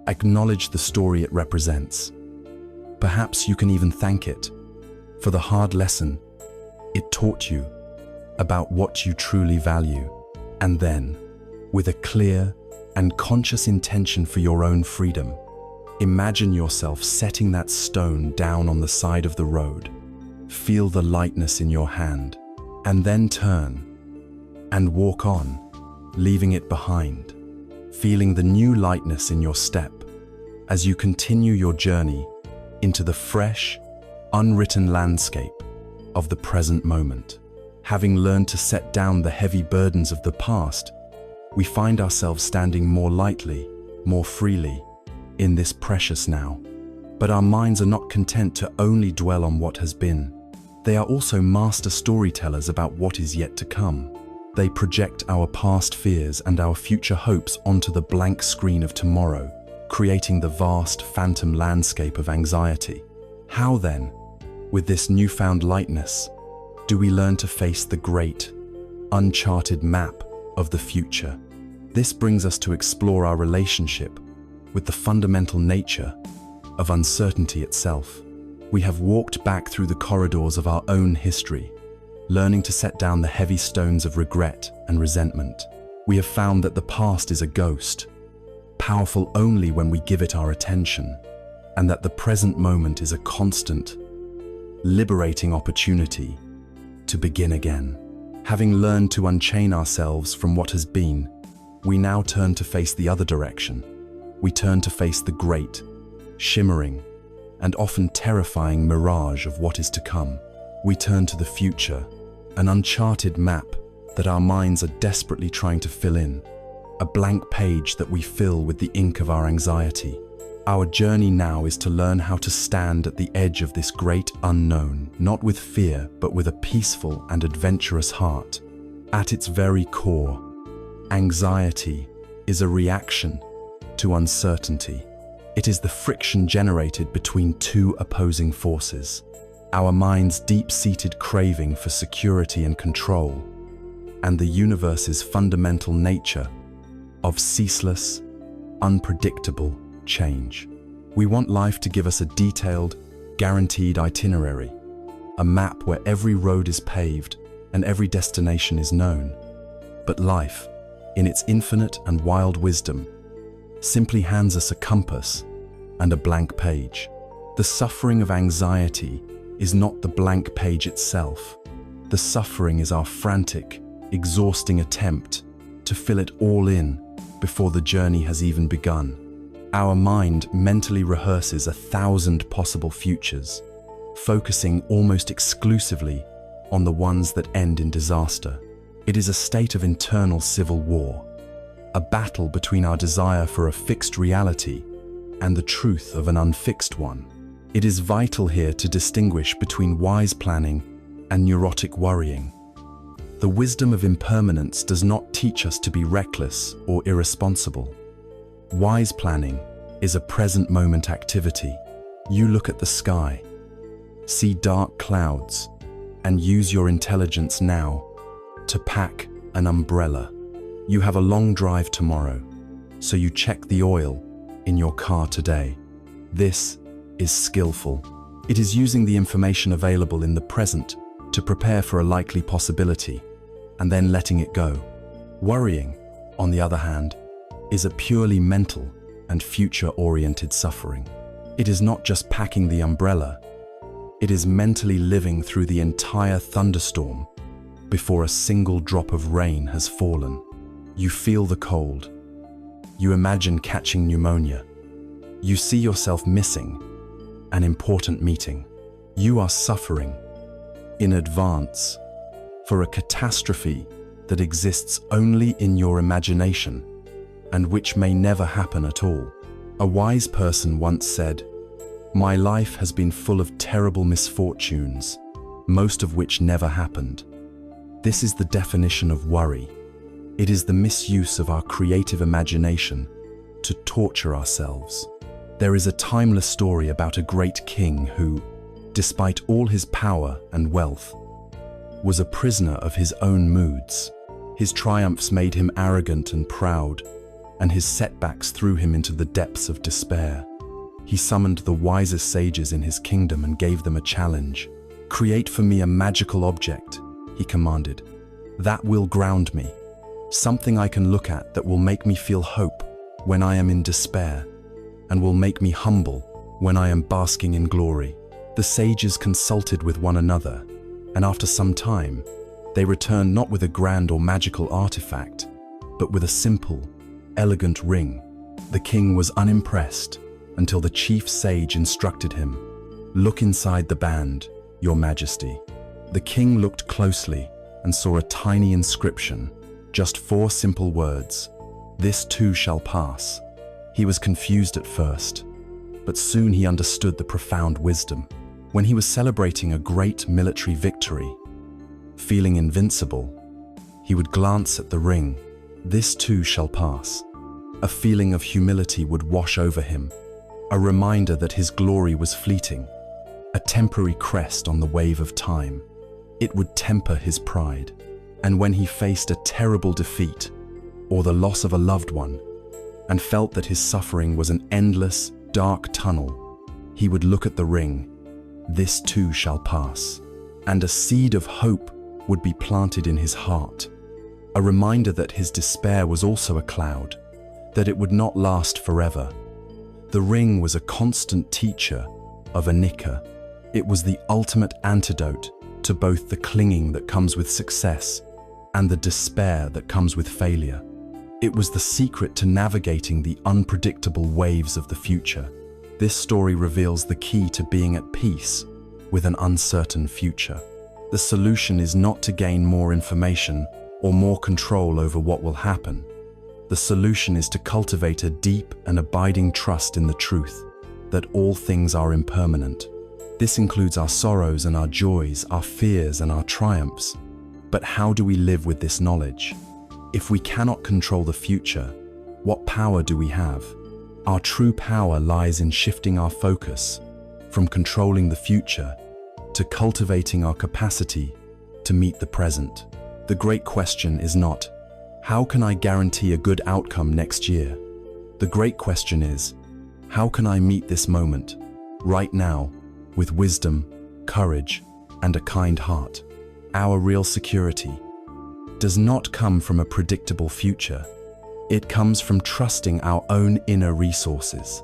Acknowledge the story it represents. Perhaps you can even thank it for the hard lesson it taught you about what you truly value. And then, with a clear and conscious intention for your own freedom, imagine yourself setting that stone down on the side of the road. Feel the lightness in your hand, and then turn and walk on, leaving it behind, feeling the new lightness in your step as you continue your journey into the fresh, unwritten landscape of the present moment. Having learned to set down the heavy burdens of the past, we find ourselves standing more lightly, more freely, in this precious now. But our minds are not content to only dwell on what has been. They are also master storytellers about what is yet to come. They project our past fears and our future hopes onto the blank screen of tomorrow, creating the vast phantom landscape of anxiety. How then, with this newfound lightness, do we learn to face the great, uncharted map of the future? This brings us to explore our relationship with the fundamental nature of uncertainty itself. We have walked back through the corridors of our own history, learning to set down the heavy stones of regret and resentment. We have found that the past is a ghost, powerful only when we give it our attention, and that the present moment is a constant, liberating opportunity to begin again. Having learned to unchain ourselves from what has been, we now turn to face the other direction. We turn to face the great, shimmering, and often terrifying mirage of what is to come. We turn to the future, an uncharted map that our minds are desperately trying to fill in, a blank page that we fill with the ink of our anxiety. Our journey now is to learn how to stand at the edge of this great unknown, not with fear, but with a peaceful and adventurous heart. At its very core, anxiety is a reaction to uncertainty. It is the friction generated between two opposing forces: our mind's deep-seated craving for security and control, and the universe's fundamental nature of ceaseless, unpredictable change. We want life to give us a detailed, guaranteed itinerary, a map where every road is paved and every destination is known. But life, in its infinite and wild wisdom, simply hands us a compass and a blank page. The suffering of anxiety is not the blank page itself. The suffering is our frantic, exhausting attempt to fill it all in before the journey has even begun. Our mind mentally rehearses 1,000 possible futures, focusing almost exclusively on the ones that end in disaster. It is a state of internal civil war, a battle between our desire for a fixed reality and the truth of an unfixed one. It is vital here to distinguish between wise planning and neurotic worrying. The wisdom of impermanence does not teach us to be reckless or irresponsible. Wise planning is a present moment activity. You look at the sky, see dark clouds, and use your intelligence now to pack an umbrella. You have a long drive tomorrow, so you check the oil in your car today. This is skillful. It is using the information available in the present to prepare for a likely possibility and then letting it go. Worrying, on the other hand, is a purely mental and future-oriented suffering. It is not just packing the umbrella, it is mentally living through the entire thunderstorm before a single drop of rain has fallen. You feel the cold. You imagine catching pneumonia. You see yourself missing an important meeting. You are suffering in advance for a catastrophe that exists only in your imagination and which may never happen at all. A wise person once said, "My life has been full of terrible misfortunes, most of which never happened." This is the definition of worry. It is the misuse of our creative imagination to torture ourselves. There is a timeless story about a great king who, despite all his power and wealth, was a prisoner of his own moods. His triumphs made him arrogant and proud, and his setbacks threw him into the depths of despair. He summoned the wisest sages in his kingdom and gave them a challenge. "Create for me a magical object," he commanded, "that will ground me, something I can look at that will make me feel hope when I am in despair, and will make me humble when I am basking in glory." The sages consulted with one another, and after some time, they returned not with a grand or magical artifact, but with a simple, elegant ring. The king was unimpressed until the chief sage instructed him, "Look inside the band, Your Majesty." The king looked closely and saw a tiny inscription, just 4 simple words, "This too shall pass." He was confused at first, but soon he understood the profound wisdom. When he was celebrating a great military victory, feeling invincible, he would glance at the ring, "This too shall pass." A feeling of humility would wash over him, a reminder that his glory was fleeting, a temporary crest on the wave of time. It would temper his pride, and when he faced a terrible defeat or the loss of a loved one, and felt that his suffering was an endless, dark tunnel, he would look at the ring, "This too shall pass," and a seed of hope would be planted in his heart, a reminder that his despair was also a cloud, that it would not last forever. The ring was a constant teacher of Anicca. It was the ultimate antidote to both the clinging that comes with success and the despair that comes with failure. It was the secret to navigating the unpredictable waves of the future. This story reveals the key to being at peace with an uncertain future. The solution is not to gain more information or more control over what will happen. The solution is to cultivate a deep and abiding trust in the truth that all things are impermanent. This includes our sorrows and our joys, our fears and our triumphs. But how do we live with this knowledge? If we cannot control the future, what power do we have? Our true power lies in shifting our focus from controlling the future to cultivating our capacity to meet the present. The great question is not, how can I guarantee a good outcome next year? The great question is, how can I meet this moment, right now, with wisdom, courage, and a kind heart? Our real security does not come from a predictable future. It comes from trusting our own inner resources.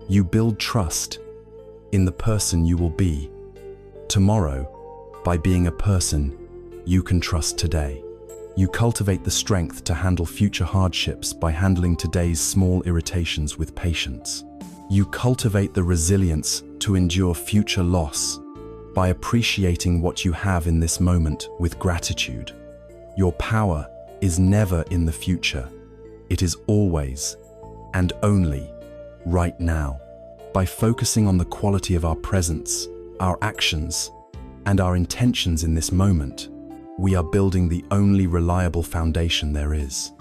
You build trust in the person you will be tomorrow by being a person you can trust today. You cultivate the strength to handle future hardships by handling today's small irritations with patience. You cultivate the resilience to endure future loss by appreciating what you have in this moment with gratitude. Your power is never in the future. It is always and only right now. By focusing on the quality of our presence, our actions, and our intentions in this moment, we are building the only reliable foundation there is.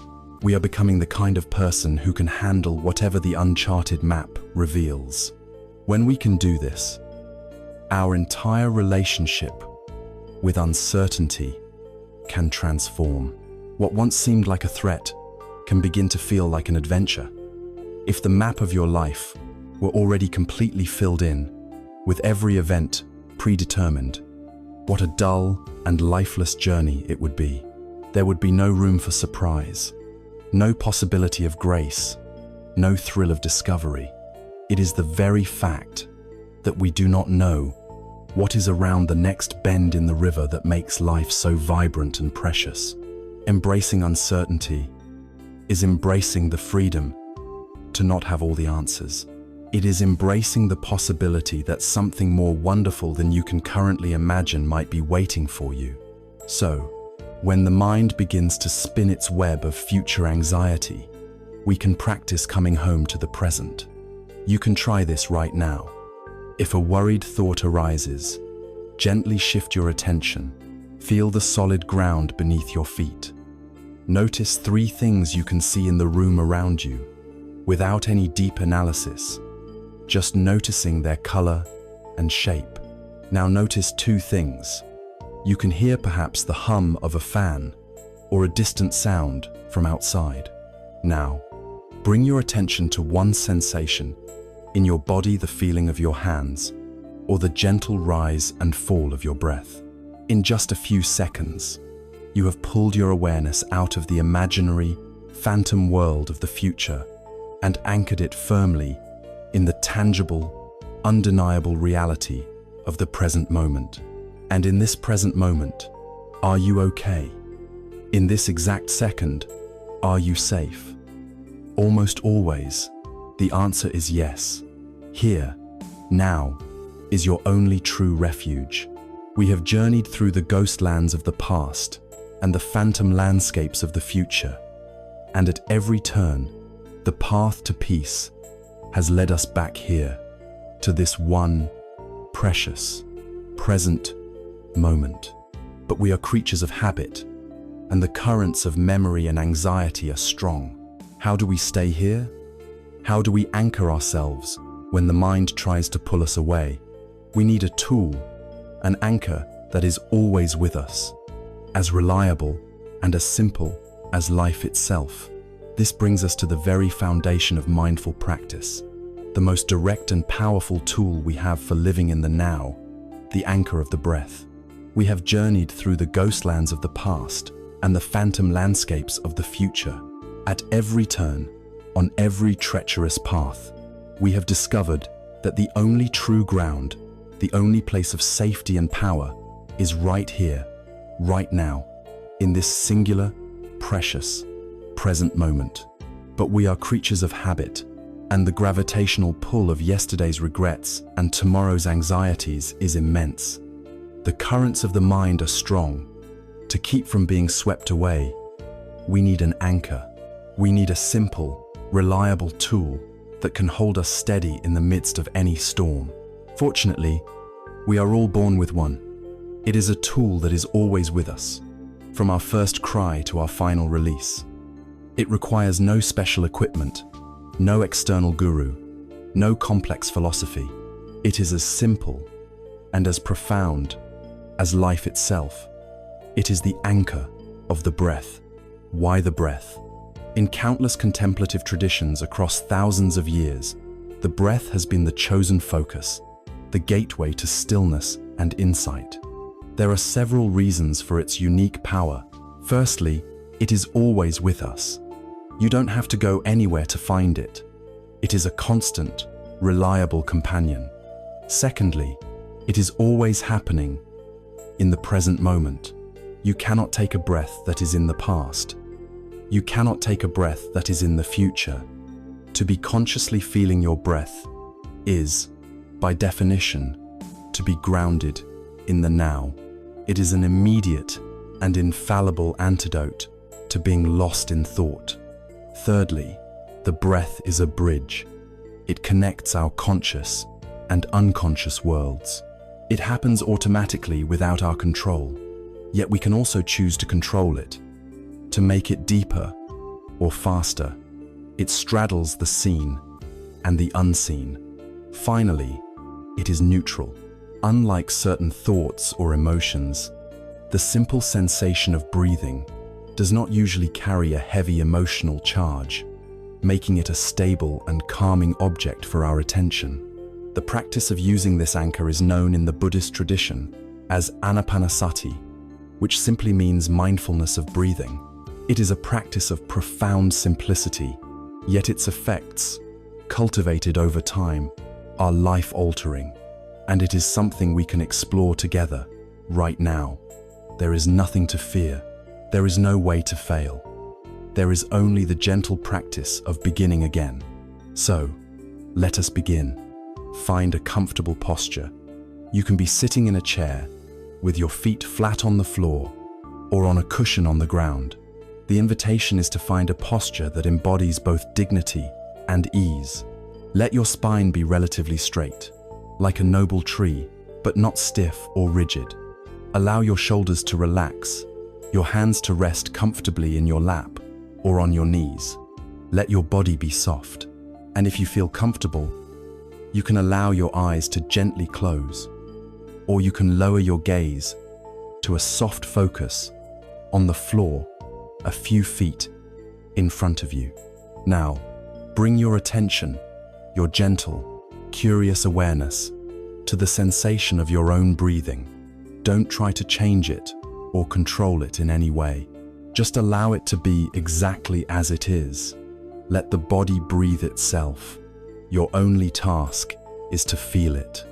We are becoming the kind of person who can handle whatever the uncharted map reveals. When we can do this, our entire relationship with uncertainty can transform. What once seemed like a threat can begin to feel like an adventure. If the map of your life were already completely filled in, with every event predetermined, what a dull and lifeless journey it would be. There would be no room for surprise, no possibility of grace, no thrill of discovery. It is the very fact that we do not know what is around the next bend in the river that makes life so vibrant and precious. Embracing uncertainty is embracing the freedom to not have all the answers. It is embracing the possibility that something more wonderful than you can currently imagine might be waiting for you. So, When the mind begins to spin its web of future anxiety, we can practice coming home to the present. You can try this right now. If a worried thought arises, gently shift your attention. Feel the solid ground beneath your feet. Notice 3 things you can see in the room around you, without any deep analysis, just noticing their color and shape. Now notice 2 things. You can hear perhaps the hum of a fan or a distant sound from outside. Now, bring your attention to one sensation in your body, the feeling of your hands, or the gentle rise and fall of your breath. In just a few seconds, you have pulled your awareness out of the imaginary, phantom world of the future and anchored it firmly in the tangible, undeniable reality of the present moment. And in this present moment, are you okay? In this exact second, are you safe? Almost always, the answer is yes. Here, now, is your only true refuge. We have journeyed through the ghost lands of the past and the phantom landscapes of the future, and at every turn, the path to peace has led us back here, to this one precious, present moment. But we are creatures of habit, and the currents of memory and anxiety are strong. How do we stay here? How do we anchor ourselves when the mind tries to pull us away? We need a tool, an anchor that is always with us, as reliable and as simple as life itself. This brings us to the very foundation of mindful practice, the most direct and powerful tool we have for living in the now, the anchor of the breath. We have journeyed through the ghostlands of the past and the phantom landscapes of the future. At every turn, on every treacherous path, we have discovered that the only true ground, the only place of safety and power, is right here, right now, in this singular, precious, present moment. But we are creatures of habit, and the gravitational pull of yesterday's regrets and tomorrow's anxieties is immense. The currents of the mind are strong. To keep from being swept away, we need an anchor. We need a simple, reliable tool that can hold us steady in the midst of any storm. Fortunately, we are all born with one. It is a tool that is always with us, from our first cry to our final release. It requires no special equipment, no external guru, no complex philosophy. It is as simple and as profound as life itself. It is the anchor of the breath. Why the breath? In countless contemplative traditions across thousands of years, the breath has been the chosen focus, the gateway to stillness and insight. There are several reasons for its unique power. Firstly, it is always with us. You don't have to go anywhere to find it. It is a constant, reliable companion. Secondly, it is always happening in the present moment. You cannot take a breath that is in the past. You cannot take a breath that is in the future. To be consciously feeling your breath is, by definition, to be grounded in the now. It is an immediate and infallible antidote to being lost in thought. Thirdly, the breath is a bridge. It connects our conscious and unconscious worlds. It happens automatically without our control, yet we can also choose to control it, to make it deeper or faster. It straddles the seen and the unseen. Finally, it is neutral. Unlike certain thoughts or emotions, the simple sensation of breathing does not usually carry a heavy emotional charge, making it a stable and calming object for our attention. The practice of using this anchor is known in the Buddhist tradition as anapanasati, which simply means mindfulness of breathing. It is a practice of profound simplicity, yet its effects, cultivated over time, are life-altering, and it is something we can explore together, right now. There is nothing to fear. There is no way to fail. There is only the gentle practice of beginning again. So, let us begin. Find a comfortable posture. You can be sitting in a chair, with your feet flat on the floor, or on a cushion on the ground. The invitation is to find a posture that embodies both dignity and ease. Let your spine be relatively straight, like a noble tree, but not stiff or rigid. Allow your shoulders to relax, your hands to rest comfortably in your lap or on your knees. Let your body be soft, and if you feel comfortable, you can allow your eyes to gently close, or you can lower your gaze to a soft focus on the floor a few feet in front of you. Now, bring your attention, your gentle, curious awareness, to the sensation of your own breathing. Don't try to change it or control it in any way. Just allow it to be exactly as it is. Let the body breathe itself. Your only task is to feel it.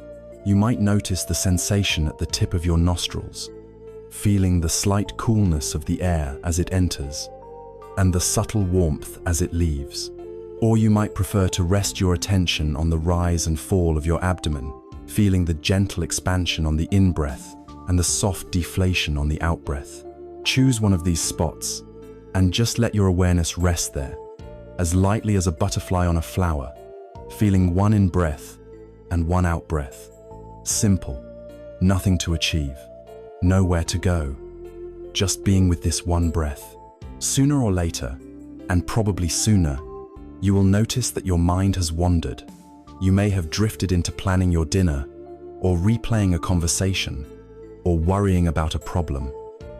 You might notice the sensation at the tip of your nostrils, feeling the slight coolness of the air as it enters, and the subtle warmth as it leaves. Or you might prefer to rest your attention on the rise and fall of your abdomen, feeling the gentle expansion on the in-breath and the soft deflation on the out-breath. Choose one of these spots and just let your awareness rest there, as lightly as a butterfly on a flower, feeling one in-breath and one out-breath. Simple, nothing to achieve, nowhere to go, just being with this one breath. Sooner or later, and probably sooner, you will notice that your mind has wandered. You may have drifted into planning your dinner, or replaying a conversation, or worrying about a problem.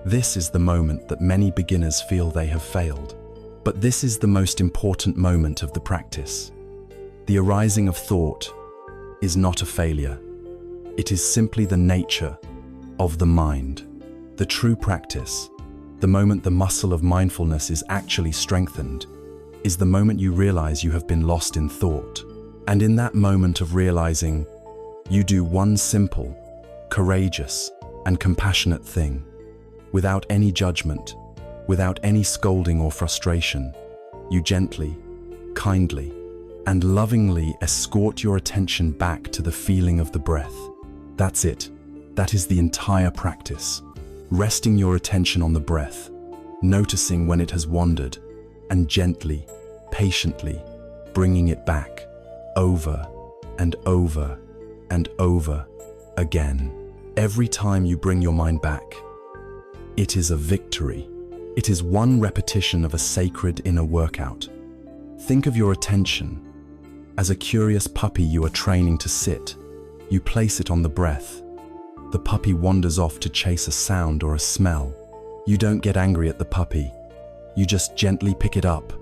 This is the moment that many beginners feel they have failed. But this is the most important moment of the practice. The arising of thought is not a failure. It is simply the nature of the mind. The true practice, the moment the muscle of mindfulness is actually strengthened, is the moment you realize you have been lost in thought. And in that moment of realizing, you do one simple, courageous, and compassionate thing. Without any judgment, without any scolding or frustration, you gently, kindly, and lovingly escort your attention back to the feeling of the breath. That's it. That is the entire practice. Resting your attention on the breath, noticing when it has wandered, and gently, patiently bringing it back, over and over and over again. Every time you bring your mind back, it is a victory. It is one repetition of a sacred inner workout. Think of your attention as a curious puppy you are training to sit. You place it on the breath. The puppy wanders off to chase a sound or a smell. You don't get angry at the puppy. You just gently pick it up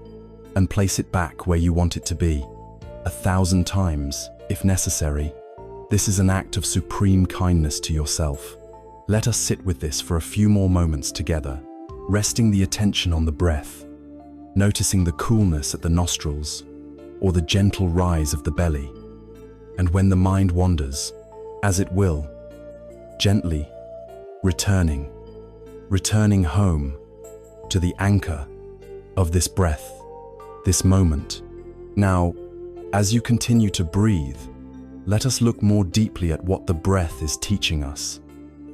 and place it back where you want it to be, 1,000 times, if necessary. This is an act of supreme kindness to yourself. Let us sit with this for a few more moments together, resting the attention on the breath, noticing the coolness at the nostrils or the gentle rise of the belly. And when the mind wanders, as it will, gently returning home to the anchor of this breath, this moment. Now, as you continue to breathe, let us look more deeply at what the breath is teaching us.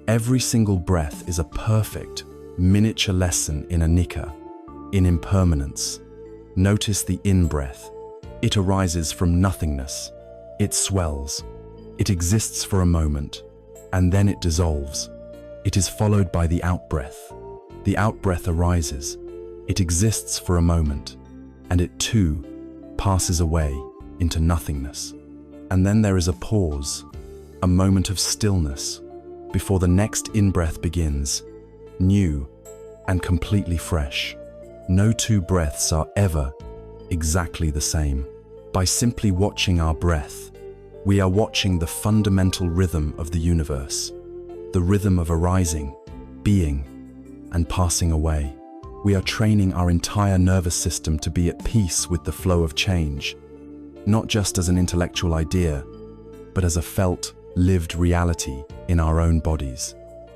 Every single breath is a perfect, miniature lesson in Anicca, in impermanence. Notice the in-breath. It arises from nothingness. It swells. It exists for a moment, and then it dissolves. It is followed by the out-breath. The out-breath arises. It exists for a moment, and it too passes away into nothingness. And then there is a pause, a moment of stillness, before the next in-breath begins, new and completely fresh. No two breaths are ever exactly the same. By simply watching our breath, we are watching the fundamental rhythm of the universe, the rhythm of arising, being, and passing away. We are training our entire nervous system to be at peace with the flow of change, not just as an intellectual idea, but as a felt, lived reality in our own bodies.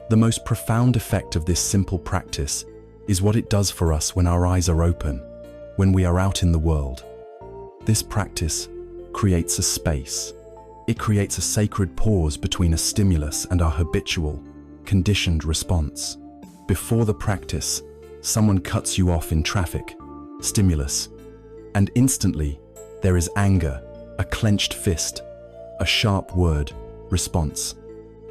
The most profound effect of this simple practice is what it does for us when our eyes are open, when we are out in the world. This practice creates a space. It creates a sacred pause between a stimulus and our habitual, conditioned response. Before the practice, someone cuts you off in traffic, stimulus, and instantly there is anger, a clenched fist, a sharp word, response.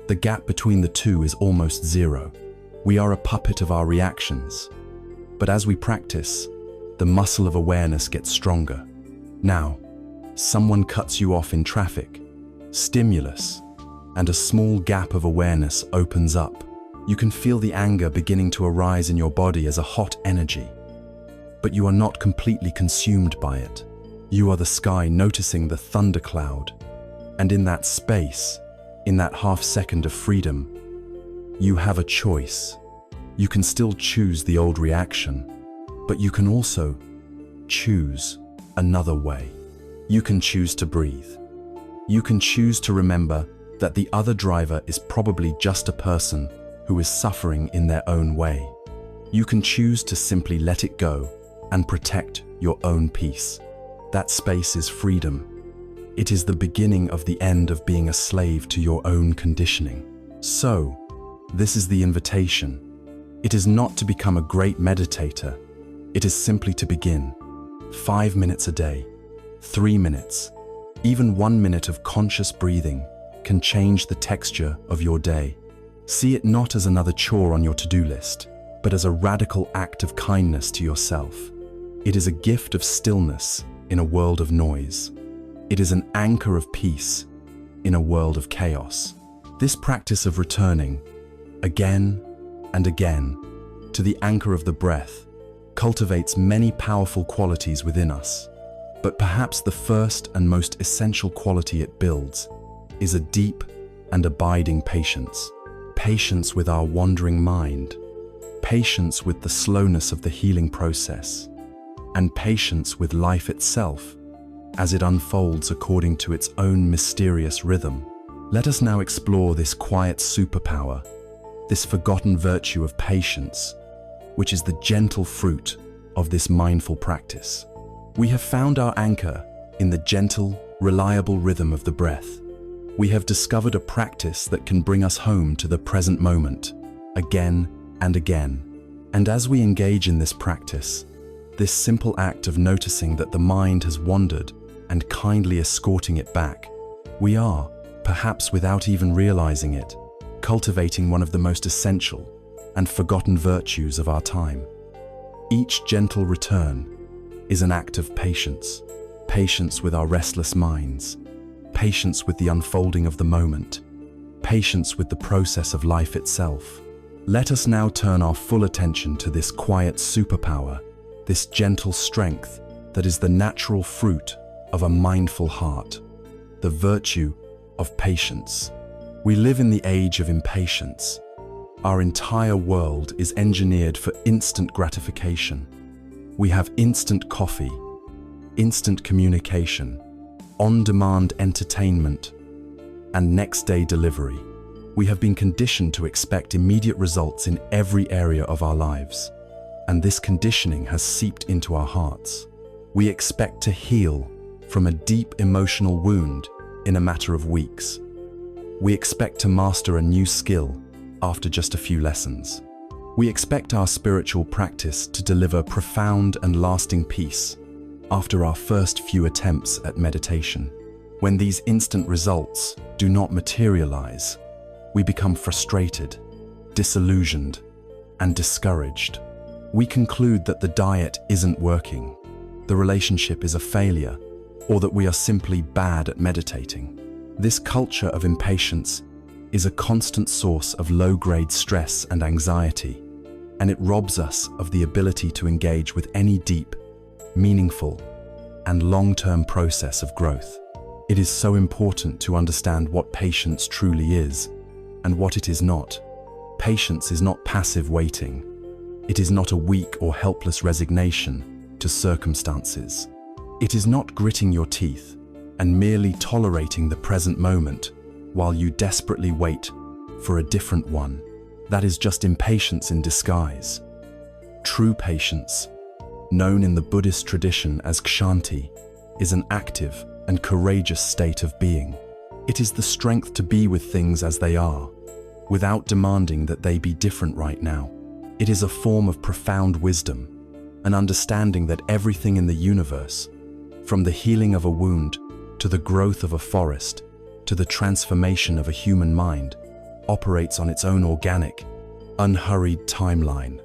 The gap between the two is almost zero. We are a puppet of our reactions. But as we practice, the muscle of awareness gets stronger. Now, someone cuts you off in traffic, stimulus, and a small gap of awareness opens up. You can feel the anger beginning to arise in your body as a hot energy. But you are not completely consumed by it. You are the sky noticing the thundercloud. And in that space, in that half second of freedom, you have a choice. You can still choose the old reaction, but you can also choose another way. You can choose to breathe. You can choose to remember that the other driver is probably just a person who is suffering in their own way. You can choose to simply let it go and protect your own peace. That space is freedom. It is the beginning of the end of being a slave to your own conditioning. So, this is the invitation. It is not to become a great meditator. It is simply to begin. 5 minutes a day, 3 minutes, even 1 minute of conscious breathing can change the texture of your day. See it not as another chore on your to-do list, but as a radical act of kindness to yourself. It is a gift of stillness in a world of noise. It is an anchor of peace in a world of chaos. This practice of returning, again and again, to the anchor of the breath cultivates many powerful qualities within us. But perhaps the first and most essential quality it builds is a deep and abiding patience. Patience with our wandering mind, patience with the slowness of the healing process, and patience with life itself as it unfolds according to its own mysterious rhythm. Let us now explore this quiet superpower, this forgotten virtue of patience, which is the gentle fruit of this mindful practice. We have found our anchor in the gentle, reliable rhythm of the breath. We have discovered a practice that can bring us home to the present moment, again and again. And as we engage in this practice, this simple act of noticing that the mind has wandered and kindly escorting it back, we are, perhaps without even realizing it, cultivating one of the most essential and forgotten virtues of our time. Each gentle return is an act of patience, patience with our restless minds, patience with the unfolding of the moment, patience with the process of life itself. Let us now turn our full attention to this quiet superpower, this gentle strength that is the natural fruit of a mindful heart, the virtue of patience. We live in the age of impatience. Our entire world is engineered for instant gratification. We have instant coffee, instant communication, on-demand entertainment, and next-day delivery. We have been conditioned to expect immediate results in every area of our lives, and this conditioning has seeped into our hearts. We expect to heal from a deep emotional wound in a matter of weeks. We expect to master a new skill after just a few lessons. We expect our spiritual practice to deliver profound and lasting peace after our first few attempts at meditation. When these instant results do not materialize, we become frustrated, disillusioned, and discouraged. We conclude that the diet isn't working, the relationship is a failure, or that we are simply bad at meditating. This culture of impatience is a constant source of low-grade stress and anxiety, and it robs us of the ability to engage with any deep, meaningful, and long-term process of growth. It is so important to understand what patience truly is and what it is not. Patience is not passive waiting. It is not a weak or helpless resignation to circumstances. It is not gritting your teeth and merely tolerating the present moment while you desperately wait for a different one. That is just impatience in disguise. True patience, known in the Buddhist tradition as kshanti, is an active and courageous state of being. It is the strength to be with things as they are, without demanding that they be different right now. It is a form of profound wisdom, an understanding that everything in the universe, from the healing of a wound to the growth of a forest to the transformation of a human mind, operates on its own organic, unhurried timeline.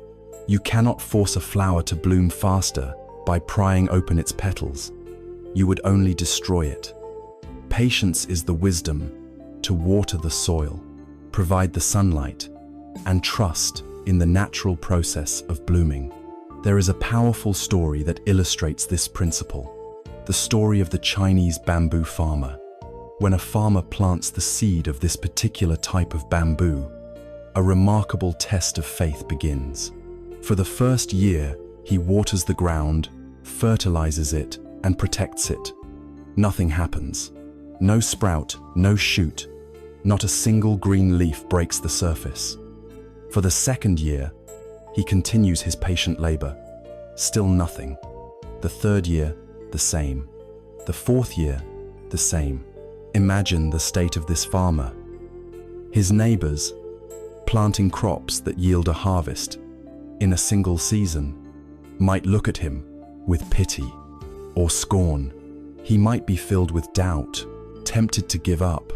You cannot force a flower to bloom faster by prying open its petals. You would only destroy it. Patience is the wisdom to water the soil, provide the sunlight, and trust in the natural process of blooming. There is a powerful story that illustrates this principle. The story of the Chinese bamboo farmer. When a farmer plants the seed of this particular type of bamboo, a remarkable test of faith begins. For the first year, he waters the ground, fertilizes it, and protects it. Nothing happens. No sprout, no shoot, not a single green leaf breaks the surface. For the second year, he continues his patient labor. Still nothing. The third year, the same. The fourth year, the same. Imagine the state of this farmer. His neighbors, planting crops that yield a harvest in a single season, might look at him with pity or scorn. He might be filled with doubt, tempted to give up,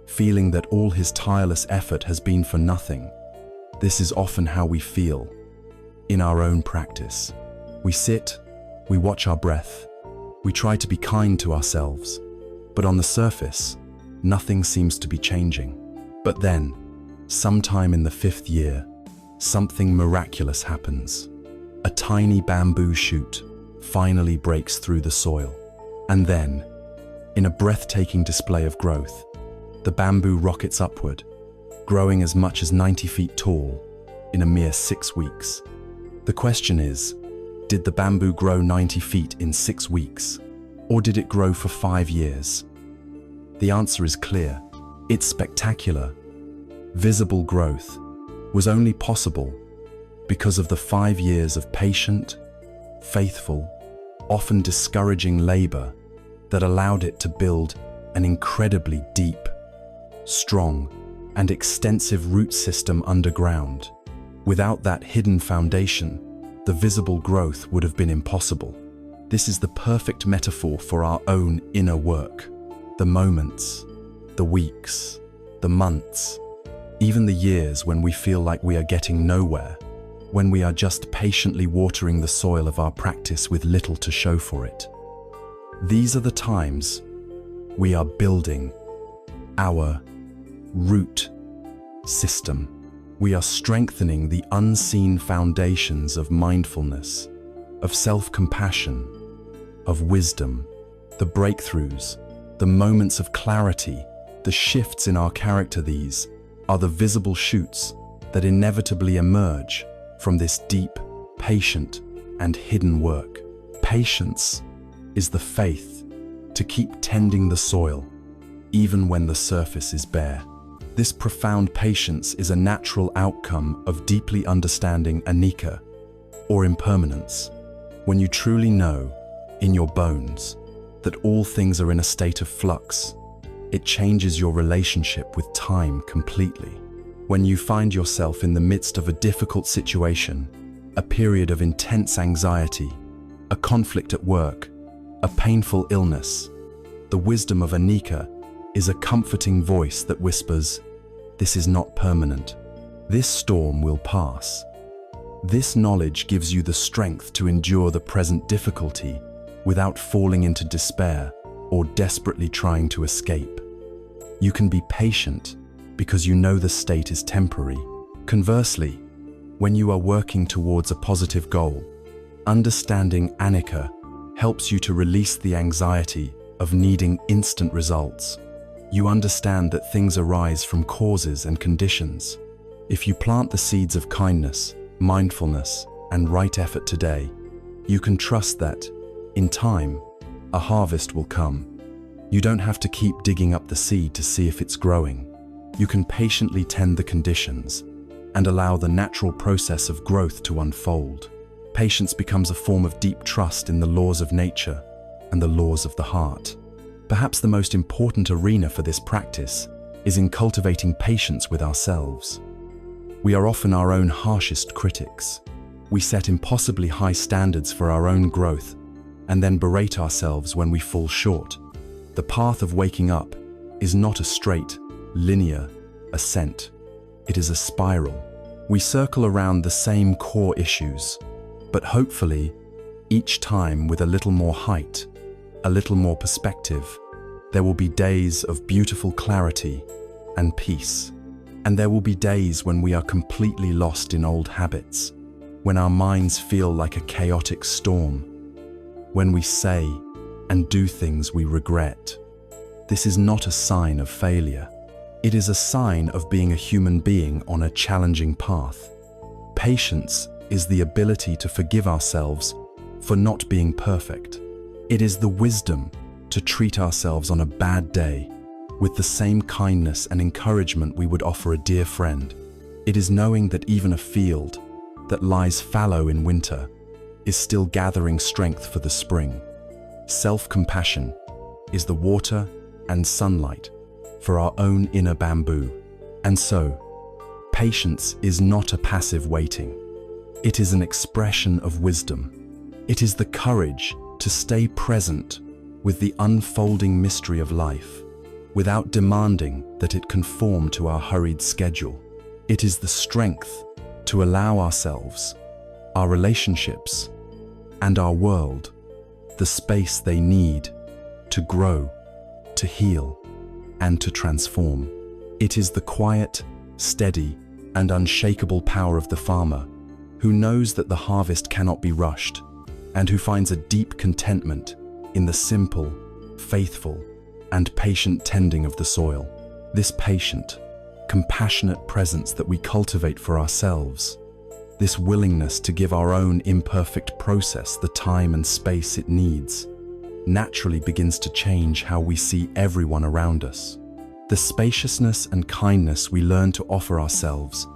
feeling that all his tireless effort has been for nothing. This is often how we feel in our own practice. We sit, we watch our breath, we try to be kind to ourselves, but on the surface, nothing seems to be changing. But then, sometime in the fifth year, something miraculous happens. A tiny bamboo shoot finally breaks through the soil. And then, in a breathtaking display of growth, the bamboo rockets upward, growing as much as 90 feet tall in a mere 6 weeks. The question is, did the bamboo grow 90 feet in 6 weeks? Or did it grow for 5 years? The answer is clear. Its spectacular, visible growth was only possible because of the 5 years of patient, faithful, often discouraging labor that allowed it to build an incredibly deep, strong, and extensive root system underground. Without that hidden foundation, the visible growth would have been impossible. This is the perfect metaphor for our own inner work. The moments, the weeks, the months, even the years when we feel like we are getting nowhere, when we are just patiently watering the soil of our practice with little to show for it. These are the times we are building our root system. We are strengthening the unseen foundations of mindfulness, of self-compassion, of wisdom, the breakthroughs, the moments of clarity, the shifts in our character. These are the visible shoots that inevitably emerge from this deep, patient, and hidden work. Patience is the faith to keep tending the soil, even when the surface is bare. This profound patience is a natural outcome of deeply understanding Anicca, or impermanence. When you truly know, in your bones, that all things are in a state of flux, it changes your relationship with time completely. When you find yourself in the midst of a difficult situation, a period of intense anxiety, a conflict at work, a painful illness, the wisdom of Anicca is a comforting voice that whispers, "This is not permanent. This storm will pass." This knowledge gives you the strength to endure the present difficulty without falling into despair or desperately trying to escape. You can be patient because you know the state is temporary. Conversely, when you are working towards a positive goal, understanding Anicca helps you to release the anxiety of needing instant results. You understand that things arise from causes and conditions. If you plant the seeds of kindness, mindfulness, and right effort today, you can trust that, in time, a harvest will come. You don't have to keep digging up the seed to see if it's growing. You can patiently tend the conditions and allow the natural process of growth to unfold. Patience becomes a form of deep trust in the laws of nature and the laws of the heart. Perhaps the most important arena for this practice is in cultivating patience with ourselves. We are often our own harshest critics. We set impossibly high standards for our own growth and then berate ourselves when we fall short. The path of waking up is not a straight, linear ascent. It is a spiral. We circle around the same core issues, but hopefully, each time with a little more height, a little more perspective. There will be days of beautiful clarity and peace. And there will be days when we are completely lost in old habits, when our minds feel like a chaotic storm, when we say and do things we regret. This is not a sign of failure. It is a sign of being a human being on a challenging path. Patience is the ability to forgive ourselves for not being perfect. It is the wisdom to treat ourselves on a bad day with the same kindness and encouragement we would offer a dear friend. It is knowing that even a field that lies fallow in winter is still gathering strength for the spring. Self-compassion is the water and sunlight for our own inner bamboo. And so, patience is not a passive waiting. It is an expression of wisdom. It is the courage to stay present with the unfolding mystery of life, without demanding that it conform to our hurried schedule. It is the strength to allow ourselves, our relationships, and our world the space they need to grow, to heal, and to transform. It is the quiet, steady, and unshakable power of the farmer who knows that the harvest cannot be rushed and who finds a deep contentment in the simple, faithful, and patient tending of the soil. This patient, compassionate presence that we cultivate for ourselves, this willingness to give our own imperfect process the time and space it needs, naturally begins to change how we see everyone around us. The spaciousness and kindness we learn to offer ourselves,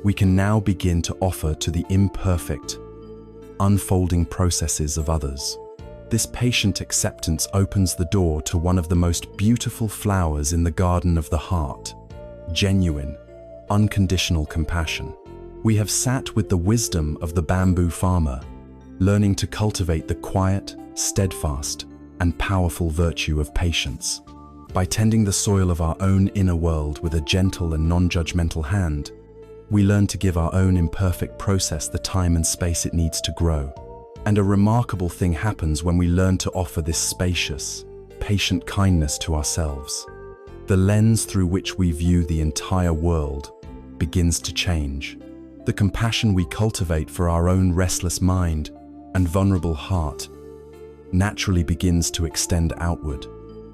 we can now begin to offer to the imperfect, unfolding processes of others. This patient acceptance opens the door to one of the most beautiful flowers in the garden of the heart: genuine, unconditional compassion. We have sat with the wisdom of the bamboo farmer, learning to cultivate the quiet, steadfast, and powerful virtue of patience. By tending the soil of our own inner world with a gentle and non-judgmental hand, we learn to give our own imperfect process the time and space it needs to grow. And a remarkable thing happens when we learn to offer this spacious, patient kindness to ourselves. The lens through which we view the entire world begins to change. The compassion we cultivate for our own restless mind and vulnerable heart naturally begins to extend outward.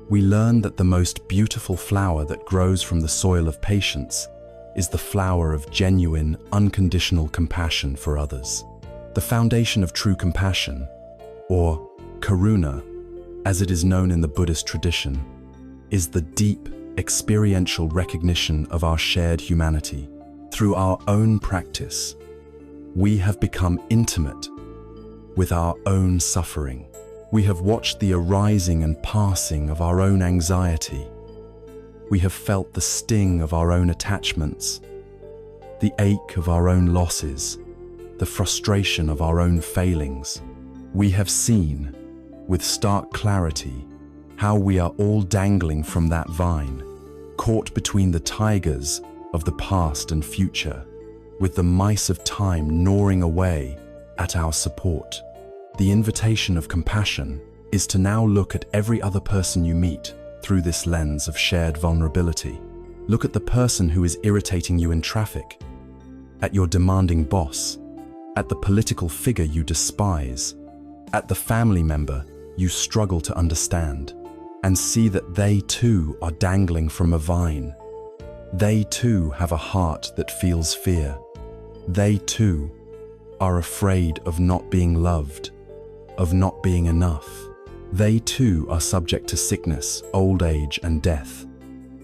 We learn that the most beautiful flower that grows from the soil of patience is the flower of genuine, unconditional compassion for others. The foundation of true compassion, or karuna, as it is known in the Buddhist tradition, is the deep, experiential recognition of our shared humanity. Through our own practice, we have become intimate with our own suffering. We have watched the arising and passing of our own anxiety. We have felt the sting of our own attachments, the ache of our own losses, the frustration of our own failings. We have seen, with stark clarity, how we are all dangling from that vine, caught between the tigers of the past and future, with the mice of time gnawing away at our support. The invitation of compassion is to now look at every other person you meet through this lens of shared vulnerability. Look at the person who is irritating you in traffic, at your demanding boss, at the political figure you despise, at the family member you struggle to understand, and see that they too are dangling from a vine. They too have a heart that feels fear. They too are afraid of not being loved, of not being enough. They too are subject to sickness, old age, and death.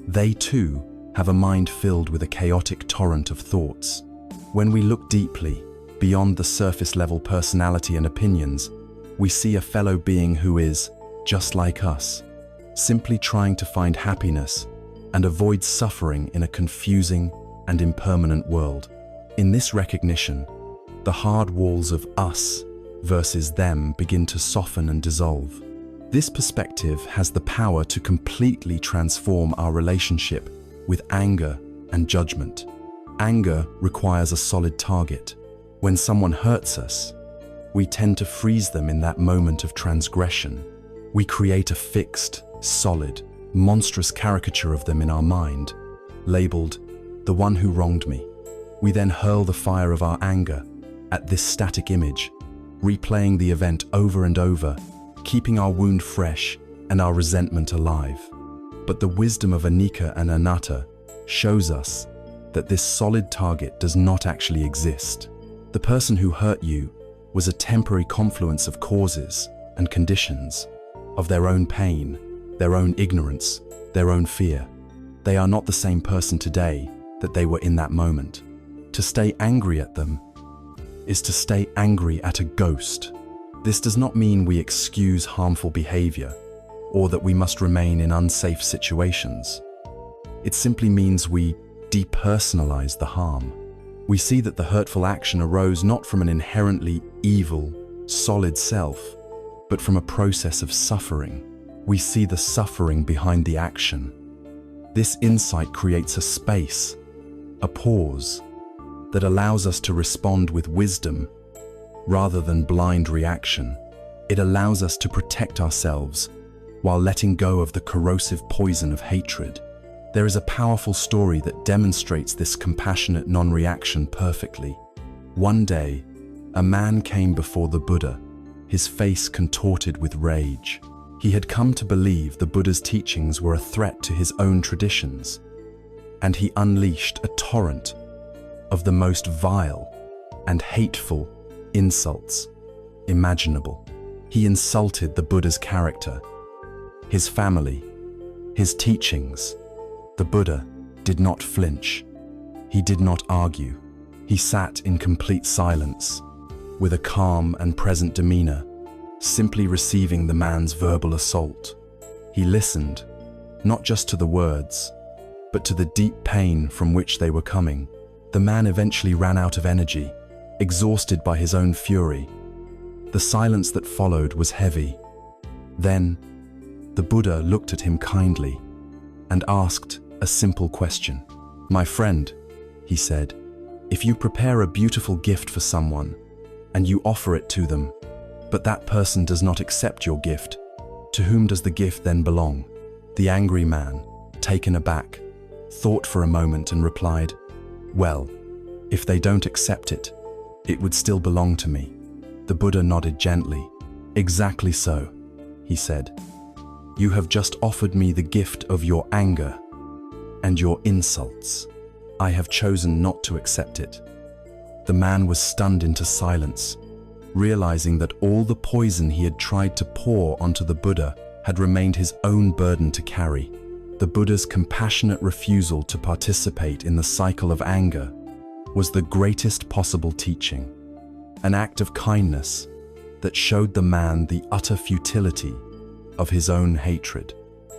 They too have a mind filled with a chaotic torrent of thoughts. When we look deeply, beyond the surface-level personality and opinions, we see a fellow being who is, just like us, simply trying to find happiness and avoid suffering in a confusing, and impermanent world. In this recognition, the hard walls of us versus them begin to soften and dissolve. This perspective has the power to completely transform our relationship with anger and judgment. Anger requires a solid target. When someone hurts us, we tend to freeze them in that moment of transgression. We create a fixed, solid, monstrous caricature of them in our mind, labeled the one who wronged me. We then hurl the fire of our anger at this static image, replaying the event over and over, keeping our wound fresh and our resentment alive. But the wisdom of Anicca and Anatta shows us that this solid target does not actually exist. The person who hurt you was a temporary confluence of causes and conditions, of their own pain, their own ignorance, their own fear. They are not the same person today that they were in that moment. To stay angry at them is to stay angry at a ghost. This does not mean we excuse harmful behavior or that we must remain in unsafe situations. It simply means we depersonalize the harm. We see that the hurtful action arose not from an inherently evil, solid self, but from a process of suffering. We see the suffering behind the action. This insight creates a space, a pause, that allows us to respond with wisdom rather than blind reaction. It allows us to protect ourselves while letting go of the corrosive poison of hatred. There is a powerful story that demonstrates this compassionate non-reaction perfectly. One day, a man came before the Buddha, his face contorted with rage. He had come to believe the Buddha's teachings were a threat to his own traditions, and he unleashed a torrent of the most vile and hateful insults imaginable. He insulted the Buddha's character, his family, his teachings. The Buddha did not flinch. He did not argue. He sat in complete silence, with a calm and present demeanor, simply receiving the man's verbal assault. He listened, not just to the words, but to the deep pain from which they were coming. The man eventually ran out of energy, exhausted by his own fury. The silence that followed was heavy. Then, the Buddha looked at him kindly and asked a simple question. "My friend," he said, "if you prepare a beautiful gift for someone and you offer it to them, but that person does not accept your gift, to whom does the gift then belong?" The angry man, taken aback, thought for a moment and replied, "Well, if they don't accept it, it would still belong to me." The Buddha nodded gently. "Exactly so," he said. "You have just offered me the gift of your anger and your insults. I have chosen not to accept it." The man was stunned into silence, realizing that all the poison he had tried to pour onto the Buddha had remained his own burden to carry. The Buddha's compassionate refusal to participate in the cycle of anger was the greatest possible teaching, an act of kindness that showed the man the utter futility of his own hatred.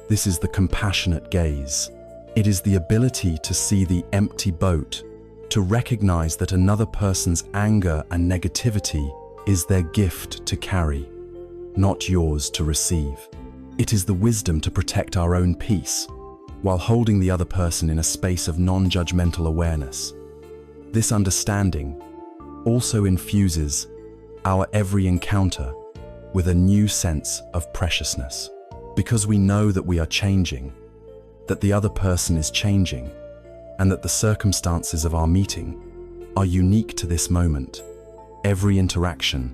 This is the compassionate gaze. It is the ability to see the empty boat, to recognize that another person's anger and negativity is their gift to carry, not yours to receive. It is the wisdom to protect our own peace, while holding the other person in a space of non-judgmental awareness. This understanding also infuses our every encounter with a new sense of preciousness. Because we know that we are changing, that the other person is changing, and that the circumstances of our meeting are unique to this moment, every interaction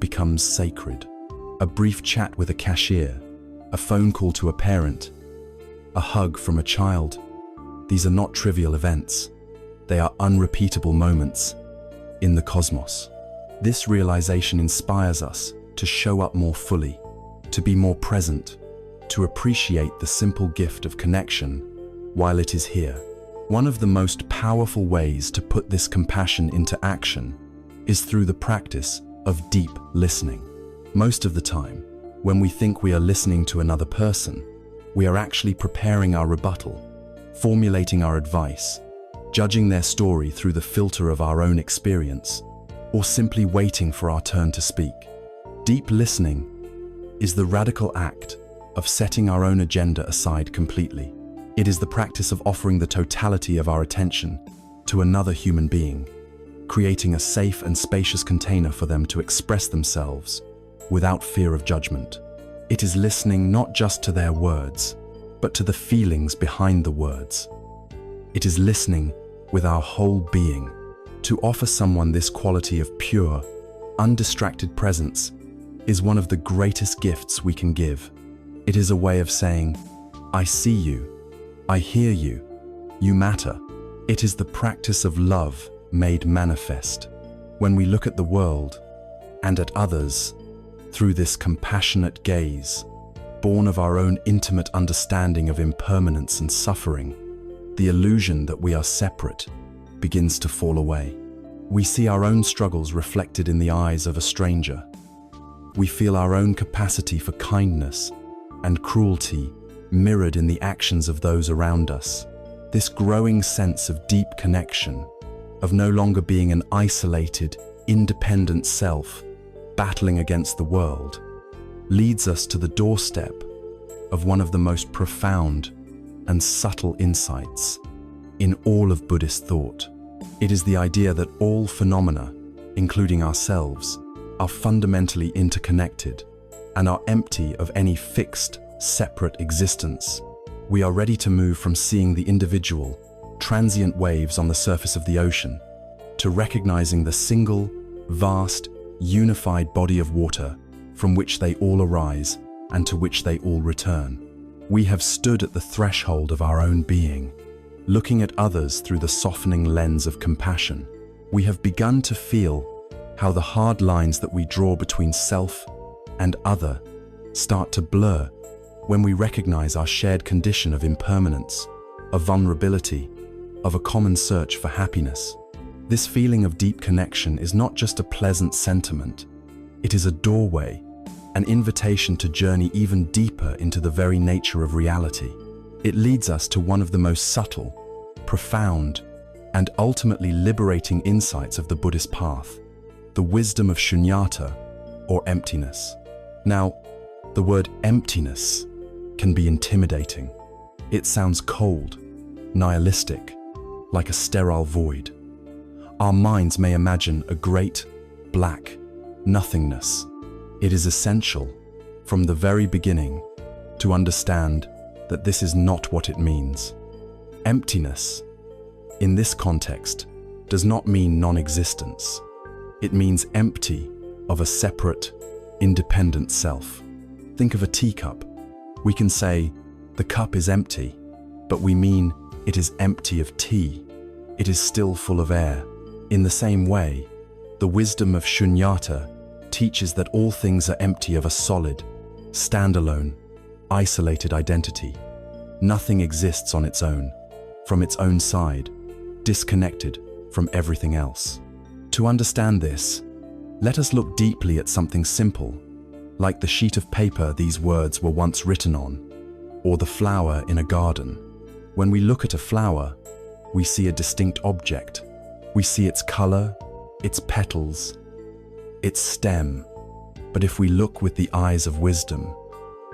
becomes sacred. A brief chat with a cashier, a phone call to a parent, a hug from a child. These are not trivial events. They are unrepeatable moments in the cosmos. This realization inspires us to show up more fully, to be more present, to appreciate the simple gift of connection while it is here. One of the most powerful ways to put this compassion into action is through the practice of deep listening. Most of the time, when we think we are listening to another person, we are actually preparing our rebuttal, formulating our advice, judging their story through the filter of our own experience, or simply waiting for our turn to speak. Deep listening is the radical act of setting our own agenda aside completely. It is the practice of offering the totality of our attention to another human being, creating a safe and spacious container for them to express themselves without fear of judgment. It is listening not just to their words, but to the feelings behind the words. It is listening with our whole being. To offer someone this quality of pure, undistracted presence is one of the greatest gifts we can give. It is a way of saying, I see you, I hear you, you matter. It is the practice of love made manifest. When we look at the world and at others through this compassionate gaze, born of our own intimate understanding of impermanence and suffering, the illusion that we are separate begins to fall away. We see our own struggles reflected in the eyes of a stranger. We feel our own capacity for kindness and cruelty mirrored in the actions of those around us. This growing sense of deep connection, of no longer being an isolated, independent self battling against the world, leads us to the doorstep of one of the most profound and subtle insights in all of Buddhist thought. It is the idea that all phenomena, including ourselves, are fundamentally interconnected and are empty of any fixed, separate existence. We are ready to move from seeing the individual, transient waves on the surface of the ocean to recognizing the single, vast, unified body of water from which they all arise and to which they all return. We have stood at the threshold of our own being, looking at others through the softening lens of compassion. We have begun to feel how the hard lines that we draw between self and other start to blur when we recognize our shared condition of impermanence, of vulnerability, of a common search for happiness. This feeling of deep connection is not just a pleasant sentiment. It is a doorway, an invitation to journey even deeper into the very nature of reality. It leads us to one of the most subtle, profound, and ultimately liberating insights of the Buddhist path, the wisdom of shunyata, or emptiness. Now, the word emptiness can be intimidating. It sounds cold, nihilistic, like a sterile void. Our minds may imagine a great, black nothingness. It is essential, from the very beginning, to understand that this is not what it means. Emptiness, in this context, does not mean non-existence. It means empty of a separate, independent self. Think of a teacup. We can say, the cup is empty, but we mean it is empty of tea. It is still full of air. In the same way, the wisdom of shunyata teaches that all things are empty of a solid, standalone, isolated identity. Nothing exists on its own, from its own side, disconnected from everything else. To understand this, let us look deeply at something simple, like the sheet of paper these words were once written on, or the flower in a garden. When we look at a flower, we see a distinct object. We see its color, its petals, its stem. But if we look with the eyes of wisdom,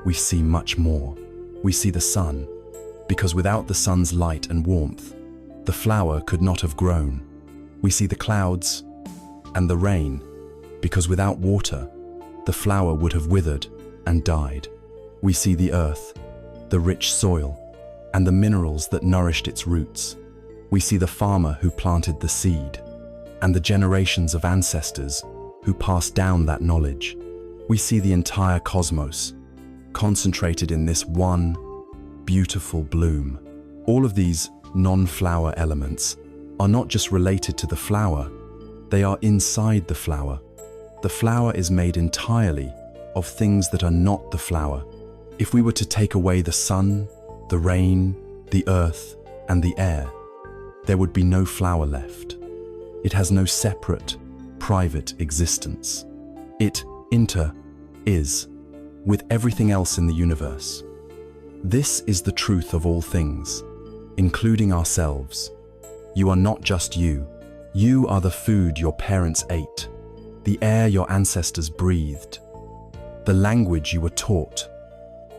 we see much more. We see the sun, because without the sun's light and warmth, the flower could not have grown. We see the clouds and the rain, because without water, the flower would have withered and died. We see the earth, the rich soil, and the minerals that nourished its roots. We see the farmer who planted the seed, and the generations of ancestors who passed down that knowledge. We see the entire cosmos, concentrated in this one beautiful bloom. All of these non-flower elements are not just related to the flower, they are inside the flower. The flower is made entirely of things that are not the flower. If we were to take away the sun, the rain, the earth, and the air, there would be no flower left. It has no separate, private existence. It is with everything else in the universe. This is the truth of all things, including ourselves. You are not just you. You are the food your parents ate, the air your ancestors breathed, the language you were taught,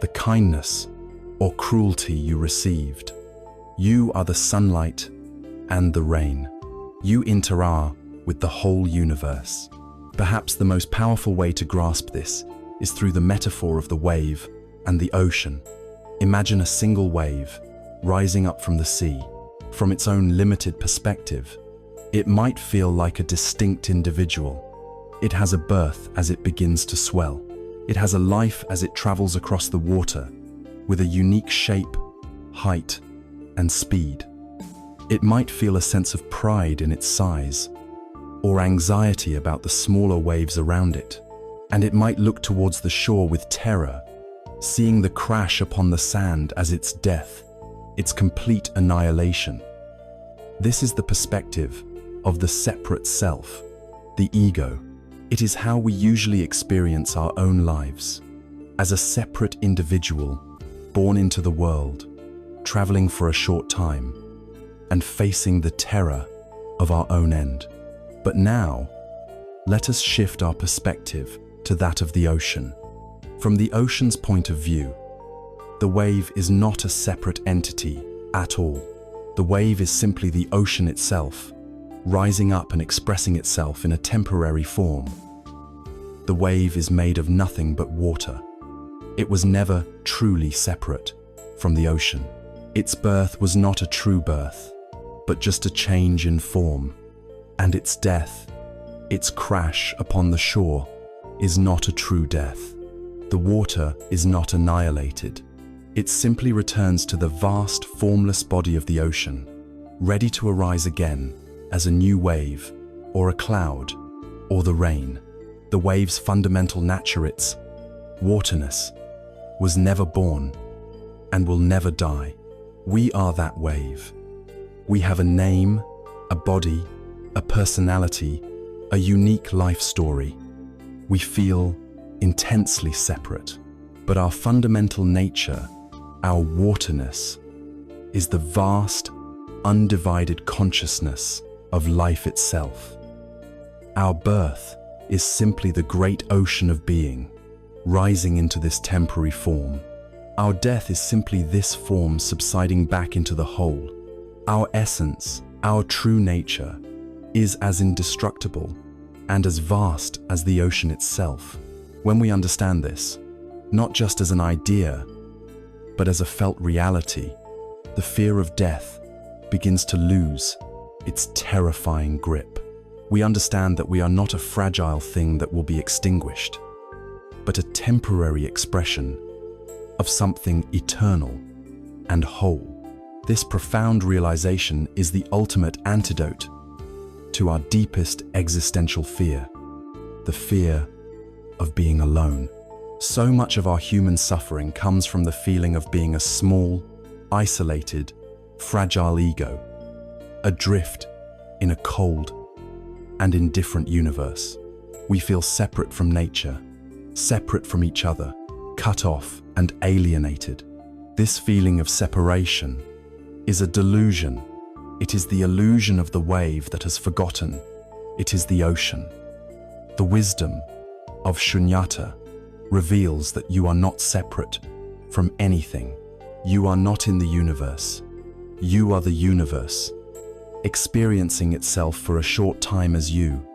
the kindness or cruelty you received. You are the sunlight and the rain. You interact with the whole universe. Perhaps the most powerful way to grasp this is through the metaphor of the wave and the ocean. Imagine a single wave rising up from the sea. From its own limited perspective, it might feel like a distinct individual. It has a birth as it begins to swell. It has a life as it travels across the water, with a unique shape, height, and speed. It might feel a sense of pride in its size, or anxiety about the smaller waves around it. And it might look towards the shore with terror, seeing the crash upon the sand as its death, its complete annihilation. This is the perspective of the separate self, the ego. It is how we usually experience our own lives, as a separate individual born into the world, traveling for a short time, and facing the terror of our own end. But now, let us shift our perspective to that of the ocean. From the ocean's point of view, the wave is not a separate entity at all. The wave is simply the ocean itself, rising up and expressing itself in a temporary form. The wave is made of nothing but water. It was never truly separate from the ocean. Its birth was not a true birth, but just a change in form. And its death, its crash upon the shore, is not a true death. The water is not annihilated. It simply returns to the vast, formless body of the ocean, ready to arise again as a new wave, or a cloud, or the rain. The wave's fundamental nature, its waterness, was never born and will never die. We are that wave. We have a name, a body, a personality, a unique life story. We feel intensely separate, but our fundamental nature, our waterness, is the vast, undivided consciousness of life itself. Our birth is simply the great ocean of being, rising into this temporary form. Our death is simply this form subsiding back into the whole. Our essence, our true nature, is as indestructible and as vast as the ocean itself. When we understand this, not just as an idea, but as a felt reality, the fear of death begins to lose its terrifying grip. We understand that we are not a fragile thing that will be extinguished, but a temporary expression of something eternal and whole. This profound realization is the ultimate antidote to our deepest existential fear, the fear of being alone. So much of our human suffering comes from the feeling of being a small, isolated, fragile ego, adrift in a cold and indifferent universe. We feel separate from nature, separate from each other, cut off and alienated. This feeling of separation is a delusion. It is the illusion of the wave that has forgotten. It is the ocean. The wisdom of Shunyata reveals that you are not separate from anything. You are not in the universe. You are the universe, experiencing itself for a short time as you.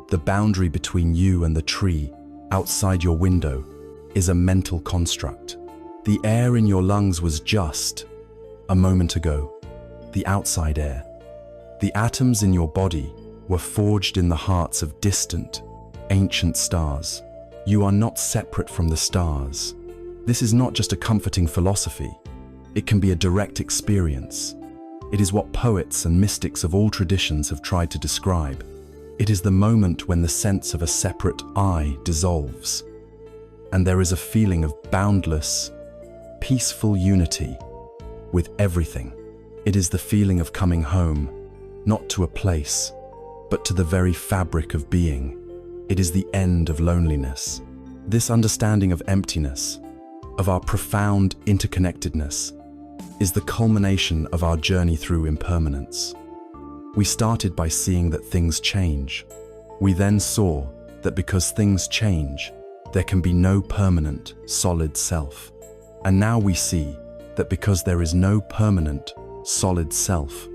The boundary between you and the tree outside your window is a mental construct. The air in your lungs was just, a moment ago, the outside air. The atoms in your body were forged in the hearts of distant, ancient stars. You are not separate from the stars. This is not just a comforting philosophy. It can be a direct experience. It is what poets and mystics of all traditions have tried to describe. It is the moment when the sense of a separate I dissolves, and there is a feeling of boundless, peaceful unity with everything. It is the feeling of coming home, not to a place, but to the very fabric of being. It is the end of loneliness. This understanding of emptiness, of our profound interconnectedness, is the culmination of our journey through impermanence. We started by seeing that things change. We then saw that because things change, there can be no permanent, solid self. And now we see that because there is no permanent, solid self,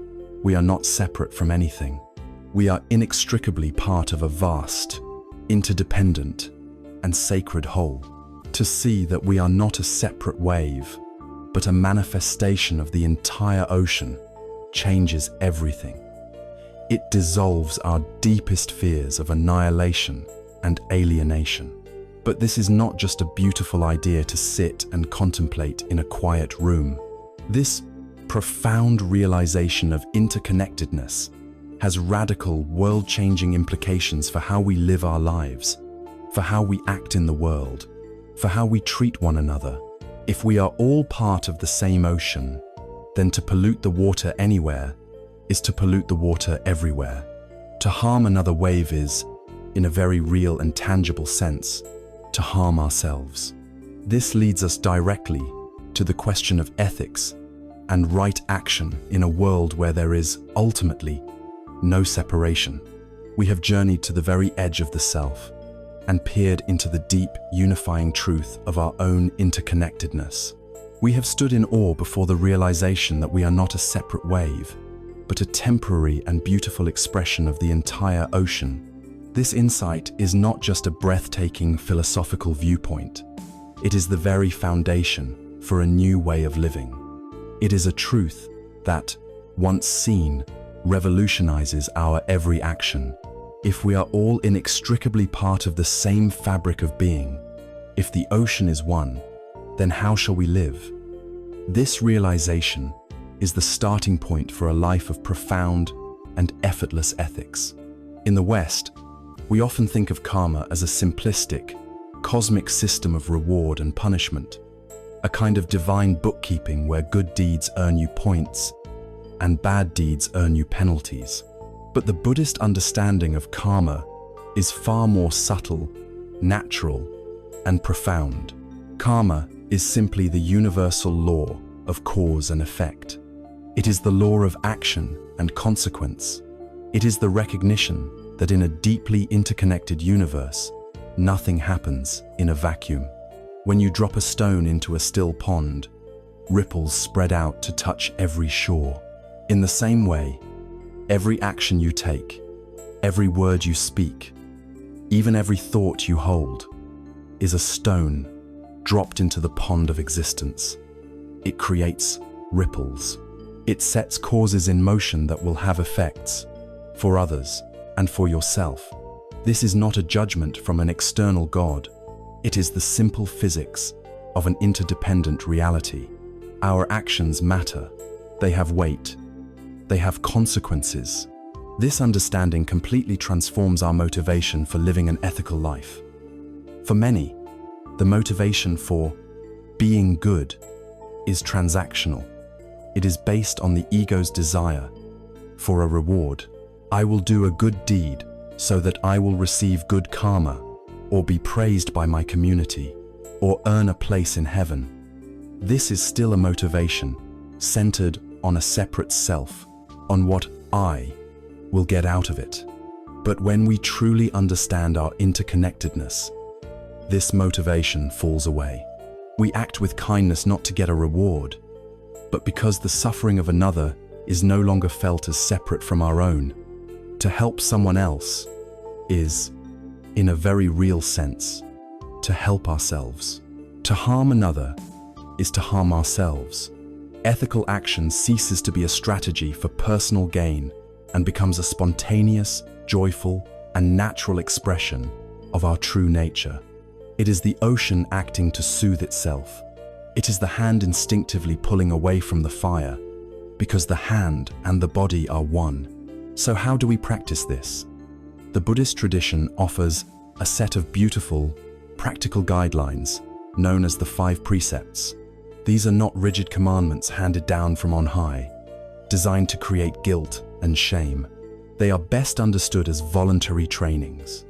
we are not separate from anything. We are inextricably part of a vast, interdependent, and sacred whole. To see that we are not a separate wave, but a manifestation of the entire ocean, changes everything. It dissolves our deepest fears of annihilation and alienation. But this is not just a beautiful idea to sit and contemplate in a quiet room. This profound realization of interconnectedness has radical, world-changing implications for how we live our lives, for how we act in the world, for how we treat one another. If we are all part of the same ocean, then to pollute the water anywhere is to pollute the water everywhere. To harm another wave is, in a very real and tangible sense, to harm ourselves. This leads us directly to the question of ethics and right action in a world where there is, ultimately, no separation. We have journeyed to the very edge of the self and peered into the deep, unifying truth of our own interconnectedness. We have stood in awe before the realization that we are not a separate wave, but a temporary and beautiful expression of the entire ocean. This insight is not just a breathtaking philosophical viewpoint. It is the very foundation for a new way of living. It is a truth that, once seen, revolutionizes our every action. If we are all inextricably part of the same fabric of being, if the ocean is one, then how shall we live? This realization is the starting point for a life of profound and effortless ethics. In the West, we often think of karma as a simplistic, cosmic system of reward and punishment, a kind of divine bookkeeping where good deeds earn you points and bad deeds earn you penalties. But the Buddhist understanding of karma is far more subtle, natural, and profound. Karma is simply the universal law of cause and effect. It is the law of action and consequence. It is the recognition that in a deeply interconnected universe, nothing happens in a vacuum. When you drop a stone into a still pond, ripples spread out to touch every shore. In the same way, every action you take, every word you speak, even every thought you hold, is a stone dropped into the pond of existence. It creates ripples. It sets causes in motion that will have effects for others and for yourself. This is not a judgment from an external God. It is the simple physics of an interdependent reality. Our actions matter. They have weight. They have consequences. This understanding completely transforms our motivation for living an ethical life. For many, the motivation for being good is transactional. It is based on the ego's desire for a reward. I will do a good deed so that I will receive good karma, or be praised by my community, or earn a place in heaven. This is still a motivation centered on a separate self, on what I will get out of it. But when we truly understand our interconnectedness, this motivation falls away. We act with kindness not to get a reward, but because the suffering of another is no longer felt as separate from our own. To help someone else is, in a very real sense, to help ourselves. To harm another is to harm ourselves. Ethical action ceases to be a strategy for personal gain and becomes a spontaneous, joyful, and natural expression of our true nature. It is the ocean acting to soothe itself. It is the hand instinctively pulling away from the fire, because the hand and the body are one. So how do we practice this? The Buddhist tradition offers a set of beautiful, practical guidelines known as the 5 precepts. These are not rigid commandments handed down from on high, designed to create guilt and shame. They are best understood as voluntary trainings,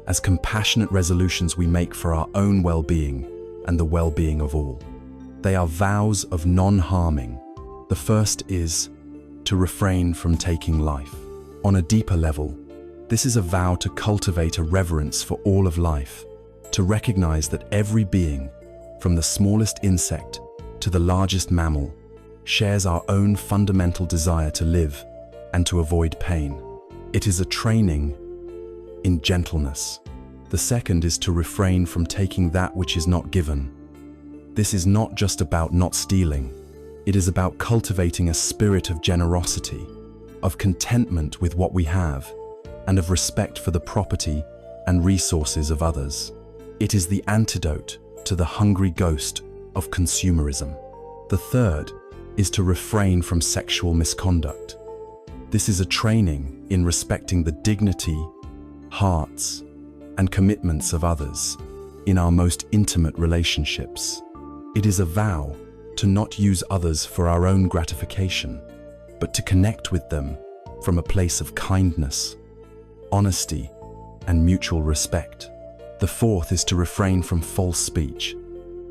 as compassionate resolutions we make for our own well-being and the well-being of all. They are vows of non-harming. The first is to refrain from taking life. On a deeper level, this is a vow to cultivate a reverence for all of life, to recognize that every being, from the smallest insect to the largest mammal, shares our own fundamental desire to live and to avoid pain. It is a training in gentleness. The second is to refrain from taking that which is not given. This is not just about not stealing. It is about cultivating a spirit of generosity, of contentment with what we have, and of respect for the property and resources of others. It is the antidote to the hungry ghost of consumerism. The third is to refrain from sexual misconduct. This is a training in respecting the dignity, hearts, and commitments of others in our most intimate relationships. It is a vow to not use others for our own gratification, but to connect with them from a place of kindness, honesty, and mutual respect. The fourth is to refrain from false speech.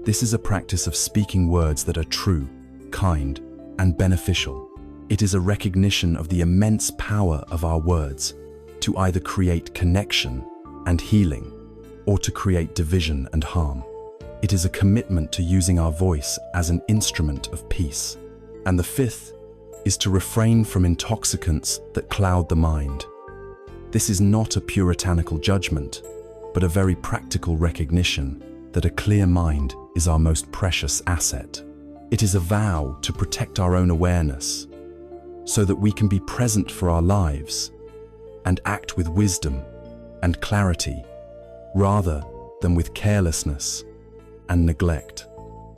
This is a practice of speaking words that are true, kind, and beneficial. It is a recognition of the immense power of our words to either create connection and healing, or to create division and harm. It is a commitment to using our voice as an instrument of peace. And the fifth is to refrain from intoxicants that cloud the mind. This is not a puritanical judgment, but a very practical recognition that a clear mind is our most precious asset. It is a vow to protect our own awareness, so that we can be present for our lives and act with wisdom and clarity, rather than with carelessness and neglect.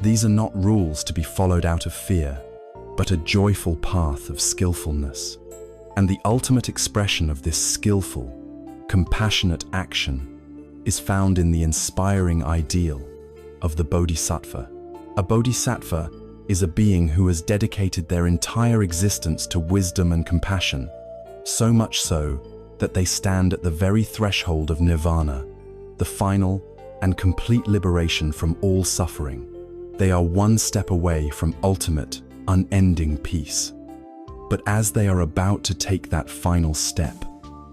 These are not rules to be followed out of fear, but a joyful path of skillfulness. And the ultimate expression of this skillful, compassionate action is found in the inspiring ideal of the Bodhisattva. A Bodhisattva is a being who has dedicated their entire existence to wisdom and compassion, so much so that they stand at the very threshold of nirvana, the final and complete liberation from all suffering. They are one step away from ultimate, unending peace. But as they are about to take that final step,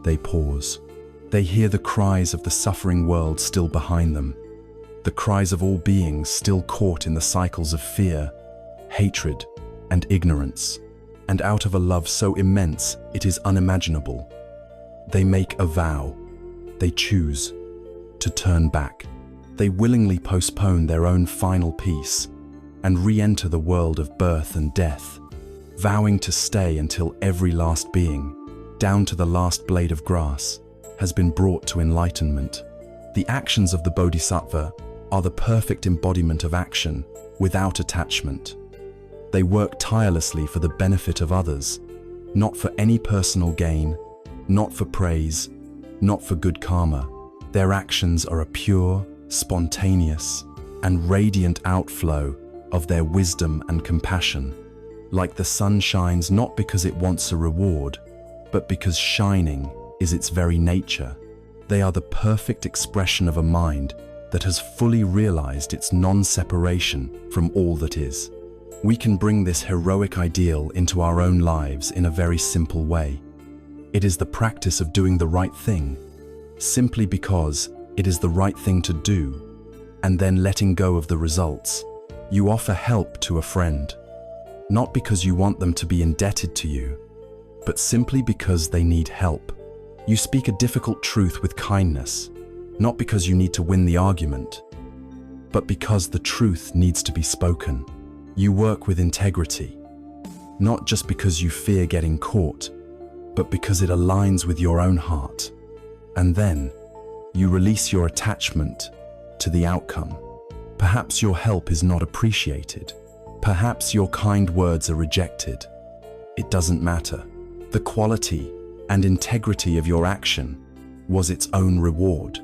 they pause. They hear the cries of the suffering world still behind them, the cries of all beings still caught in the cycles of fear, hatred, and ignorance. And out of a love so immense it is unimaginable, they make a vow. They choose to turn back. They willingly postpone their own final peace and re-enter the world of birth and death, vowing to stay until every last being, down to the last blade of grass, has been brought to enlightenment. The actions of the Bodhisattva are the perfect embodiment of action without attachment. They work tirelessly for the benefit of others, not for any personal gain, not for praise, not for good karma. Their actions are a pure, spontaneous, and radiant outflow of their wisdom and compassion. Like the sun shines not because it wants a reward, but because shining is its very nature. They are the perfect expression of a mind that has fully realized its non-separation from all that is. We can bring this heroic ideal into our own lives in a very simple way. It is the practice of doing the right thing, simply because it is the right thing to do, and then letting go of the results. You offer help to a friend, not because you want them to be indebted to you, but simply because they need help. You speak a difficult truth with kindness, not because you need to win the argument, but because the truth needs to be spoken. You work with integrity, not just because you fear getting caught, but because it aligns with your own heart. And then, you release your attachment to the outcome. Perhaps your help is not appreciated. Perhaps your kind words are rejected. It doesn't matter. The quality and integrity of your action was its own reward.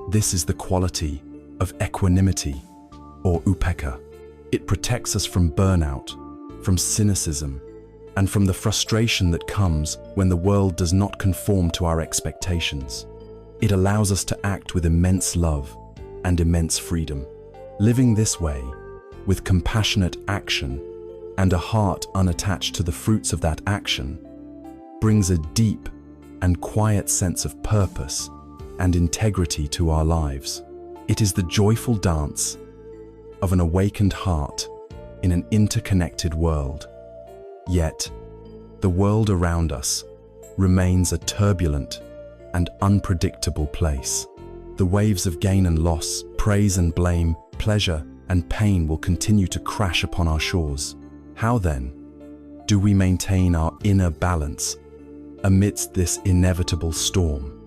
This is the quality of equanimity, or upekkha. It protects us from burnout, from cynicism, and from the frustration that comes when the world does not conform to our expectations. It allows us to act with immense love and immense freedom. Living this way, with compassionate action and a heart unattached to the fruits of that action, brings a deep and quiet sense of purpose and integrity to our lives. It is the joyful dance of an awakened heart in an interconnected world. Yet, the world around us remains a turbulent and unpredictable place. The waves of gain and loss, praise and blame, pleasure and pain will continue to crash upon our shores. How then do we maintain our inner balance amidst this inevitable storm?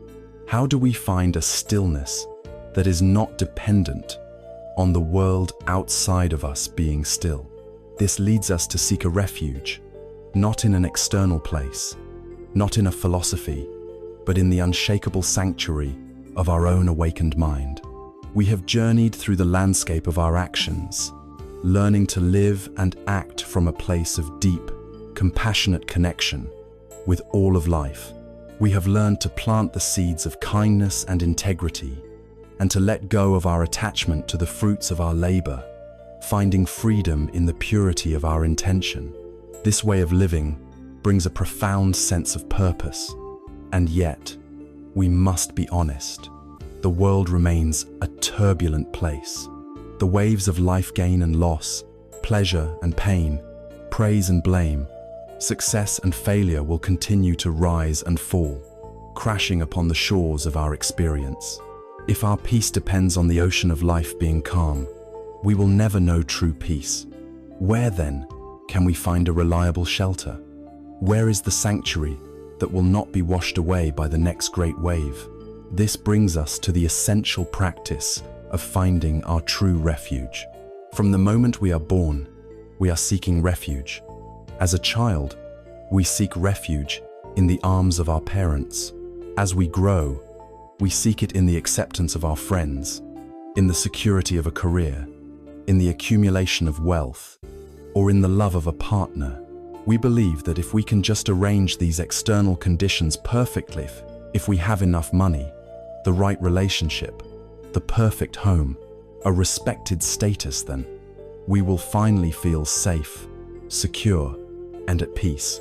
How do we find a stillness that is not dependent on the world outside of us being still? This leads us to seek a refuge, not in an external place, not in a philosophy, but in the unshakable sanctuary of our own awakened mind. We have journeyed through the landscape of our actions, learning to live and act from a place of deep, compassionate connection with all of life. We have learned to plant the seeds of kindness and integrity, and to let go of our attachment to the fruits of our labor, finding freedom in the purity of our intention. This way of living brings a profound sense of purpose, and yet, we must be honest. The world remains a turbulent place. The waves of life gain and loss, pleasure and pain, praise and blame, success and failure will continue to rise and fall, crashing upon the shores of our experience. If our peace depends on the ocean of life being calm, we will never know true peace. Where then can we find a reliable shelter? Where is the sanctuary that will not be washed away by the next great wave? This brings us to the essential practice of finding our true refuge. From the moment we are born, we are seeking refuge. As a child, we seek refuge in the arms of our parents. As we grow, we seek it in the acceptance of our friends, in the security of a career, in the accumulation of wealth, or in the love of a partner. We believe that if we can just arrange these external conditions perfectly, if we have enough money, the right relationship, the perfect home, a respected status, then we will finally feel safe, secure, and at peace.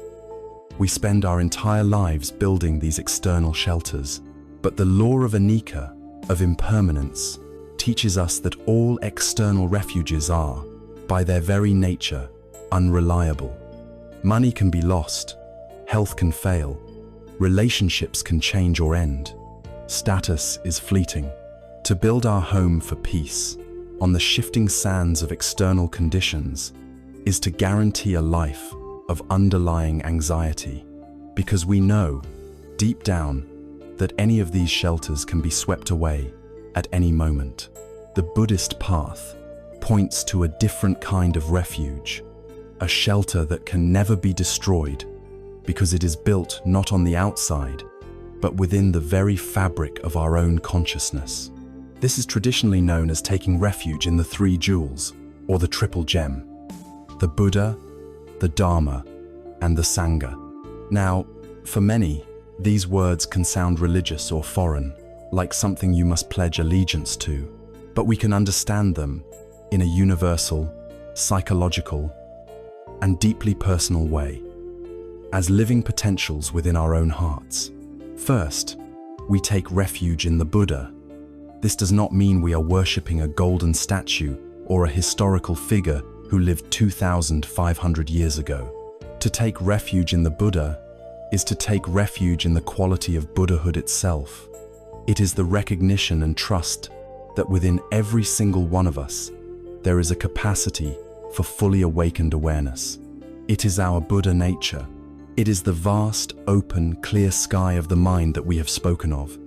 We spend our entire lives building these external shelters, but the law of Anicca, of impermanence, teaches us that all external refuges are, by their very nature, unreliable. Money can be lost, health can fail, relationships can change or end, status is fleeting. To build our home for peace on the shifting sands of external conditions is to guarantee a life of underlying anxiety, because we know, deep down, that any of these shelters can be swept away at any moment. The Buddhist path points to a different kind of refuge, a shelter that can never be destroyed because it is built not on the outside, but within the very fabric of our own consciousness. This is traditionally known as taking refuge in the three jewels, or the triple gem: the Buddha, the Dharma, and the Sangha. Now, for many, these words can sound religious or foreign, like something you must pledge allegiance to, but we can understand them in a universal, psychological, and deeply personal way, as living potentials within our own hearts. First, we take refuge in the Buddha. This does not mean we are worshipping a golden statue or a historical figure who lived 2,500 years ago. To take refuge in the Buddha is to take refuge in the quality of Buddhahood itself. It is the recognition and trust that within every single one of us, there is a capacity for fully awakened awareness. It is our Buddha nature. It is the vast, open, clear sky of the mind that we have spoken of,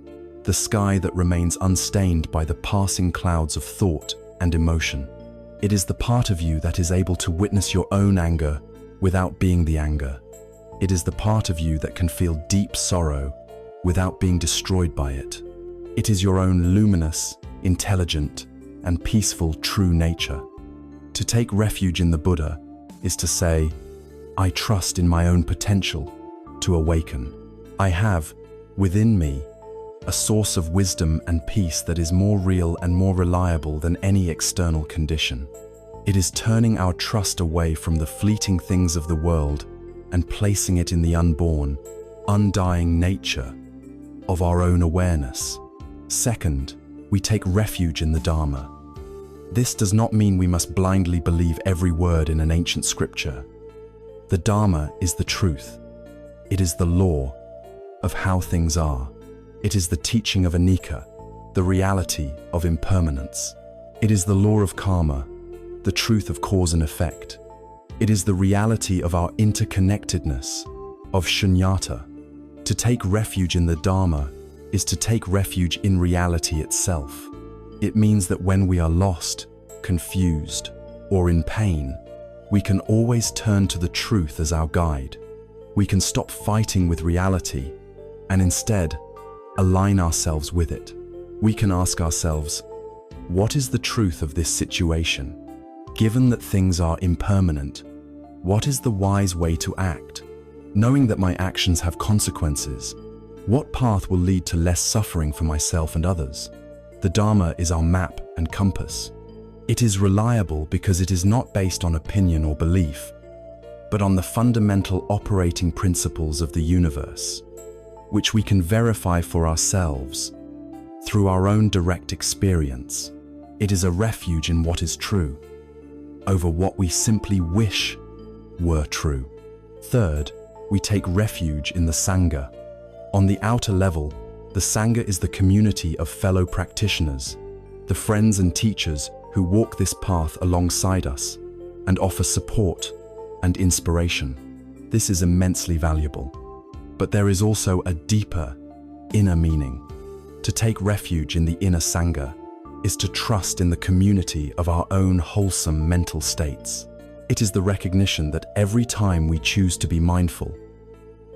the sky that remains unstained by the passing clouds of thought and emotion. It is the part of you that is able to witness your own anger without being the anger. It is the part of you that can feel deep sorrow without being destroyed by it. It is your own luminous, intelligent, and peaceful true nature. To take refuge in the Buddha is to say, I trust in my own potential to awaken. I have, within me, a source of wisdom and peace that is more real and more reliable than any external condition. It is turning our trust away from the fleeting things of the world and placing it in the unborn, undying nature of our own awareness. Second, we take refuge in the Dharma. This does not mean we must blindly believe every word in an ancient scripture. The Dharma is the truth. It is the law of how things are. It is the teaching of Anicca, the reality of impermanence. It is the law of karma, the truth of cause and effect. It is the reality of our interconnectedness, of shunyata. To take refuge in the Dharma is to take refuge in reality itself. It means that when we are lost, confused, or in pain, we can always turn to the truth as our guide. We can stop fighting with reality and instead align ourselves with it. We can ask ourselves, what is the truth of this situation? Given that things are impermanent, what is the wise way to act? Knowing that my actions have consequences, what path will lead to less suffering for myself and others? The Dharma is our map and compass. It is reliable because it is not based on opinion or belief, but on the fundamental operating principles of the universe, which we can verify for ourselves through our own direct experience. It is a refuge in what is true, over what we simply wish were true. Third, we take refuge in the Sangha. On the outer level, the Sangha is the community of fellow practitioners, the friends and teachers who walk this path alongside us and offer support and inspiration. This is immensely valuable. But there is also a deeper, inner meaning. To take refuge in the inner Sangha is to trust in the community of our own wholesome mental states. It is the recognition that every time we choose to be mindful,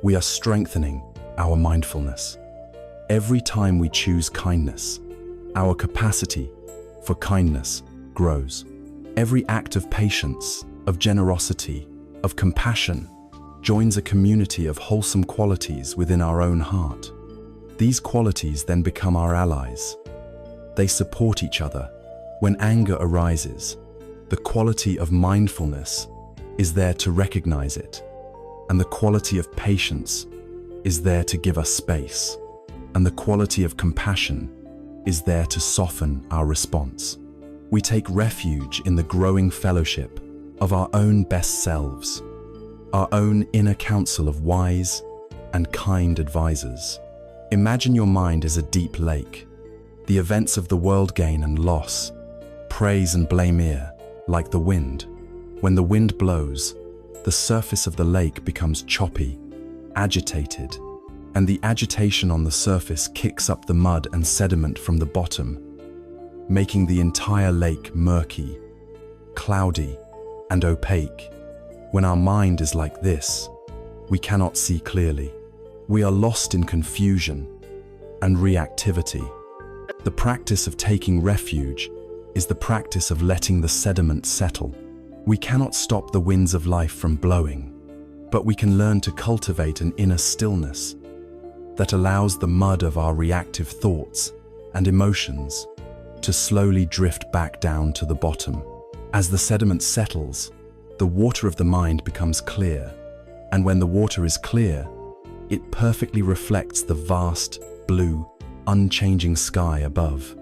we are strengthening our mindfulness. Every time we choose kindness, our capacity for kindness grows. Every act of patience, of generosity, of compassion joins a community of wholesome qualities within our own heart. These qualities then become our allies. They support each other. When anger arises, the quality of mindfulness is there to recognize it, and the quality of patience is there to give us space, and the quality of compassion is there to soften our response. We take refuge in the growing fellowship of our own best selves, our own inner council of wise and kind advisors. Imagine your mind as a deep lake. The events of the world, gain and loss, praise and blame like the wind. When the wind blows, the surface of the lake becomes choppy, agitated, and the agitation on the surface kicks up the mud and sediment from the bottom, making the entire lake murky, cloudy, and opaque. When our mind is like this, we cannot see clearly. We are lost in confusion and reactivity. The practice of taking refuge is the practice of letting the sediment settle. We cannot stop the winds of life from blowing, but we can learn to cultivate an inner stillness that allows the mud of our reactive thoughts and emotions to slowly drift back down to the bottom. As the sediment settles, the water of the mind becomes clear, and when the water is clear, it perfectly reflects the vast, blue, unchanging sky above.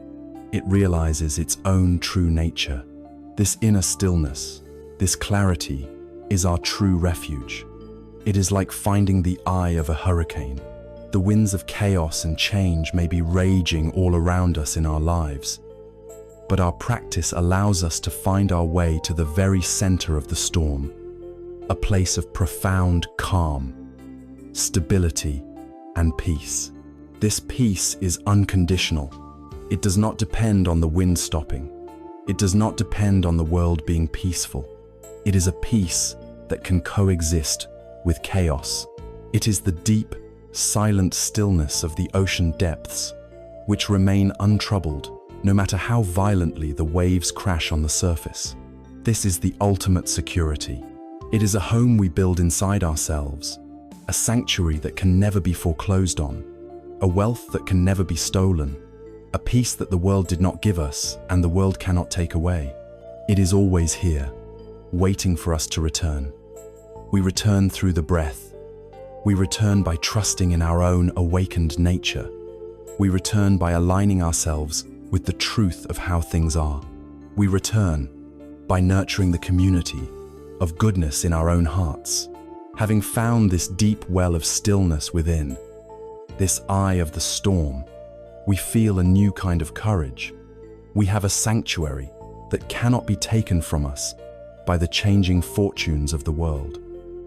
It realizes its own true nature. This inner stillness, this clarity, is our true refuge. It is like finding the eye of a hurricane. The winds of chaos and change may be raging all around us in our lives, but our practice allows us to find our way to the very center of the storm, a place of profound calm, stability, and peace. This peace is unconditional. It does not depend on the wind stopping. It does not depend on the world being peaceful. It is a peace that can coexist with chaos. It is the deep, silent stillness of the ocean depths, which remain untroubled no matter how violently the waves crash on the surface. This is the ultimate security. It is a home we build inside ourselves, a sanctuary that can never be foreclosed on, a wealth that can never be stolen, a peace that the world did not give us and the world cannot take away. It is always here, waiting for us to return. We return through the breath, We return by trusting in our own awakened nature. We return by aligning ourselves with the truth of how things are. We return by nurturing the community of goodness in our own hearts. Having found this deep well of stillness within, this eye of the storm, we feel a new kind of courage. We have a sanctuary that cannot be taken from us by the changing fortunes of the world.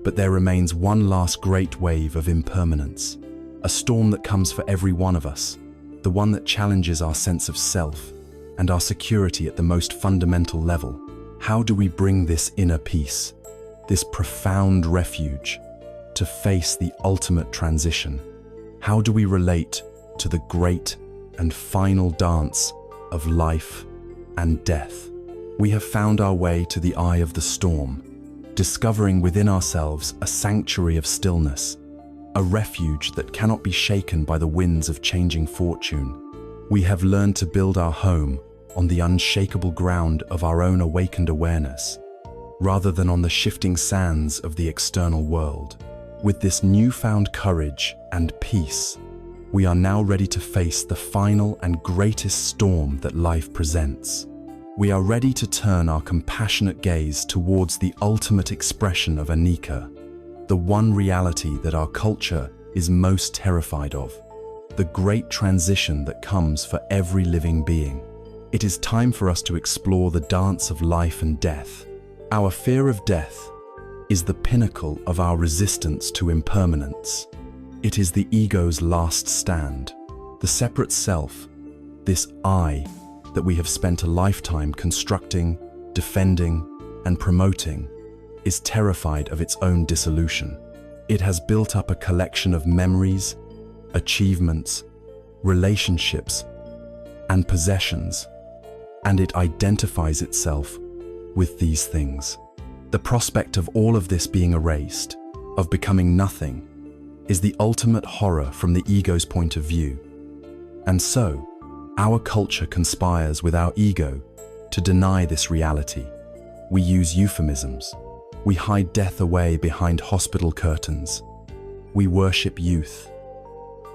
But there remains one last great wave of impermanence, a storm that comes for every one of us, the one that challenges our sense of self and our security at the most fundamental level. How do we bring this inner peace, this profound refuge, to face the ultimate transition? How do we relate to the great and final dance of life and death? We have found our way to the eye of the storm, discovering within ourselves a sanctuary of stillness, a refuge that cannot be shaken by the winds of changing fortune. We have learned to build our home on the unshakable ground of our own awakened awareness, rather than on the shifting sands of the external world. With this newfound courage and peace, we are now ready to face the final and greatest storm that life presents. We are ready to turn our compassionate gaze towards the ultimate expression of Anicca, the one reality that our culture is most terrified of, the great transition that comes for every living being. It is time for us to explore the dance of life and death. Our fear of death is the pinnacle of our resistance to impermanence. It is the ego's last stand, the separate self, this I that we have spent a lifetime constructing, defending, and promoting, is terrified of its own dissolution. It has built up a collection of memories, achievements, relationships, and possessions, and it identifies itself with these things. The prospect of all of this being erased, of becoming nothing, is the ultimate horror from the ego's point of view. And so, our culture conspires with our ego to deny this reality. We use euphemisms. We hide death away behind hospital curtains. We worship youth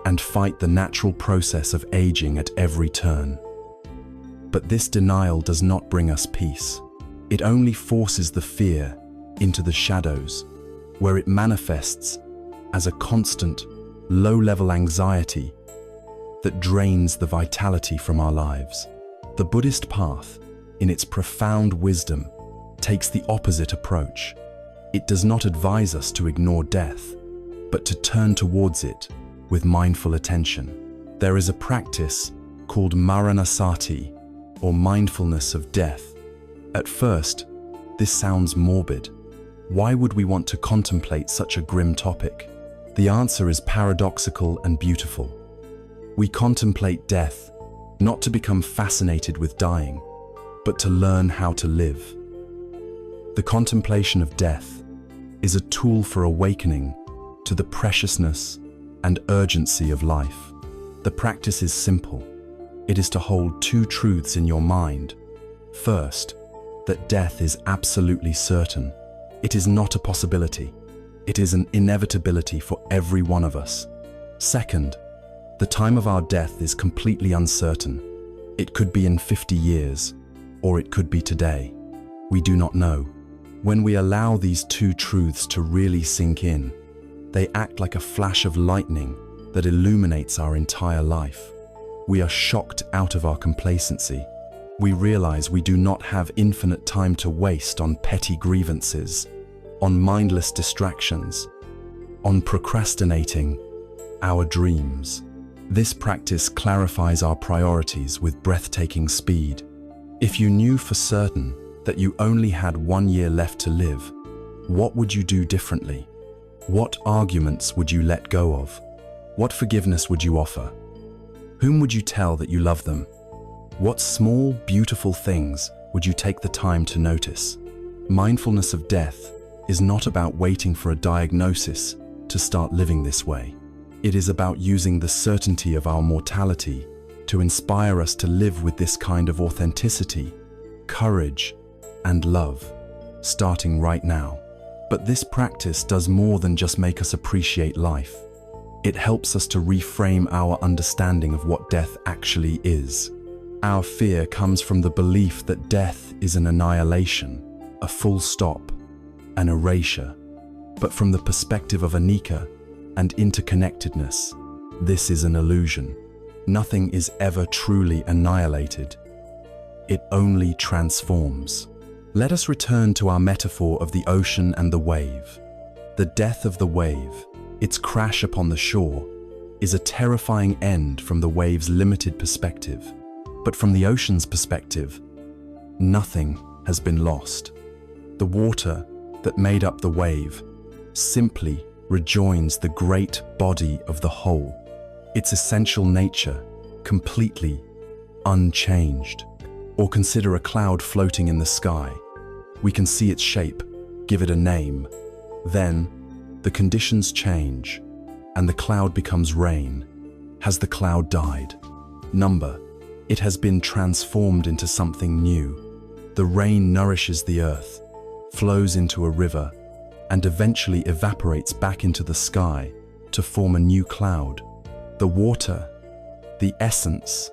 and fight the natural process of aging at every turn. But this denial does not bring us peace. It only forces the fear into the shadows, where it manifests as a constant, low-level anxiety that drains the vitality from our lives. The Buddhist path, in its profound wisdom, takes the opposite approach. It does not advise us to ignore death, but to turn towards it with mindful attention. There is a practice called maranasati, or mindfulness of death. At first, this sounds morbid. Why would we want to contemplate such a grim topic? The answer is paradoxical and beautiful. We contemplate death, not to become fascinated with dying, but to learn how to live. The contemplation of death is a tool for awakening to the preciousness and urgency of life. The practice is simple. It is to hold two truths in your mind. First, that death is absolutely certain. It is not a possibility. It is an inevitability for every one of us. Second, the time of our death is completely uncertain. It could be in 50 years, or it could be today. We do not know. When we allow these two truths to really sink in, they act like a flash of lightning that illuminates our entire life. We are shocked out of our complacency. We realize we do not have infinite time to waste on petty grievances, on mindless distractions, on procrastinating our dreams. This practice clarifies our priorities with breathtaking speed. If you knew for certain that you only had 1 year left to live, what would you do differently? What arguments would you let go of? What forgiveness would you offer? Whom would you tell that you love them? What small, beautiful things would you take the time to notice? Mindfulness of death is not about waiting for a diagnosis to start living this way. It is about using the certainty of our mortality to inspire us to live with this kind of authenticity, courage, and love, starting right now. But this practice does more than just make us appreciate life. It helps us to reframe our understanding of what death actually is. Our fear comes from the belief that death is an annihilation, a full stop, an erasure. But from the perspective of Anicca and interconnectedness, this is an illusion. Nothing is ever truly annihilated. It only transforms. Let us return to our metaphor of the ocean and the wave. The death of the wave, its crash upon the shore, is a terrifying end from the wave's limited perspective. But from the ocean's perspective, nothing has been lost. The water that made up the wave simply rejoins the great body of the whole, its essential nature completely unchanged. Or consider a cloud floating in the sky. We can see its shape, give it a name. Then, the conditions change, and the cloud becomes rain. Has the cloud died? Number, it has been transformed into something new. The rain nourishes the earth, flows into a river, and eventually evaporates back into the sky to form a new cloud. The water, the essence,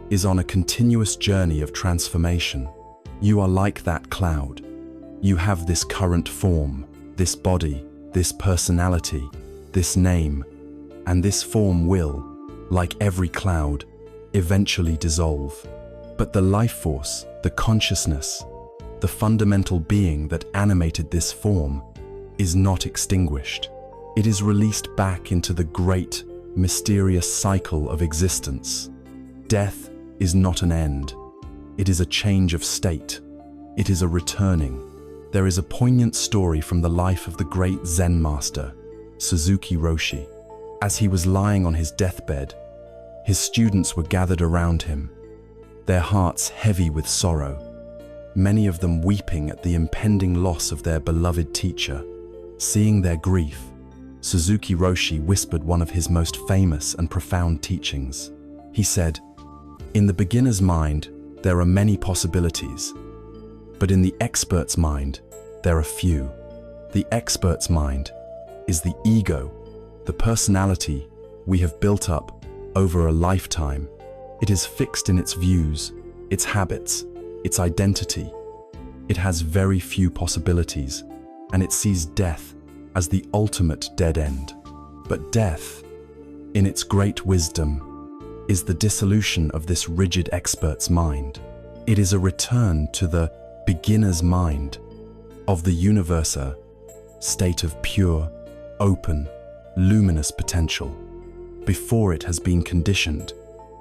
is on a continuous journey of transformation. You are like that cloud. You have this current form, this body, this personality, this name, and this form will, like every cloud, eventually dissolve. But the life force, the consciousness, the fundamental being that animated this form, is not extinguished. It is released back into the great, mysterious cycle of existence. Death is not an end. It is a change of state. It is a returning. There is a poignant story from the life of the great Zen master, Suzuki Roshi. As he was lying on his deathbed, his students were gathered around him, their hearts heavy with sorrow, many of them weeping at the impending loss of their beloved teacher. Seeing their grief, Suzuki Roshi whispered one of his most famous and profound teachings. He said, "In the beginner's mind, there are many possibilities, but in the expert's mind, there are few. The expert's mind is the ego, the personality we have built up over a lifetime. It is fixed in its views, its habits, its identity. It has very few possibilities, and it sees death as the ultimate dead end. But death, in its great wisdom, is the dissolution of this rigid expert's mind. It is a return to the beginner's mind of the universe, state of pure, open, luminous potential, before it has been conditioned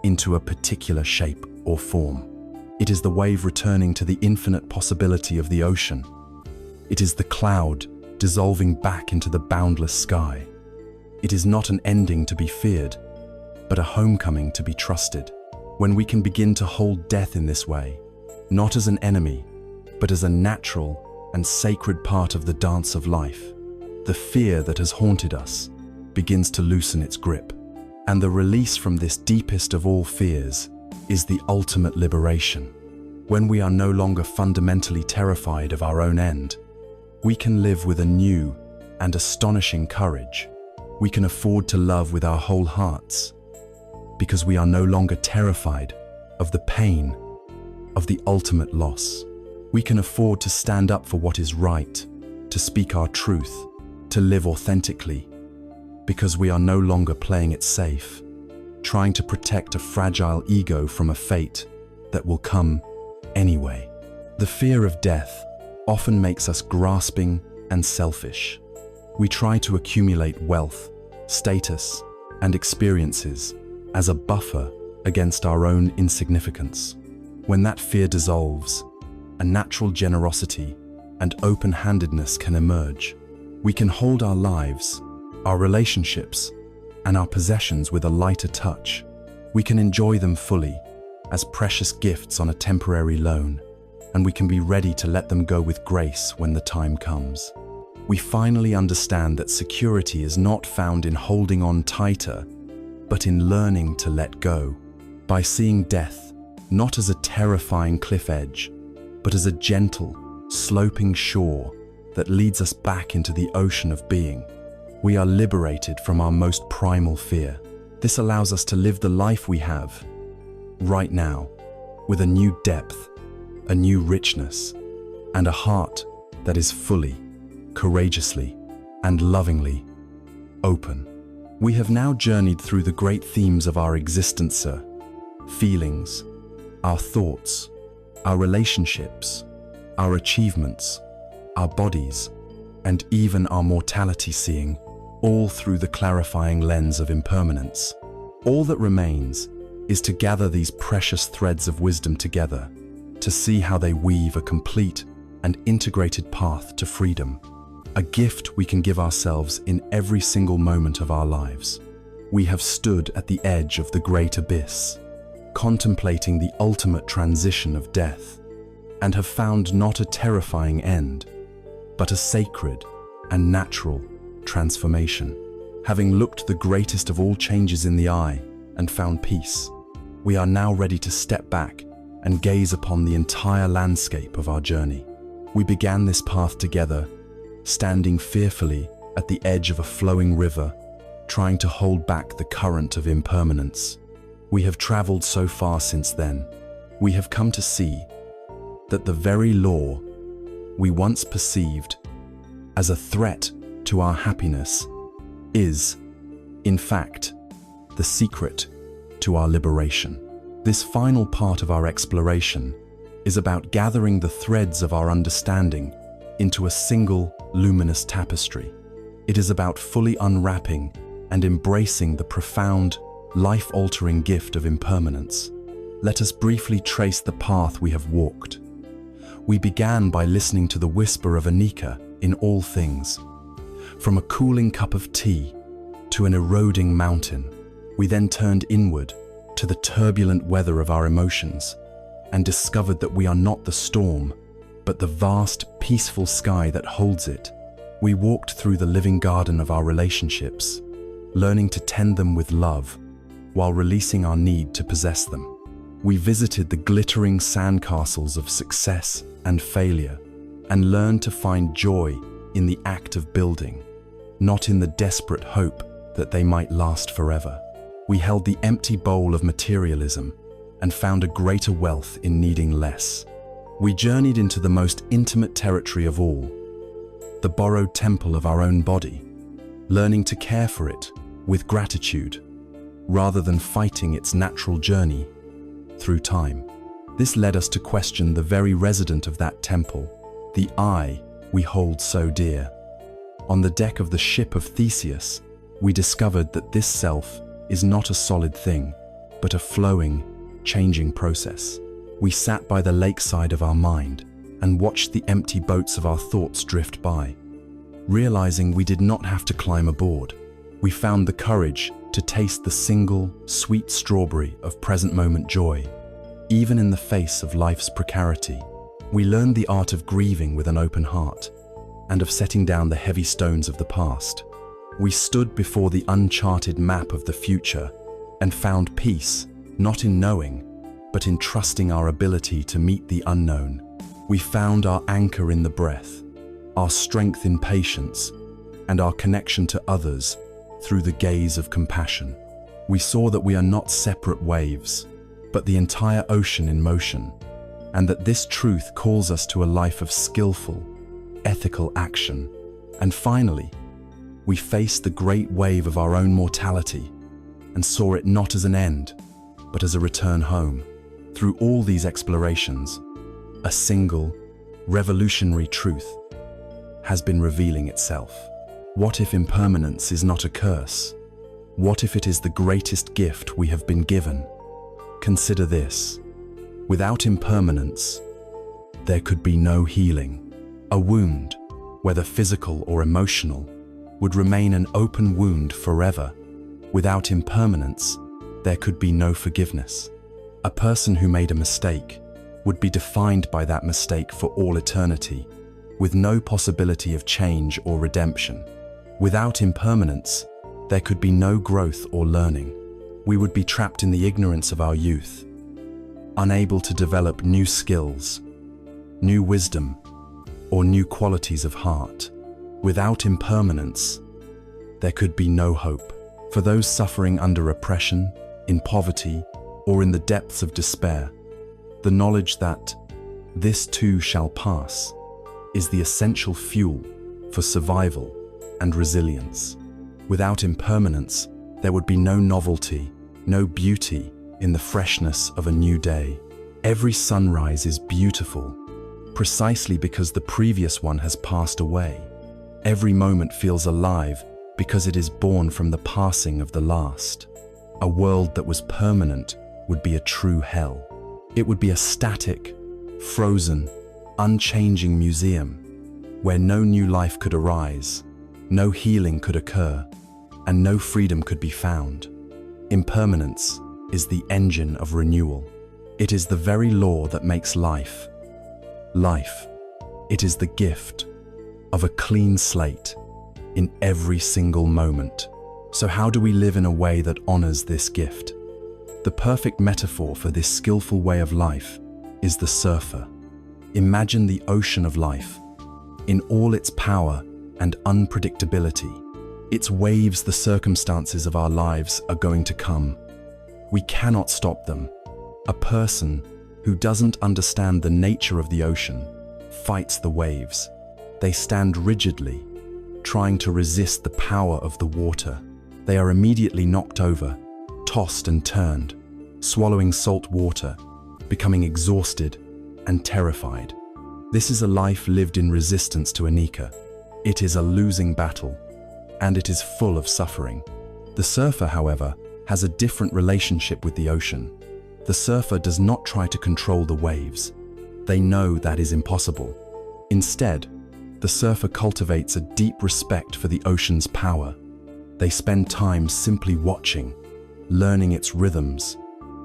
into a particular shape or form. It is the wave returning to the infinite possibility of the ocean. It is the cloud dissolving back into the boundless sky. It is not an ending to be feared, but a homecoming to be trusted. When we can begin to hold death in this way, not as an enemy, but as a natural and sacred part of the dance of life, the fear that has haunted us begins to loosen its grip. And the release from this deepest of all fears is the ultimate liberation. When we are no longer fundamentally terrified of our own end, we can live with a new and astonishing courage. We can afford to love with our whole hearts, because we are no longer terrified of the pain of the ultimate loss. We can afford to stand up for what is right, to speak our truth, to live authentically, because we are no longer playing it safe, trying to protect a fragile ego from a fate that will come anyway. The fear of death often makes us grasping and selfish. We try to accumulate wealth, status, and experiences as a buffer against our own insignificance. When that fear dissolves, a natural generosity and open-handedness can emerge. We can hold our lives, our relationships, and our possessions with a lighter touch. We can enjoy them fully, as precious gifts on a temporary loan, and we can be ready to let them go with grace when the time comes. We finally understand that security is not found in holding on tighter, but in learning to let go. By seeing death not as a terrifying cliff edge, but as a gentle, sloping shore that leads us back into the ocean of being. We are liberated from our most primal fear. This allows us to live the life we have right now with a new depth, a new richness, and a heart that is fully, courageously, and lovingly open. We have now journeyed through the great themes of our existence, sir. Feelings, our thoughts, our relationships, our achievements, our bodies, and even our mortality, seeing all through the clarifying lens of impermanence. All that remains is to gather these precious threads of wisdom together, to see how they weave a complete and integrated path to freedom, a gift we can give ourselves in every single moment of our lives. We have stood at the edge of the great abyss, contemplating the ultimate transition of death, and have found not a terrifying end, but a sacred and natural transformation. Having looked the greatest of all changes in the eye and found peace, we are now ready to step back and gaze upon the entire landscape of our journey. We began this path together, standing fearfully at the edge of a flowing river, trying to hold back the current of impermanence. We have traveled so far since then. We have come to see that the very law we once perceived as a threat to our happiness is, in fact, the secret to our liberation. This final part of our exploration is about gathering the threads of our understanding into a single luminous tapestry. It is about fully unwrapping and embracing the profound, life-altering gift of impermanence. Let us briefly trace the path we have walked. We began by listening to the whisper of Anicca in all things. From a cooling cup of tea to an eroding mountain, we then turned inward to the turbulent weather of our emotions and discovered that we are not the storm, but the vast, peaceful sky that holds it. We walked through the living garden of our relationships, learning to tend them with love while releasing our need to possess them. We visited the glittering sandcastles of success and failure and learned to find joy in the act of building, not in the desperate hope that they might last forever. We held the empty bowl of materialism and found a greater wealth in needing less. We journeyed into the most intimate territory of all, the borrowed temple of our own body, learning to care for it with gratitude rather than fighting its natural journey through time. This led us to question the very resident of that temple, the I we hold so dear. On the deck of the ship of Theseus, we discovered that this self is not a solid thing, but a flowing, changing process. We sat by the lakeside of our mind and watched the empty boats of our thoughts drift by. Realizing we did not have to climb aboard, we found the courage to taste the single, sweet strawberry of present moment joy. Even in the face of life's precarity, we learned the art of grieving with an open heart and of setting down the heavy stones of the past. We stood before the uncharted map of the future and found peace, not in knowing, but in trusting our ability to meet the unknown. We found our anchor in the breath, our strength in patience, and our connection to others through the gaze of compassion. We saw that we are not separate waves, but the entire ocean in motion, and that this truth calls us to a life of skillful, ethical action. And finally, we faced the great wave of our own mortality and saw it not as an end, but as a return home. Through all these explorations, a single, revolutionary truth has been revealing itself. What if impermanence is not a curse? What if it is the greatest gift we have been given? Consider this. Without impermanence, there could be no healing. A wound, whether physical or emotional, would remain an open wound forever. Without impermanence, there could be no forgiveness. A person who made a mistake would be defined by that mistake for all eternity, with no possibility of change or redemption. Without impermanence, there could be no growth or learning. We would be trapped in the ignorance of our youth, unable to develop new skills, new wisdom, or new qualities of heart. Without impermanence, there could be no hope. For those suffering under oppression, in poverty, or in the depths of despair, the knowledge that this too shall pass is the essential fuel for survival and resilience. Without impermanence, there would be no novelty, no beauty in the freshness of a new day. Every sunrise is beautiful, precisely because the previous one has passed away. Every moment feels alive because it is born from the passing of the last. A world that was permanent would be a true hell. It would be a static, frozen, unchanging museum where no new life could arise, no healing could occur, and no freedom could be found. Impermanence is the engine of renewal. It is the very law that makes life. Life, it is the gift of a clean slate in every single moment. So how do we live in a way that honors this gift? The perfect metaphor for this skillful way of life is the surfer. Imagine the ocean of life in all its power and unpredictability. Its waves, the circumstances of our lives, are going to come. We cannot stop them. A person who doesn't understand the nature of the ocean fights the waves. They stand rigidly, trying to resist the power of the water. They are immediately knocked over, tossed and turned, swallowing salt water, becoming exhausted and terrified. This is a life lived in resistance to Anicca. It is a losing battle, and it is full of suffering. The surfer, however, has a different relationship with the ocean. The surfer does not try to control the waves. They know that is impossible. Instead, the surfer cultivates a deep respect for the ocean's power. They spend time simply watching, learning its rhythms,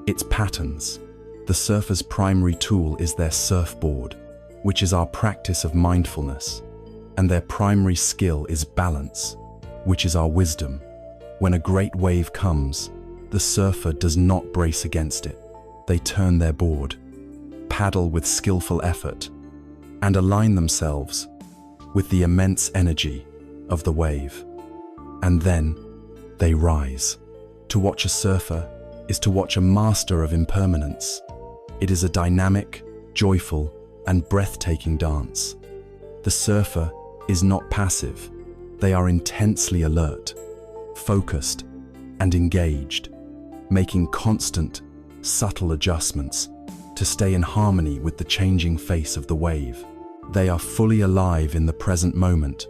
its patterns. The surfer's primary tool is their surfboard, which is our practice of mindfulness, and their primary skill is balance, which is our wisdom. When a great wave comes, the surfer does not brace against it. They turn their board, paddle with skillful effort, and align themselves with the immense energy of the wave. And then they rise. To watch a surfer is to watch a master of impermanence. It is a dynamic, joyful, and breathtaking dance. The surfer is not passive. They are intensely alert, focused, and engaged, making constant, subtle adjustments to stay in harmony with the changing face of the wave. They are fully alive in the present moment,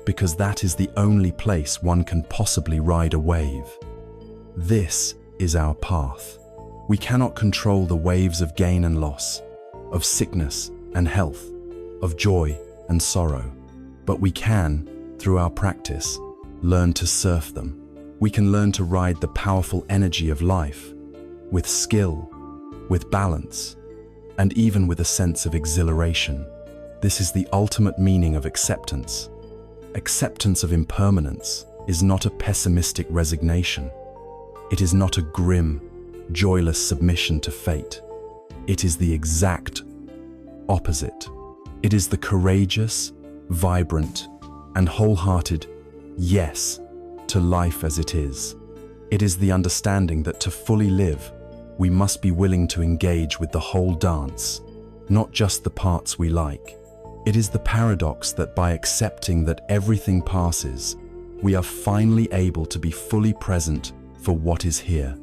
because that is the only place one can possibly ride a wave. This is our path. We cannot control the waves of gain and loss, of sickness and health, of joy and sorrow, but we can, through our practice, learn to surf them. We can learn to ride the powerful energy of life with skill, with balance, and even with a sense of exhilaration. This is the ultimate meaning of acceptance. Acceptance of impermanence is not a pessimistic resignation. It is not a grim, joyless submission to fate. It is the exact opposite. It is the courageous, vibrant, and wholehearted yes to life as it is. It is the understanding that to fully live, we must be willing to engage with the whole dance, not just the parts we like. It is the paradox that by accepting that everything passes, we are finally able to be fully present for what is here.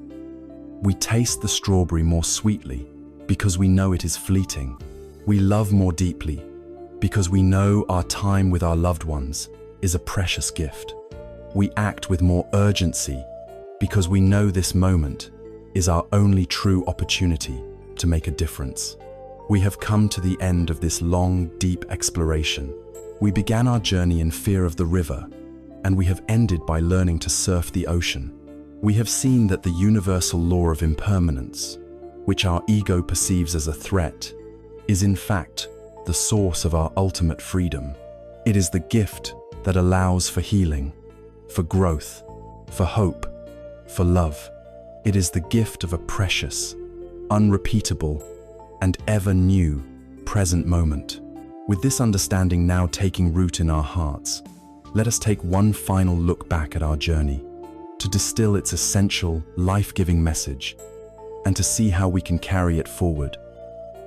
We taste the strawberry more sweetly because we know it is fleeting. We love more deeply because we know our time with our loved ones is a precious gift. We act with more urgency because we know this moment is our only true opportunity to make a difference. We have come to the end of this long, deep exploration. We began our journey in fear of the river, and we have ended by learning to surf the ocean. We have seen that the universal law of impermanence, which our ego perceives as a threat, is in fact the source of our ultimate freedom. It is the gift that allows for healing, for growth, for hope, for love. It is the gift of a precious, unrepeatable, and ever new present moment. With this understanding now taking root in our hearts, let us take one final look back at our journey, to distill its essential, life-giving message, and to see how we can carry it forward,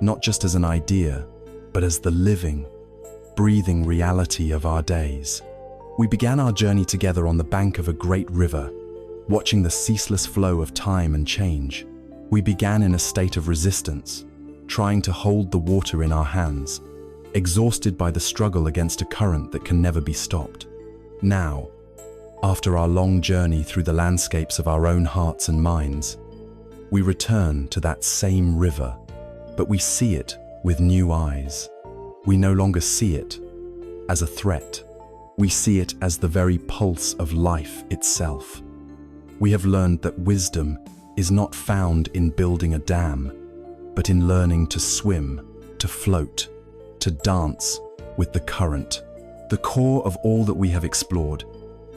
not just as an idea, but as the living, breathing reality of our days. We began our journey together on the bank of a great river, watching the ceaseless flow of time and change. We began in a state of resistance, trying to hold the water in our hands, exhausted by the struggle against a current that can never be stopped. Now, after our long journey through the landscapes of our own hearts and minds, we return to that same river, but we see it with new eyes. We no longer see it as a threat. We see it as the very pulse of life itself. We have learned that wisdom is not found in building a dam, but in learning to swim, to float, to dance with the current. The core of all that we have explored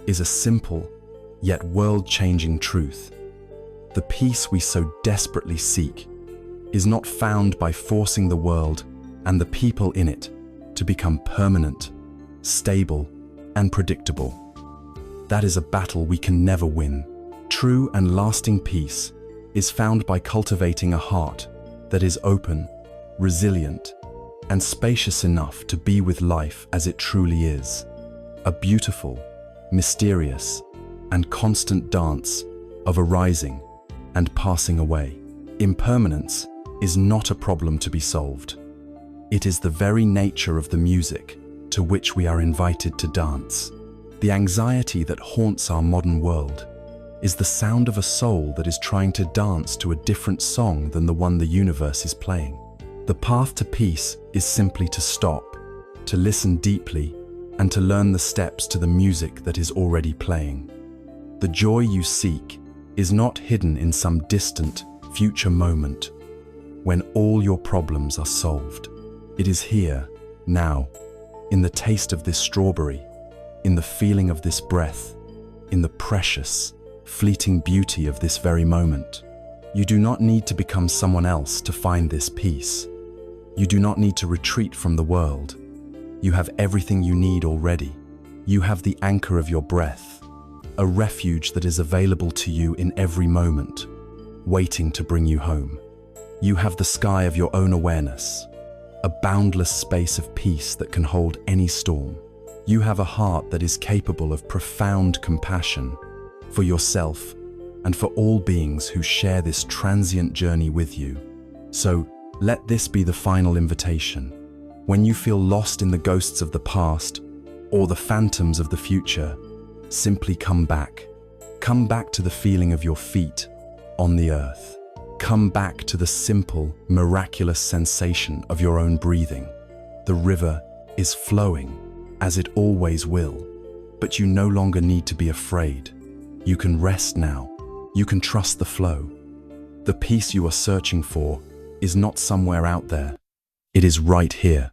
is a simple, yet world-changing truth. The peace we so desperately seek is not found by forcing the world and the people in it to become permanent, stable, and predictable. That is a battle we can never win. True and lasting peace is found by cultivating a heart that is open, resilient, and spacious enough to be with life as it truly is. A beautiful, mysterious, and constant dance of arising and passing away. Impermanence is not a problem to be solved. It is the very nature of the music to which we are invited to dance. The anxiety that haunts our modern world is the sound of a soul that is trying to dance to a different song than the one the universe is playing. The path to peace is simply to stop, to listen deeply, and to learn the steps to the music that is already playing. The joy you seek is not hidden in some distant, future moment when all your problems are solved. It is here, now, in the taste of this strawberry, in the feeling of this breath, in the precious, fleeting beauty of this very moment. You do not need to become someone else to find this peace. You do not need to retreat from the world. You have everything you need already. You have the anchor of your breath, a refuge that is available to you in every moment, waiting to bring you home. You have the sky of your own awareness, a boundless space of peace that can hold any storm. You have a heart that is capable of profound compassion for yourself and for all beings who share this transient journey with you. So, let this be the final invitation. When you feel lost in the ghosts of the past or the phantoms of the future, simply come back. Come back to the feeling of your feet on the earth. Come back to the simple, miraculous sensation of your own breathing. The river is flowing, as it always will, but you no longer need to be afraid. You can rest now. You can trust the flow. The peace you are searching for is not somewhere out there. It is right here.